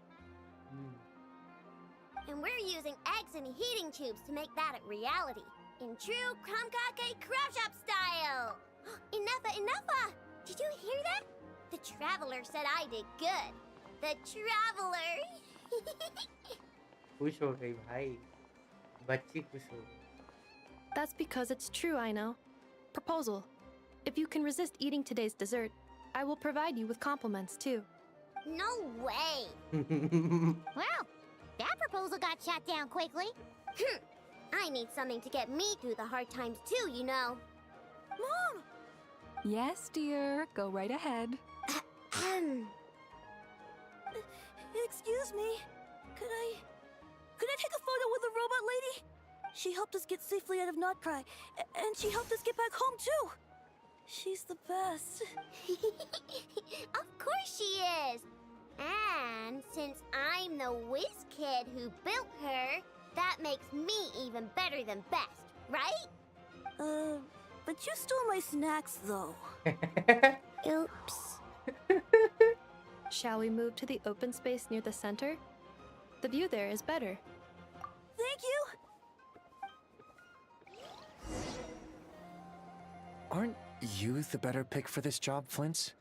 Speaker 22: And we're using eggs and heating tubes to make that a reality. In true karke craft shop style! Enough! Did you hear that? The Traveler said I did good. The Traveler!
Speaker 2: खुश हो गई भाई बच्ची खुश हो गई
Speaker 11: That's because it's true, I know. Proposal. If you can resist eating today's dessert, I will provide you with compliments too.
Speaker 22: No way!
Speaker 6: Wow, that proposal got shot down quickly.
Speaker 22: I need something to get me through the hard times too, you know.
Speaker 1: Mom!
Speaker 17: Yes, dear. Go right ahead.
Speaker 1: Excuse me. Could I take a photo with the robot lady? She helped us get safely out of Notcry, and she helped us get back home too. She's the best.
Speaker 22: Of course she is! And since I'm the whiz kid who built her, that makes me even better than best, right?
Speaker 1: But you stole my snacks though.
Speaker 22: Oops.
Speaker 11: Shall we move to the open space near the center? The view there is better.
Speaker 1: Thank you.
Speaker 18: Aren't you the better pick for this job, Flint's?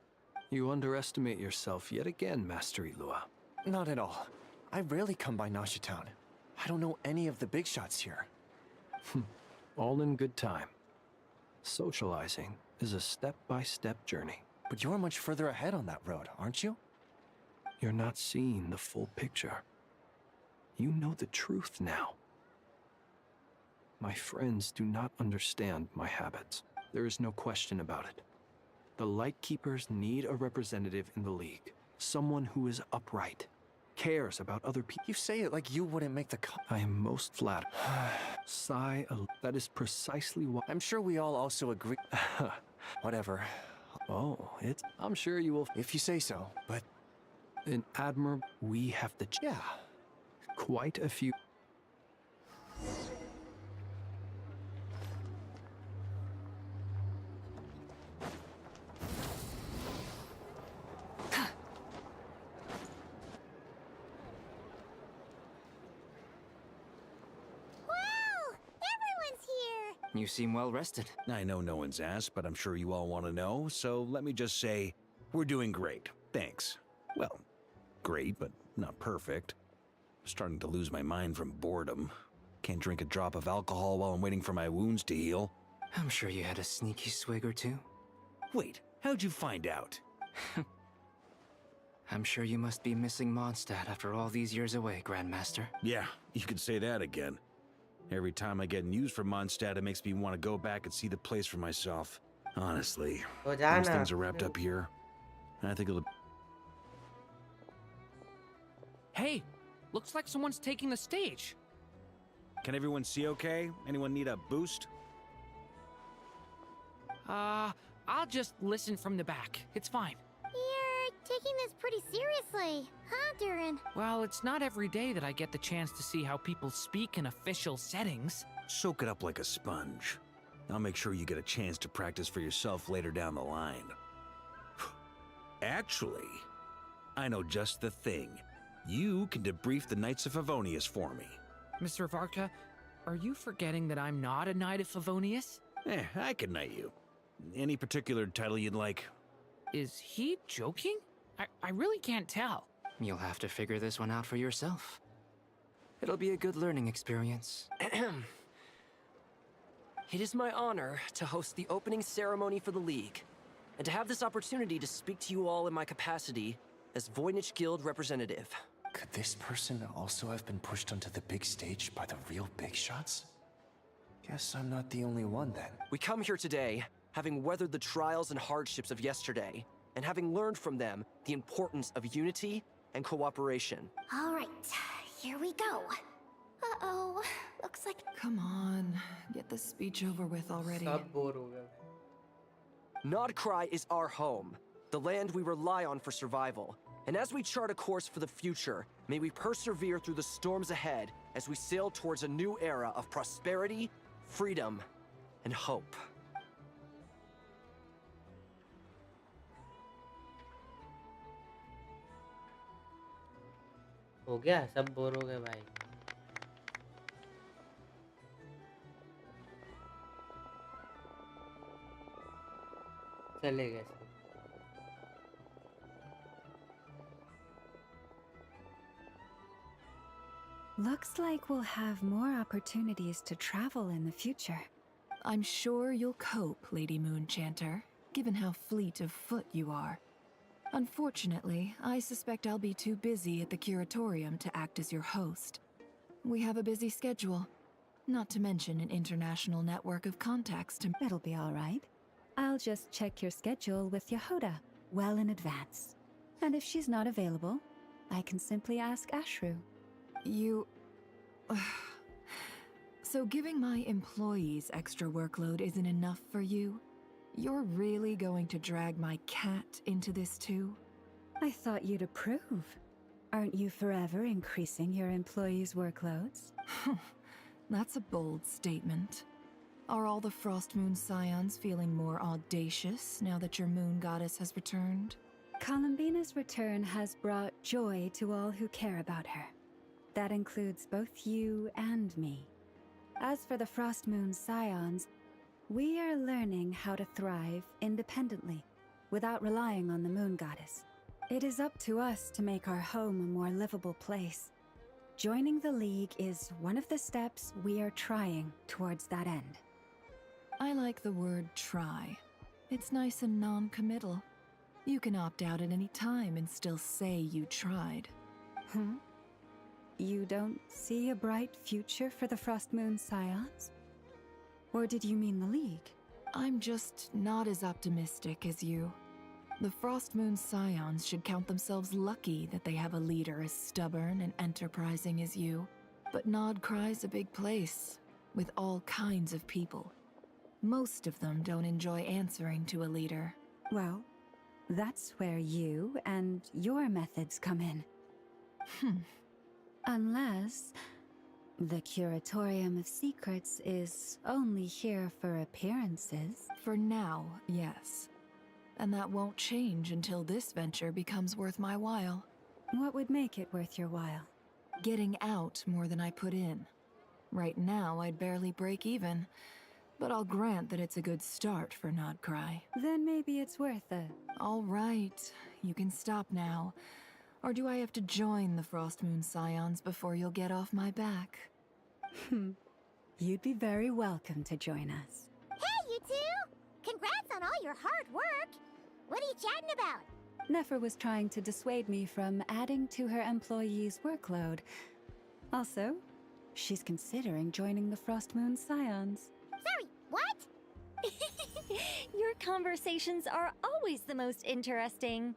Speaker 18: You underestimate yourself yet again, Master Ilua.
Speaker 15: Not at all. I rarely come by Nasha Town. I don't know any of the big shots here.
Speaker 18: All in good time. Socializing is a step-by-step journey.
Speaker 15: But you're much further ahead on that road, aren't you?
Speaker 18: You're not seeing the full picture. You know the truth now. My friends do not understand my habits. There is no question about it. The Lightkeepers need a representative in the League. Someone who is upright, cares about other people.
Speaker 15: You say it like you wouldn't make the cut.
Speaker 18: I am most flattered. Sigh, that is precisely what...
Speaker 15: I'm sure we all also agree. Whatever.
Speaker 18: Oh, I'm sure you will...
Speaker 15: If you say so, but...
Speaker 18: In Admiral, we have the...
Speaker 15: Yeah.
Speaker 18: Quite a few...
Speaker 8: You seem well rested.
Speaker 7: I know no one's asked, but I'm sure you all want to know, so let me just say, we're doing great. Thanks. Well, great, but not perfect. Starting to lose my mind from boredom. Can't drink a drop of alcohol while I'm waiting for my wounds to heal.
Speaker 8: I'm sure you had a sneaky swig or two.
Speaker 7: Wait, how'd you find out?
Speaker 8: I'm sure you must be missing Mondstadt after all these years away, Grandmaster.
Speaker 7: Yeah, you could say that again. Every time I get news from Mondstadt, it makes me want to go back and see the place for myself. Honestly, once things are wrapped up here, I think it'll...
Speaker 9: Hey, looks like someone's taking the stage.
Speaker 7: Can everyone see okay? Anyone need a boost?
Speaker 9: I'll just listen from the back. It's fine.
Speaker 6: You're taking this pretty seriously, huh, Durin?
Speaker 9: Well, it's not every day that I get the chance to see how people speak in official settings.
Speaker 7: Soak it up like a sponge. I'll make sure you get a chance to practice for yourself later down the line. Actually, I know just the thing. You can debrief the Knights of Favonius for me.
Speaker 9: Mr. Varka, are you forgetting that I'm not a Knight of Favonius?
Speaker 7: I can knight you. Any particular title you'd like?
Speaker 9: Is he joking? I really can't tell.
Speaker 8: You'll have to figure this one out for yourself. It'll be a good learning experience.
Speaker 16: It is my honor to host the opening ceremony for the League, and to have this opportunity to speak to you all in my capacity as Voynich Guild representative.
Speaker 15: Could this person also have been pushed onto the big stage by the real big shots? Guess I'm not the only one then.
Speaker 16: We come here today, having weathered the trials and hardships of yesterday, and having learned from them the importance of unity and cooperation.
Speaker 6: All right, here we go. Uh-oh, looks like...
Speaker 5: Come on, get the speech over with already.
Speaker 16: Notcry is our home, the land we rely on for survival. And as we chart a course for the future, may we persevere through the storms ahead as we sail towards a new era of prosperity, freedom, and hope.
Speaker 2: हो गया, सब bore हो गए भाई। चले गए सब।
Speaker 17: Looks like we'll have more opportunities to travel in the future.
Speaker 5: I'm sure you'll cope, Lady Moonchanter, given how fleet of foot you are. Unfortunately, I suspect I'll be too busy at the curatorium to act as your host. We have a busy schedule, not to mention an international network of contacts to...
Speaker 17: It'll be all right. I'll just check your schedule with Yehoda well in advance. And if she's not available, I can simply ask Ashru.
Speaker 5: You... So giving my employees extra workload isn't enough for you? You're really going to drag my cat into this too?
Speaker 17: I thought you'd approve. Aren't you forever increasing your employees' workloads?
Speaker 5: That's a bold statement. Are all the Frost Moon Scions feeling more audacious now that your moon goddess has returned?
Speaker 17: Columbina's return has brought joy to all who care about her. That includes both you and me. As for the Frost Moon Scions, we are learning how to thrive independently, without relying on the moon goddess. It is up to us to make our home a more livable place. Joining the League is one of the steps we are trying towards that end.
Speaker 5: I like the word try. It's nice and non-committal. You can opt out at any time and still say you tried.
Speaker 17: You don't see a bright future for the Frost Moon Scions? Or did you mean the League?
Speaker 5: I'm just not as optimistic as you. The Frost Moon Scions should count themselves lucky that they have a leader as stubborn and enterprising as you. But Nodcry's a big place, with all kinds of people. Most of them don't enjoy answering to a leader.
Speaker 17: Well, that's where you and your methods come in. Unless the Curatorium of Secrets is only here for appearances.
Speaker 5: For now, yes. And that won't change until this venture becomes worth my while.
Speaker 17: What would make it worth your while?
Speaker 5: Getting out more than I put in. Right now, I'd barely break even. But I'll grant that it's a good start for Nodcry.
Speaker 17: Then maybe it's worth it.
Speaker 5: All right, you can stop now. Or do I have to join the Frost Moon Scions before you'll get off my back?
Speaker 17: You'd be very welcome to join us.
Speaker 6: Hey, you two! Congrats on all your hard work! What are you chatting about?
Speaker 17: Nefer was trying to dissuade me from adding to her employees' workload. Also, she's considering joining the Frost Moon Scions.
Speaker 6: Sorry, what?
Speaker 10: Your conversations are always the most interesting.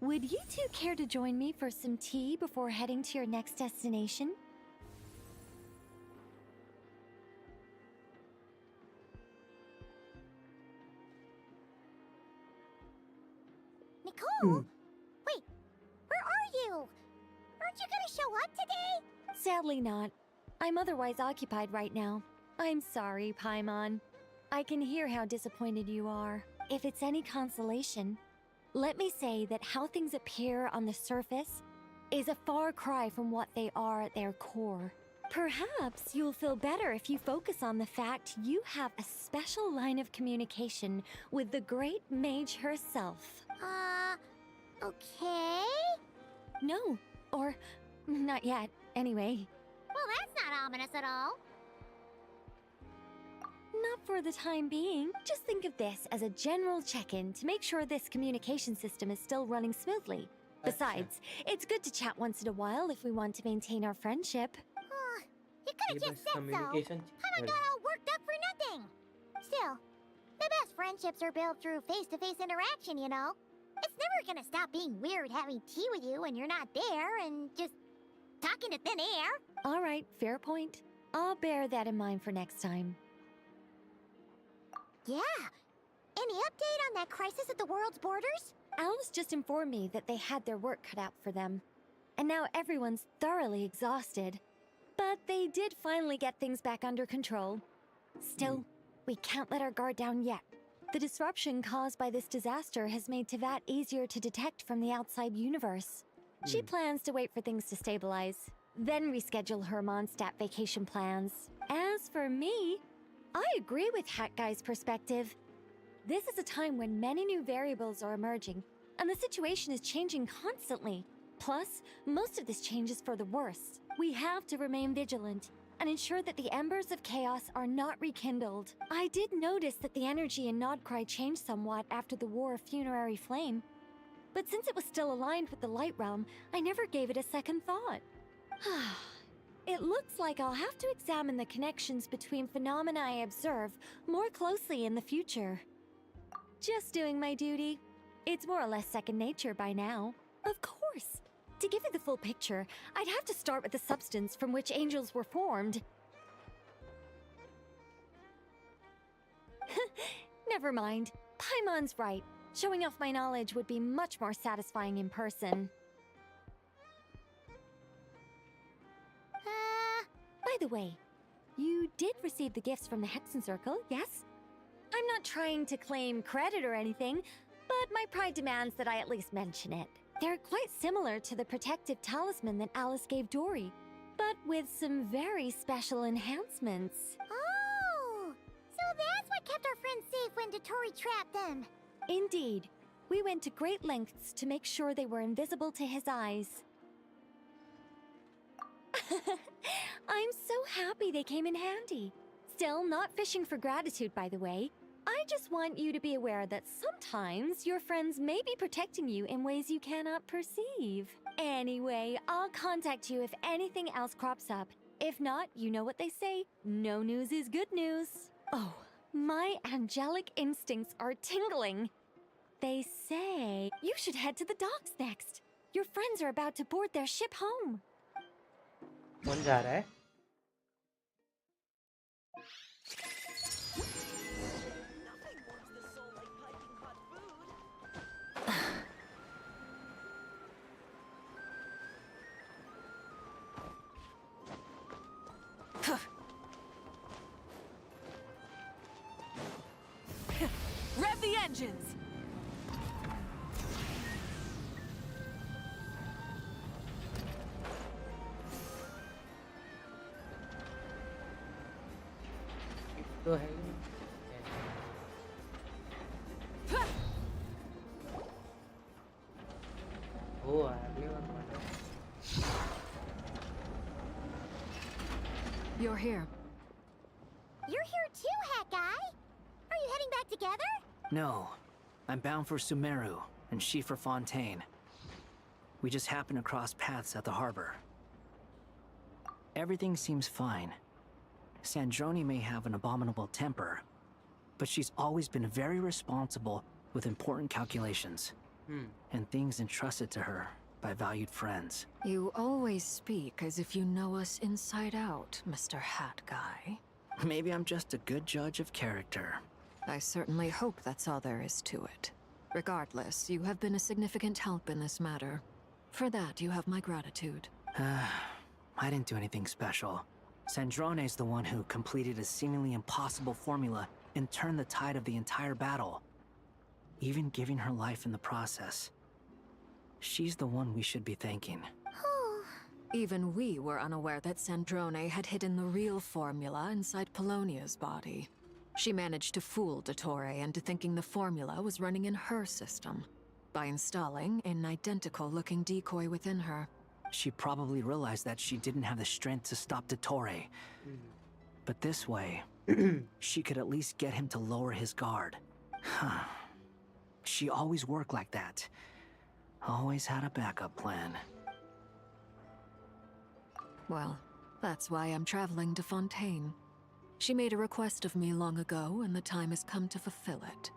Speaker 10: Would you two care to join me for some tea before heading to your next destination?
Speaker 6: Nicole? Wait, where are you? Aren't you gonna show up today?
Speaker 10: Sadly not. I'm otherwise occupied right now. I'm sorry, Paimon. I can hear how disappointed you are. If it's any consolation, let me say that how things appear on the surface is a far cry from what they are at their core. Perhaps you'll feel better if you focus on the fact you have a special line of communication with the great mage herself.
Speaker 6: Okay?
Speaker 10: No, or not yet, anyway.
Speaker 6: Well, that's not ominous at all.
Speaker 10: Not for the time being. Just think of this as a general check-in to make sure this communication system is still running smoothly. Besides, it's good to chat once in a while if we want to maintain our friendship.
Speaker 6: You could've just said so. Paimon got all worked up for nothing. Still, the best friendships are built through face-to-face interaction, you know? It's never gonna stop being weird having tea with you when you're not there and just talking to thin air.
Speaker 10: All right, fair point. I'll bear that in mind for next time.
Speaker 6: Yeah. Any update on that crisis at the world's borders?
Speaker 10: Elves just informed me that they had their work cut out for them. And now everyone's thoroughly exhausted. But they did finally get things back under control. Still, we can't let our guard down yet. The disruption caused by this disaster has made Teyvat easier to detect from the outside universe.
Speaker 12: She plans to wait for things to stabilize, then reschedule her Mondstadt vacation plans. As for me, I agree with Hat Guy's perspective. This is a time when many new variables are emerging, and the situation is changing constantly. Plus, most of this change is for the worse. We have to remain vigilant and ensure that the embers of chaos are not rekindled. I did notice that the energy in Nodcry changed somewhat after the War of Funerary Flame, but since it was still aligned with the Light Realm, I never gave it a second thought. It looks like I'll have to examine the connections between phenomena I observe more closely in the future. Just doing my duty. It's more or less second nature by now. Of course. To give you the full picture, I'd have to start with the substance from which angels were formed. Never mind. Paimon's right. Showing off my knowledge would be much more satisfying in person. By the way, you did receive the gifts from the Hexen Circle, yes? I'm not trying to claim credit or anything, but my pride demands that I at least mention it. They're quite similar to the protective talisman that Alice gave Dory, but with some very special enhancements.
Speaker 6: Oh! So that's what kept our friends safe when Dotori trapped them.
Speaker 12: Indeed. We went to great lengths to make sure they were invisible to his eyes. I'm so happy they came in handy. Still, not fishing for gratitude, by the way. I just want you to be aware that sometimes your friends may be protecting you in ways you cannot perceive. Anyway, I'll contact you if anything else crops up. If not, you know what they say, no news is good news. Oh, my angelic instincts are tingling. They say you should head to the docks next. Your friends are about to board their ship home.
Speaker 2: कौन जा रहा है?
Speaker 11: Rev the engines!
Speaker 2: तो है ही वो अगले बार
Speaker 3: You're here.
Speaker 6: You're here too, Hat Guy. Are you heading back together?
Speaker 8: No. I'm bound for Sumeru, and she for Fontaine. We just happened to cross paths at the harbor. Everything seems fine. Sandrone may have an abominable temper, but she's always been very responsible with important calculations. And things entrusted to her by valued friends.
Speaker 3: You always speak as if you know us inside out, Mr. Hat Guy.
Speaker 8: Maybe I'm just a good judge of character.
Speaker 3: I certainly hope that's all there is to it. Regardless, you have been a significant help in this matter. For that, you have my gratitude.
Speaker 8: I didn't do anything special. Sandrone's the one who completed a seemingly impossible formula and turned the tide of the entire battle, even giving her life in the process. She's the one we should be thanking.
Speaker 3: Even we were unaware that Sandrone had hidden the real formula inside Polonia's body. She managed to fool Dottore into thinking the formula was running in her system by installing an identical-looking decoy within her.
Speaker 8: She probably realized that she didn't have the strength to stop Dottore. But this way, she could at least get him to lower his guard. She always worked like that. Always had a backup plan.
Speaker 3: Well, that's why I'm traveling to Fontaine. She made a request of me long ago, and the time has come to fulfill it.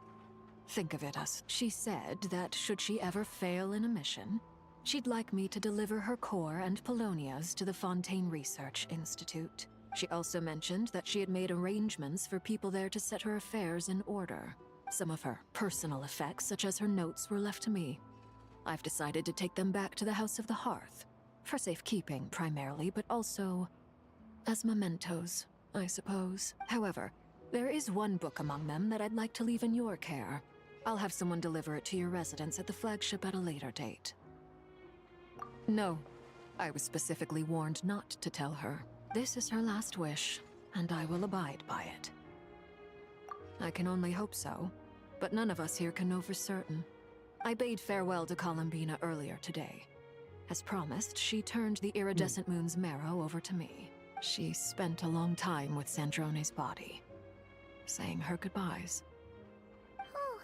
Speaker 3: Think of it as she said that should she ever fail in a mission, she'd like me to deliver her core and Polonia's to the Fontaine Research Institute. She also mentioned that she had made arrangements for people there to set her affairs in order. Some of her personal effects, such as her notes, were left to me. I've decided to take them back to the House of the Hearth. For safekeeping, primarily, but also as mementos, I suppose. However, there is one book among them that I'd like to leave in your care. I'll have someone deliver it to your residence at the flagship at a later date.
Speaker 5: No. I was specifically warned not to tell her. This is her last wish, and I will abide by it. I can only hope so, but none of us here can know for certain. I bade farewell to Columbina earlier today. As promised, she turned the iridescent moon's marrow over to me. She spent a long time with Sandrone's body, saying her goodbyes.
Speaker 6: Oh,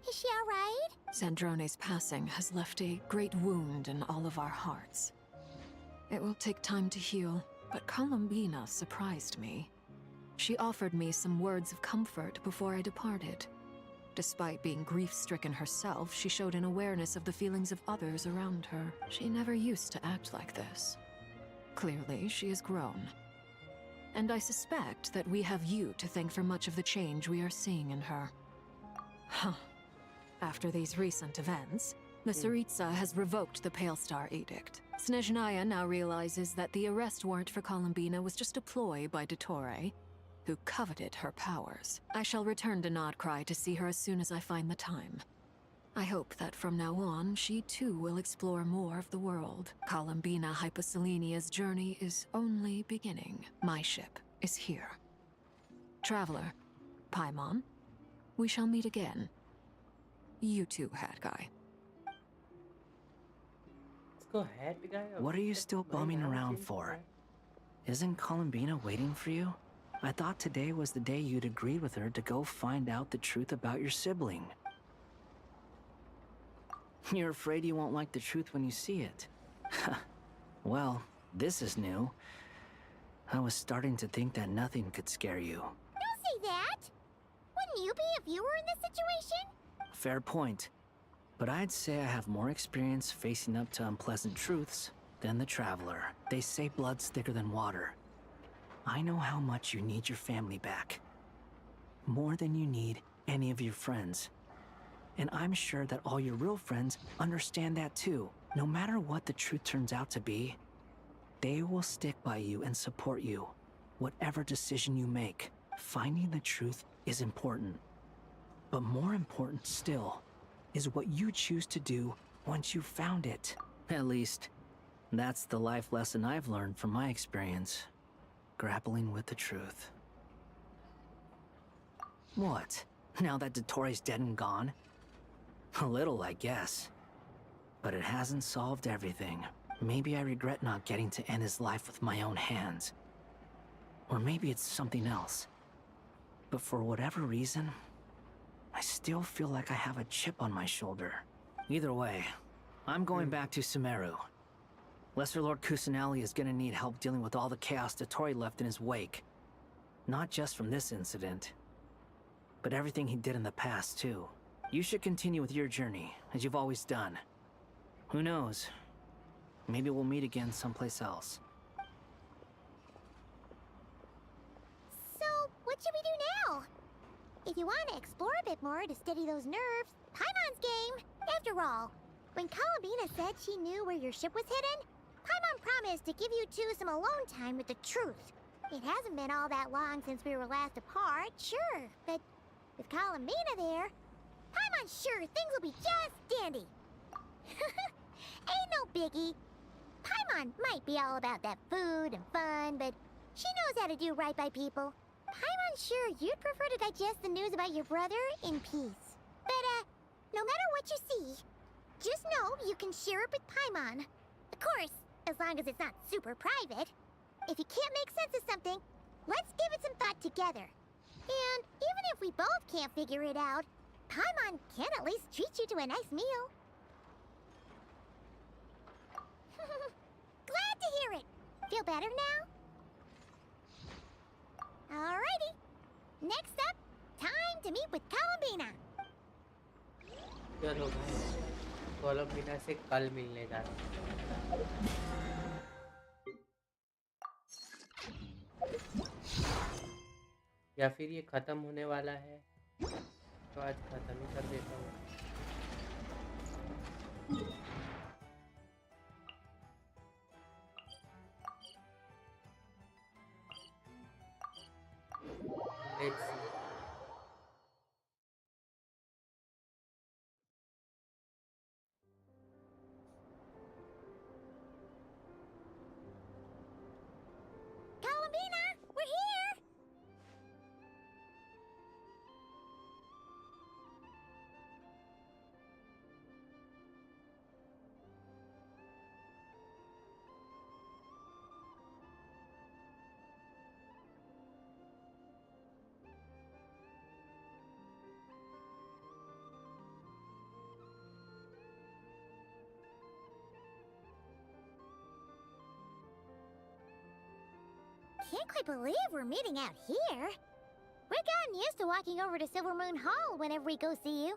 Speaker 6: is she alright?
Speaker 5: Sandrone's passing has left a great wound in all of our hearts. It will take time to heal, but Columbina surprised me. She offered me some words of comfort before I departed. Despite being grief-stricken herself, she showed an awareness of the feelings of others around her. She never used to act like this. Clearly, she has grown. And I suspect that we have you to thank for much of the change we are seeing in her. Huh. After these recent events, the Tsaritsa has revoked the Pale Star Edict. Snezhnaya now realizes that the arrest warrant for Columbina was just a ploy by Dottore, who coveted her powers. I shall return to Nodcry to see her as soon as I find the time. I hope that from now on, she too will explore more of the world. Columbina Hyposelenia's journey is only beginning. My ship is here. Traveler, Paimon, we shall meet again. You too, Hat Guy.
Speaker 2: Let's go ahead, guy.
Speaker 8: What are you still bumming around for? Isn't Columbina waiting for you? I thought today was the day you'd agreed with her to go find out the truth about your sibling. You're afraid you won't like the truth when you see it. Well, this is new. I was starting to think that nothing could scare you.
Speaker 6: Don't say that! Wouldn't you be if you were in this situation?
Speaker 8: Fair point. But I'd say I have more experience facing up to unpleasant truths than the Traveler. They say blood's thicker than water. I know how much you need your family back. More than you need any of your friends. And I'm sure that all your real friends understand that too. No matter what the truth turns out to be, they will stick by you and support you, whatever decision you make. Finding the truth is important. But more important still is what you choose to do once you've found it. At least, that's the life lesson I've learned from my experience. Grappling with the truth. What? Now that Dottore's dead and gone? A little, I guess. But it hasn't solved everything. Maybe I regret not getting to end his life with my own hands. Or maybe it's something else. But for whatever reason, I still feel like I have a chip on my shoulder. Either way, I'm going back to Sumeru. Lesser Lord Kusanali is gonna need help dealing with all the chaos Dottore left in his wake. Not just from this incident, but everything he did in the past, too. You should continue with your journey, as you've always done. Who knows? Maybe we'll meet again someplace else.
Speaker 6: So, what should we do now? If you want to explore a bit more to steady those nerves, Paimon's game. After all, when Columbina said she knew where your ship was hidden, Paimon promised to give you two some alone time with the truth. It hasn't been all that long since we were last apart, sure, but with Columbina there, Paimon's sure things will be just dandy. Ain't no biggie. Paimon might be all about that food and fun, but she knows how to do right by people. Paimon's sure you'd prefer to digest the news about your brother in peace. But, no matter what you see, just know you can share it with Paimon. Of course, as long as it's not super private. If you can't make sense of something, let's give it some thought together. And even if we both can't figure it out, Paimon can at least treat you to a nice meal. Glad to hear it. Feel better now? Alrighty. Next up, time to meet with Columbina.
Speaker 2: चलो कोलंबिना से कल मिलने जा रहा हूँ। या फिर ये खत्म होने वाला है तो आज खत्म ही कर देता हूँ। Let's see.
Speaker 6: Can't quite believe we're meeting out here. We've gotten used to walking over to Silver Moon Hall whenever we go see you.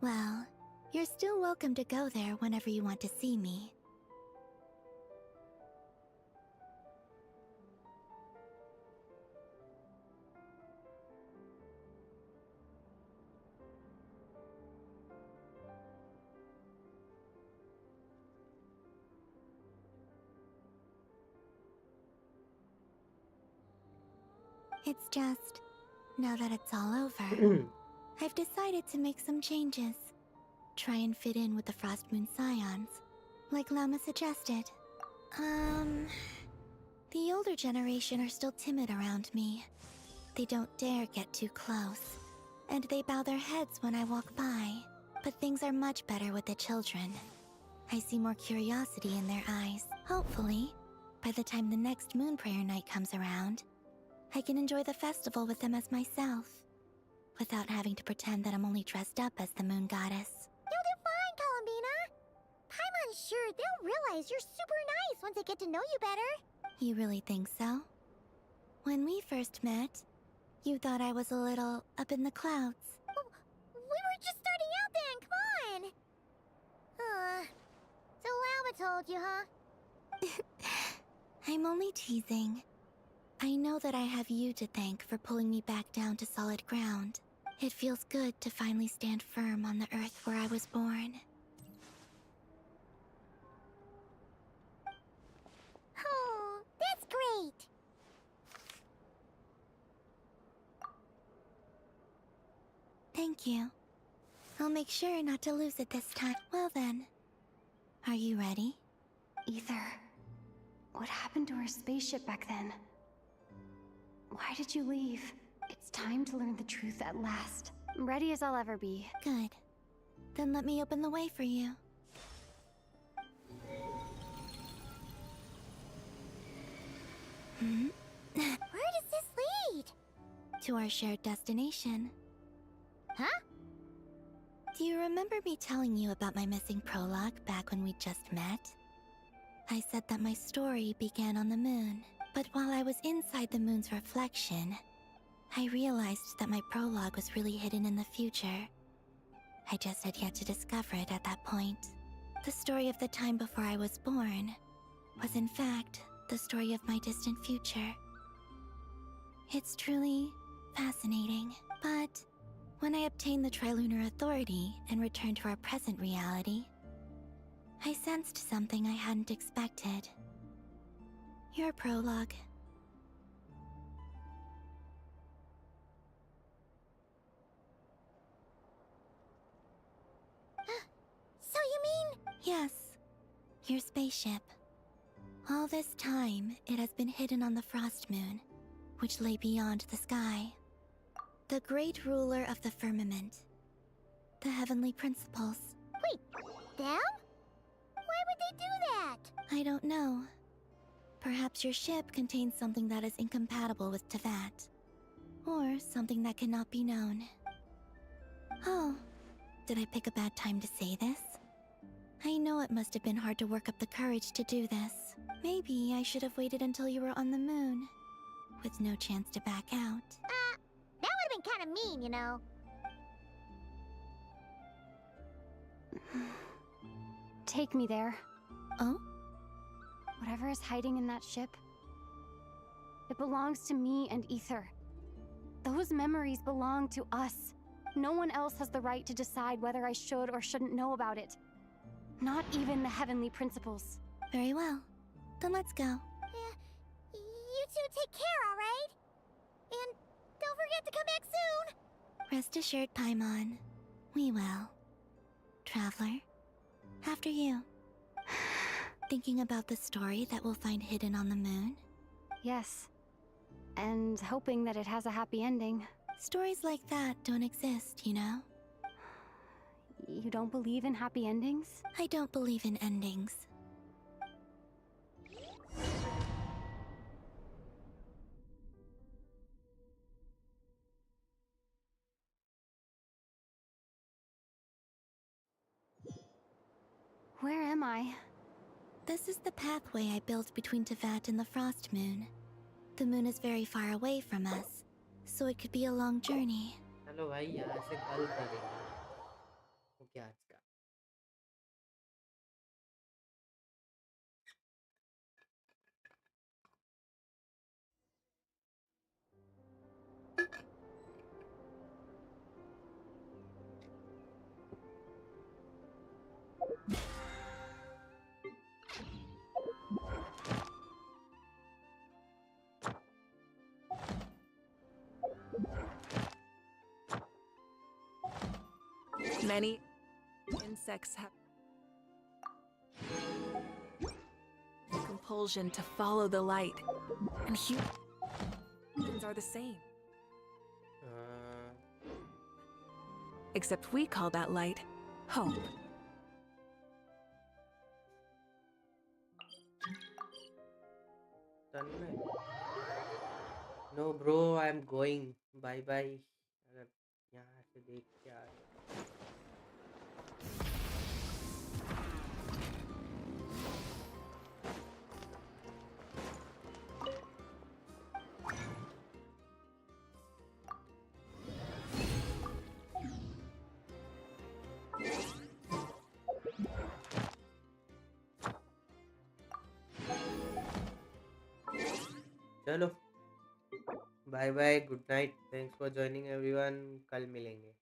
Speaker 13: Well, you're still welcome to go there whenever you want to see me. It's just, now that it's all over, I've decided to make some changes. Try and fit in with the Frost Moon Scions, like Lama suggested. The older generation are still timid around me. They don't dare get too close, and they bow their heads when I walk by. But things are much better with the children. I see more curiosity in their eyes. Hopefully, by the time the next Moon Prayer Night comes around, I can enjoy the festival with them as myself, without having to pretend that I'm only dressed up as the Moon Goddess.
Speaker 6: You'll do fine, Columbina. Paimon's sure they'll realize you're super nice once they get to know you better.
Speaker 13: You really think so? When we first met, you thought I was a little up in the clouds.
Speaker 6: We were just starting out then, come on. So Lama told you, huh?
Speaker 13: I'm only teasing. I know that I have you to thank for pulling me back down to solid ground. It feels good to finally stand firm on the earth where I was born.
Speaker 6: Oh, that's great.
Speaker 13: Thank you. I'll make sure not to lose it this time. Well then, are you ready?
Speaker 12: Ether, what happened to our spaceship back then? Why did you leave? It's time to learn the truth at last. I'm ready as I'll ever be.
Speaker 13: Good. Then let me open the way for you.
Speaker 6: Where does this lead?
Speaker 13: To our shared destination.
Speaker 6: Huh?
Speaker 13: Do you remember me telling you about my missing prologue back when we just met? I said that my story began on the moon. But while I was inside the moon's reflection, I realized that my prologue was really hidden in the future. I just had yet to discover it at that point. The story of the time before I was born was in fact the story of my distant future. It's truly fascinating. But when I obtained the Trilunar Authority and returned to our present reality, I sensed something I hadn't expected. Your prologue.
Speaker 6: So you mean...
Speaker 13: Yes, your spaceship. All this time, it has been hidden on the Frost Moon, which lay beyond the sky. The great ruler of the firmament. The heavenly principles.
Speaker 6: Wait, them? Why would they do that?
Speaker 13: I don't know. Perhaps your ship contains something that is incompatible with Teyvat. Or something that cannot be known. Oh, did I pick a bad time to say this? I know it must have been hard to work up the courage to do this. Maybe I should have waited until you were on the moon, with no chance to back out.
Speaker 6: That would have been kind of mean, you know.
Speaker 12: Take me there.
Speaker 13: Oh?
Speaker 12: Whatever is hiding in that ship, it belongs to me and Ether. Those memories belong to us. No one else has the right to decide whether I should or shouldn't know about it. Not even the heavenly principles.
Speaker 13: Very well. Then let's go.
Speaker 6: You two take care, alright? And don't forget to come back soon!
Speaker 13: Rest assured, Paimon. We will. Traveler, after you. Thinking about the story that we'll find hidden on the moon?
Speaker 12: Yes. And hoping that it has a happy ending.
Speaker 13: Stories like that don't exist, you know?
Speaker 12: You don't believe in happy endings?
Speaker 13: I don't believe in endings.
Speaker 12: Where am I?
Speaker 13: This is the pathway I built between Teyvat and the Frost Moon. The moon is very far away from us, so it could be a long journey.
Speaker 2: चलो भाई यहाँ से कल करेंगे वो क्या आज का
Speaker 14: Many insects have compulsion to follow the light, and humans are the same. Except we call that light hope.
Speaker 2: Tanmay No bro, I'm going. Bye bye. अगर यहाँ से देख के आ रहे हो। चलो bye bye good night thanks for joining everyone कल मिलेंगे